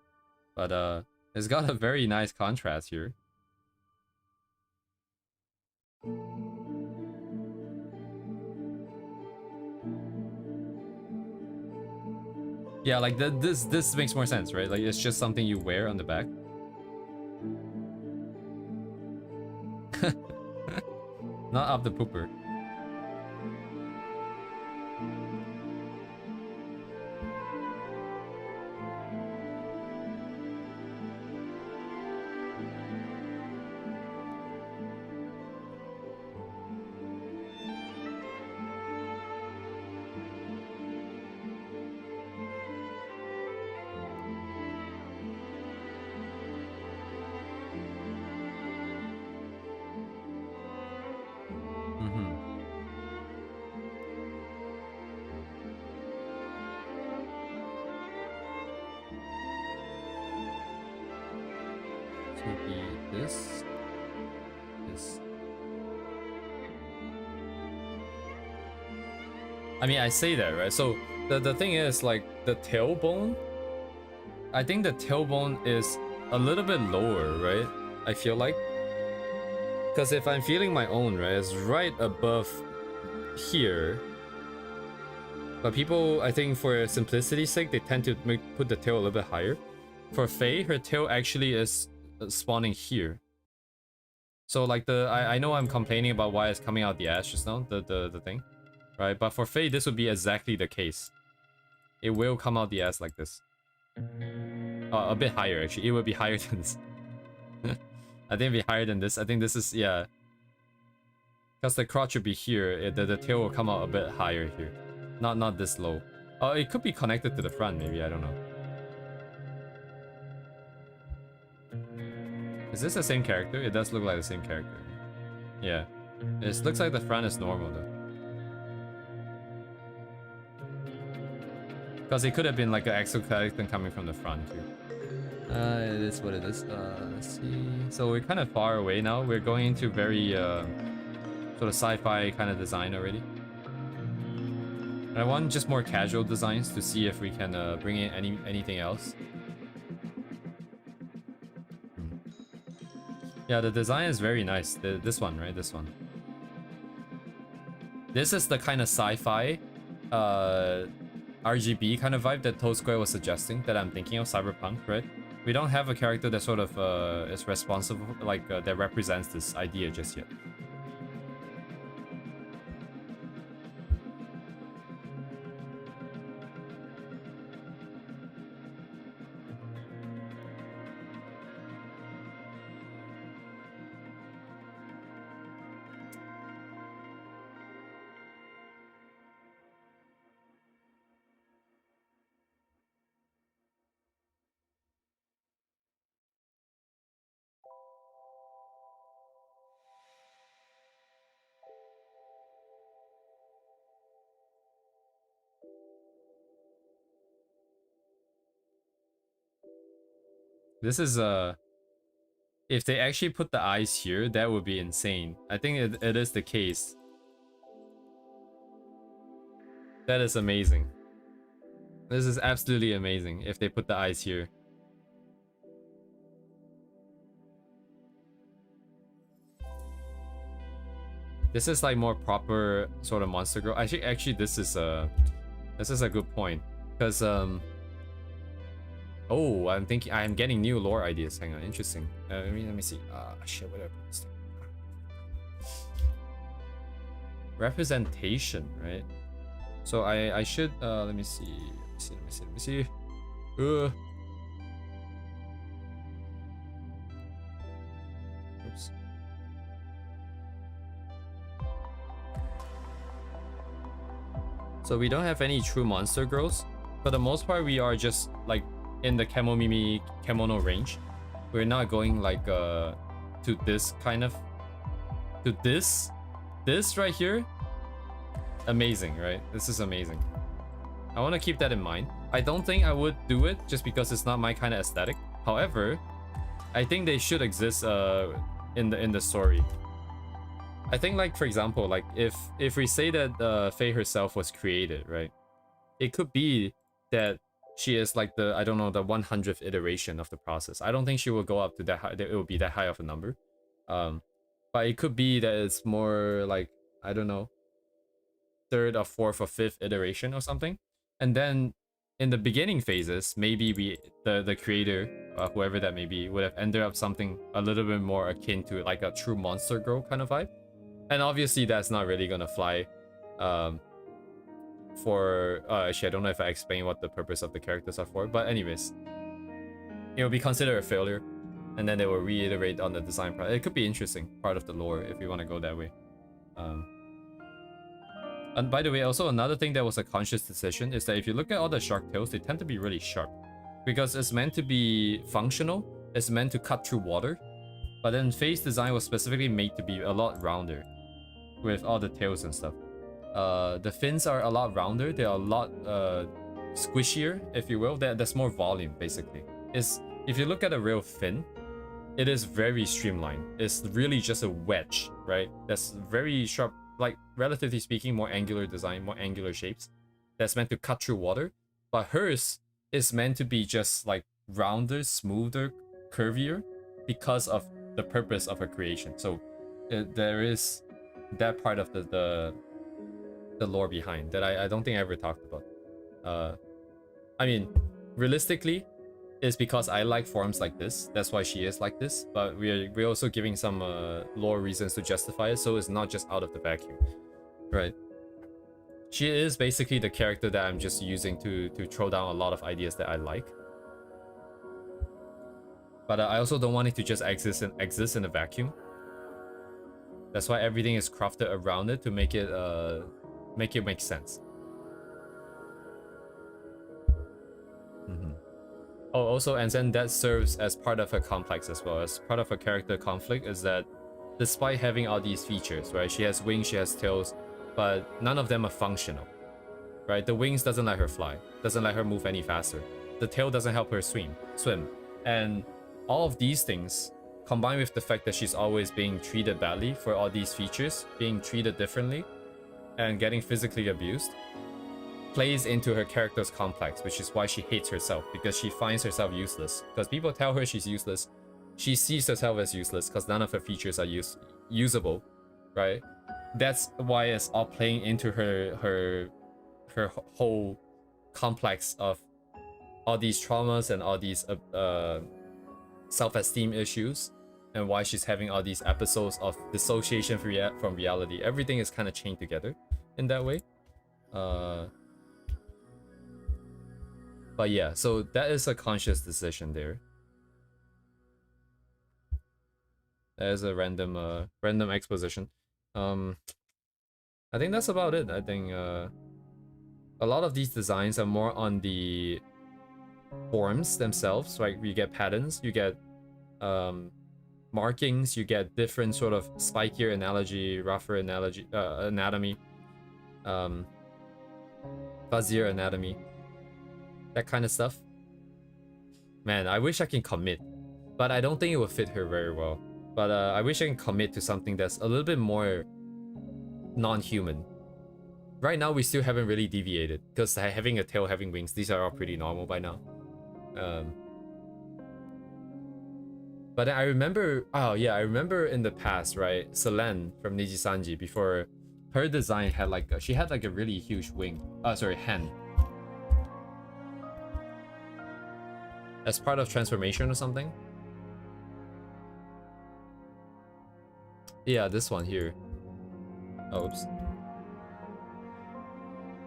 but it's got a very nice contrast here. Yeah, like this makes more sense, right? Like it's just something you wear on the back. Not up the pooper. I mean, I say that, right? So the thing is, like, the tailbone, I think the tailbone is a little bit lower, right? I feel like. Because if I'm feeling my own, right, it's right above here. But people, I think for simplicity's sake, they tend to put the tail a little bit higher. For Faye, her tail actually is spawning here. So like I know I'm complaining about why it's coming out the ass just now, the thing. Right, but for Faye, this would be exactly the case. It will come out the ass like this. A bit higher, actually. It would be higher than this. I think it'd be higher than this. I think this is, yeah. Because the crotch would be here. The tail will come out a bit higher here. Not this low. Oh, it could be connected to the front, maybe. I don't know. Is this the same character? It does look like the same character. Yeah. It looks like the front is normal, though. Because it could have been like an exoskeleton coming from the front too. It is what it is. Let's see. So we're kind of far away now. We're going into very sort of sci-fi kind of design already. And I want just more casual designs to see if we can bring in anything else. Yeah, the design is very nice. This one, right? This one. This is the kind of sci-fi RGB kind of vibe that Toad Square was suggesting, that I'm thinking of. Cyberpunk, right? We don't have a character that sort of is responsible, like that represents this idea just yet. This is if they actually put the eyes here, that would be insane. I think it is the case. That is amazing. This is absolutely amazing if they put the eyes here. This is like more proper sort of monster girl. Actually, this is a good point because oh, I'm getting new lore ideas. Hang on, interesting. Let me see. Shit, whatever. Representation, right? So I should let me see. Oops. So we don't have any true monster girls. For the most part, we are just like in the Kemomimi Kemono range. We're not going like to this kind of this right here. Amazing, right? This is amazing. I want to keep that in mind. I don't think I would do it just because it's not my kind of aesthetic. However, I think they should exist in the story. I think, like, for example, like if we say that Faye herself was created, right? It could be that she is like the, I don't know, the 100th iteration of the process. I don't think she will go up to that high, it will be that high of a number. But it could be that it's more like, I don't know, 3rd or 4th or 5th iteration or something. And then in the beginning phases, maybe the creator, whoever that may be, would have ended up something a little bit more akin to like a true monster girl kind of vibe. And obviously that's not really gonna fly for actually I don't know if I explained what the purpose of the characters are for, but anyways, it will be considered a failure, and then they will reiterate on the design part. It could be interesting part of the lore if you want to go that way. And by the way, also another thing that was a conscious decision is that if you look at all the shark tails, they tend to be really sharp because it's meant to be functional, it's meant to cut through water, but then Faye's design was specifically made to be a lot rounder with all the tails and stuff. The fins are a lot rounder, they're a lot squishier, if you will. There's more volume, basically. If you look at a real fin, it is very streamlined. It's really just a wedge, right? That's very sharp, like, relatively speaking, more angular design, more angular shapes. That's meant to cut through water. But hers is meant to be just, like, rounder, smoother, curvier, because of the purpose of her creation. So there is that part of the lore behind that I don't think I ever talked about. I mean, realistically, it's because I like forms like this. That's why she is like this. But we're also giving some lore reasons to justify it, so it's not just out of the vacuum, right? She is basically the character that I'm just using to throw down a lot of ideas that I like. But I also don't want it to just exist in a vacuum. That's why everything is crafted around it to make it make sense. Oh, also, and then that serves as part of her complex as well. As part of her character conflict is that despite having all these features, right? She has wings, she has tails, but none of them are functional, right? The wings doesn't let her fly, doesn't let her move any faster. The tail doesn't help her swim. And all of these things, combined with the fact that she's always being treated badly for all these features, being treated differently, and getting physically abused, plays into her character's complex, which is why she hates herself, because she finds herself useless. Because people tell her she's useless, she sees herself as useless because none of her features are usable, right? That's why it's all playing into her whole complex of all these traumas and all these self-esteem issues, and why she's having all these episodes of dissociation from reality. Everything is kind of chained together in that way. But yeah, so that is a conscious decision there. That is a random exposition. I think that's about it. I think a lot of these designs are more on the forms themselves, right? You get patterns, you get markings, you get different sort of spikier analogy, rougher anatomy, fuzzier anatomy, that kind of stuff. Man, I wish I can commit. but I don't think it would fit her very well. But I wish I can commit to something that's a little bit more non-human. Right now, we still haven't really deviated, because having a tail, having wings, these are all pretty normal by now. But I remember, oh yeah, I remember in the past, right? Selene from Nijisanji, before, her design had like, she had like a really huge wing. Sorry, hand. As part of transformation or something. Yeah, this one here. Oh, oops.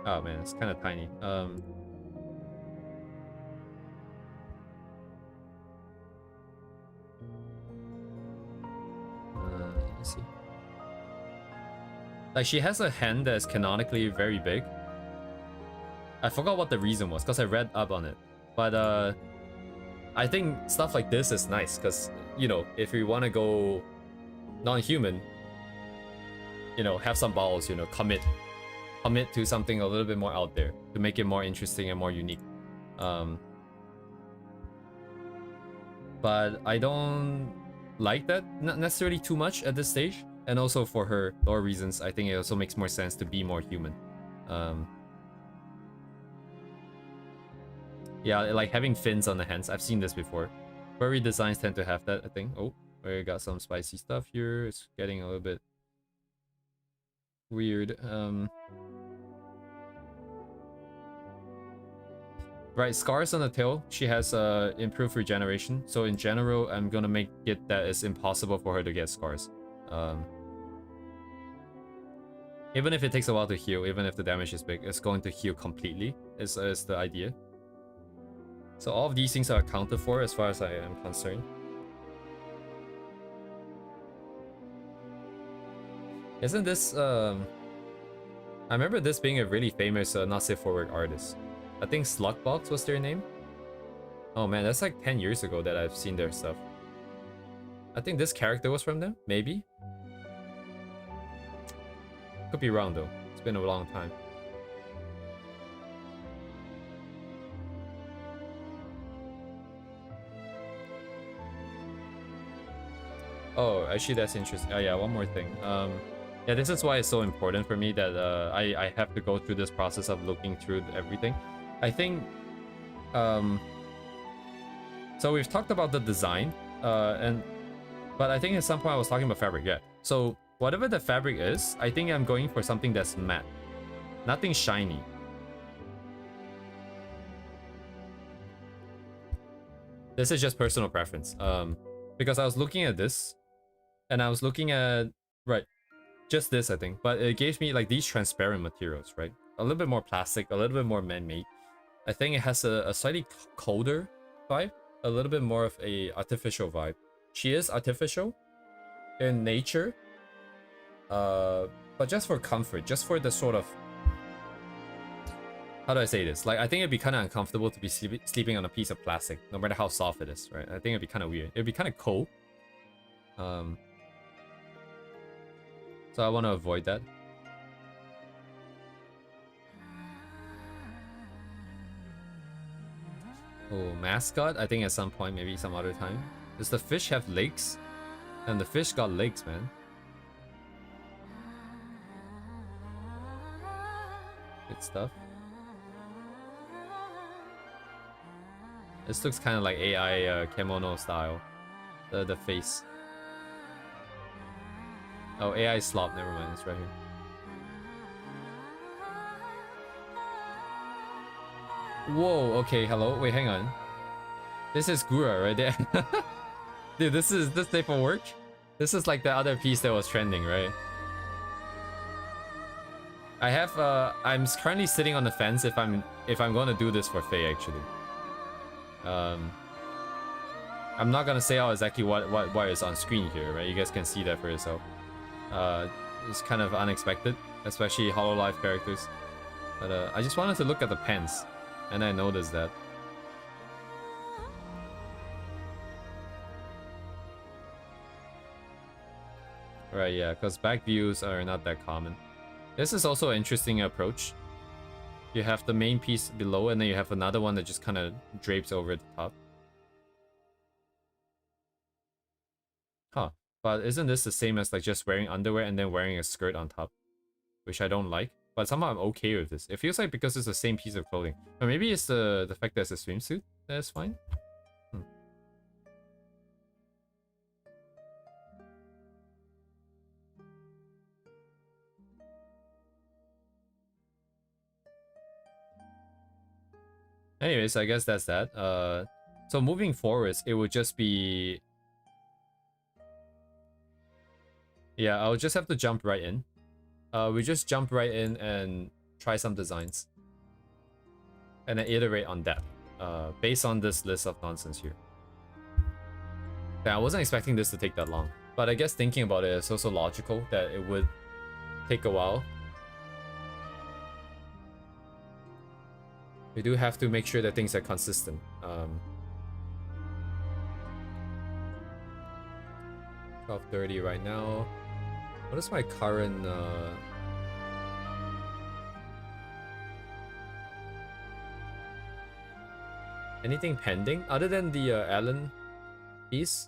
Oh man, it's kind of tiny. Let's see. Like, she has a hand that is canonically very big. I forgot what the reason was, because I read up on it. But I think stuff like this is nice, because, you know, if we want to go non-human, you know, have some balls, you know, commit to something a little bit more out there to make it more interesting and more unique. But I don't like that not necessarily too much at this stage, and also for her lore reasons, I think it also makes more sense to be more human. Yeah, like having fins on the hands. I've seen this before. Furry designs tend to have that, I think. Oh, we got some spicy stuff here. It's getting a little bit weird. Right, scars on the tail. She has improved regeneration. So in general, I'm gonna make it that it's impossible for her to get scars. Even if it takes a while to heal, even if the damage is big, it's going to heal completely, is the idea. So all of these things are accounted for as far as I am concerned. Isn't this, I remember this being a really famous Not Safe for Work artist. I think Slugbox was their name. Oh man, that's like 10 years ago that I've seen their stuff. I think this character was from them, maybe? Could be wrong though, it's been a long time. Oh, actually that's interesting. Oh yeah, one more thing. Yeah, this is why it's so important for me that I have to go through this process of looking through everything. I think, so we've talked about the design, but I think at some point I was talking about fabric, yeah. So whatever the fabric is, I think I'm going for something that's matte, nothing shiny. This is just personal preference, because I was looking at this, and I was looking at, right, just this, I think, but it gave me like these transparent materials, right? A little bit more plastic, a little bit more man-made. I think it has a slightly colder vibe, a little bit more of a artificial vibe. She is artificial in nature, but just for comfort, just for the sort of, how do I say this? Like, I think it'd be kind of uncomfortable to be sleeping on a piece of plastic, no matter how soft it is, right? I think it'd be kind of weird. It'd be kind of cold. So I want to avoid that. Oh, mascot? I think at some point, maybe some other time. Does the fish have legs? And the fish got legs, man. Good stuff. This looks kind of like AI Kemono style. The face. Oh, AI slop, never mind, it's right here. Whoa, okay, hello, wait, hang on. This is Gura right there. Dude, this day for work? This is like the other piece that was trending, right? I have, I'm currently sitting on the fence if I'm gonna do this for Faye, actually. I'm not gonna say out exactly what is on screen here, right? You guys can see that for yourself. It's kind of unexpected, especially Hololive characters. But I just wanted to look at the pens, and I noticed that. Right, yeah, because back views are not that common. This is also an interesting approach. You have the main piece below, and then you have another one that just kind of drapes over the top. Huh. But isn't this the same as like just wearing underwear and then wearing a skirt on top? Which I don't like. But somehow I'm okay with this. It feels like because it's the same piece of clothing. Or maybe it's the fact that it's a swimsuit that's fine. Anyways, I guess that's that. So moving forwards, it would just be... Yeah, I'll just have to jump right in. We just jump right in and try some designs. And then iterate on that. Based on this list of nonsense here. Yeah, I wasn't expecting this to take that long. But I guess thinking about it, it's also logical that it would take a while. We do have to make sure that things are consistent. 12:30 right now. What is my current anything pending other than the Allen piece?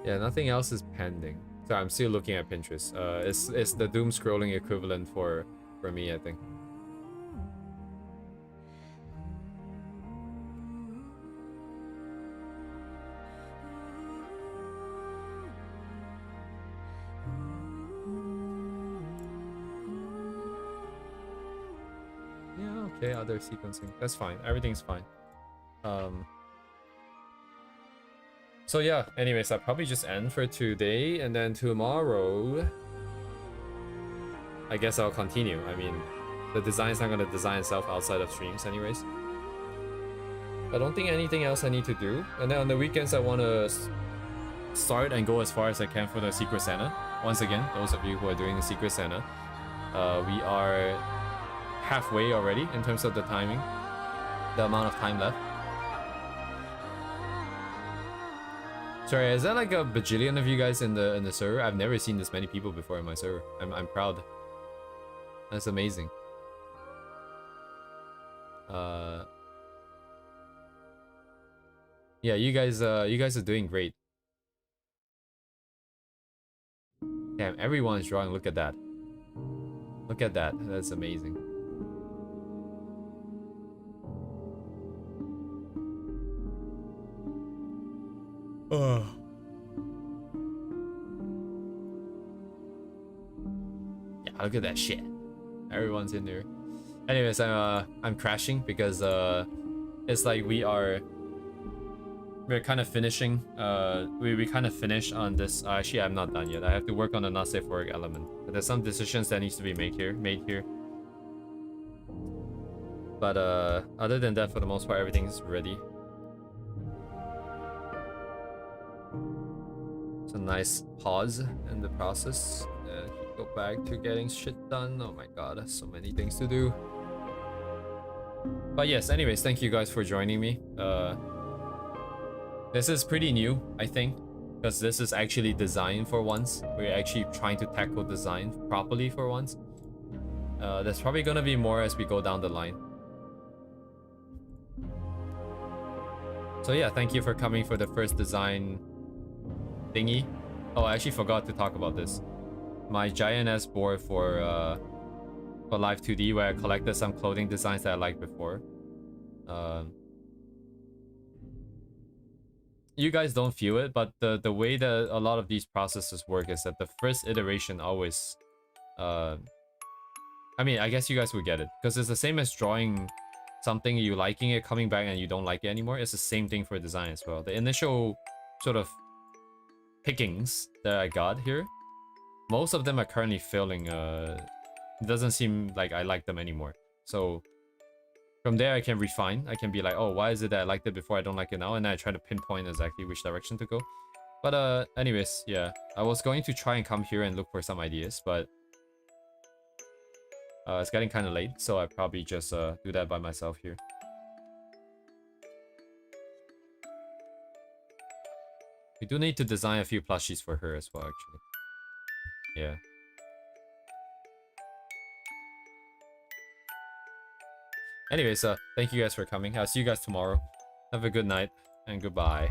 Yeah, nothing else is pending. So I'm still looking at Pinterest. It's the doom scrolling equivalent for me, I think. Yeah, okay, other sequencing. That's fine. Everything's fine. So yeah, anyways, I'll probably just end for today, and then tomorrow I guess I'll continue. I mean, the design's not gonna design itself outside of streams anyways. I don't think anything else I need to do. And then on the weekends I want to start and go as far as I can for the Secret Santa. Once again, those of you who are doing the Secret Santa, we are halfway already in terms of the timing, the amount of time left. Sorry, is that like a bajillion of you guys in the server? I've never seen this many people before in my server. I'm proud. That's amazing. Yeah, you guys are doing great. Damn, everyone's drawing. Look at that. Look at that. That's amazing. Oh. Yeah, look at that shit. Everyone's in there. Anyways, I'm crashing because it's like we're kind of finishing. We kind of finish on this. Actually, I'm not done yet. I have to work on the not safe for work element. But there's some decisions that needs to be made here. But other than that, for the most part, everything's ready. It's a nice pause in the process. Go back to getting shit done. Oh my god, so many things to do. But yes, anyways, thank you guys for joining me. This is pretty new, I think, because this is actually design for once. We're actually trying to tackle design properly for once. There's probably gonna be more as we go down the line. So yeah, thank you for coming for the first design thingy. Oh, I actually forgot to talk about this. My giant ass board for Live 2D, where I collected some clothing designs that I liked before. You guys don't feel it, but the way that a lot of these processes work is that the first iteration always I mean, I guess you guys would get it, because it's the same as drawing something, you liking it, coming back and you don't like it anymore. It's the same thing for design as well. The initial sort of pickings that I got here, most of them are currently failing. It doesn't seem like I like them anymore. So from there I can refine. I can be like, oh, why is it that I liked it before, I don't like it now? And then I try to pinpoint exactly which direction to go. But anyways, yeah, I was going to try and come here and look for some ideas, but it's getting kind of late, so I probably just do that by myself here. We do need to design a few plushies for her as well, actually. Yeah. Anyways, thank you guys for coming. I'll see you guys tomorrow. Have a good night and goodbye.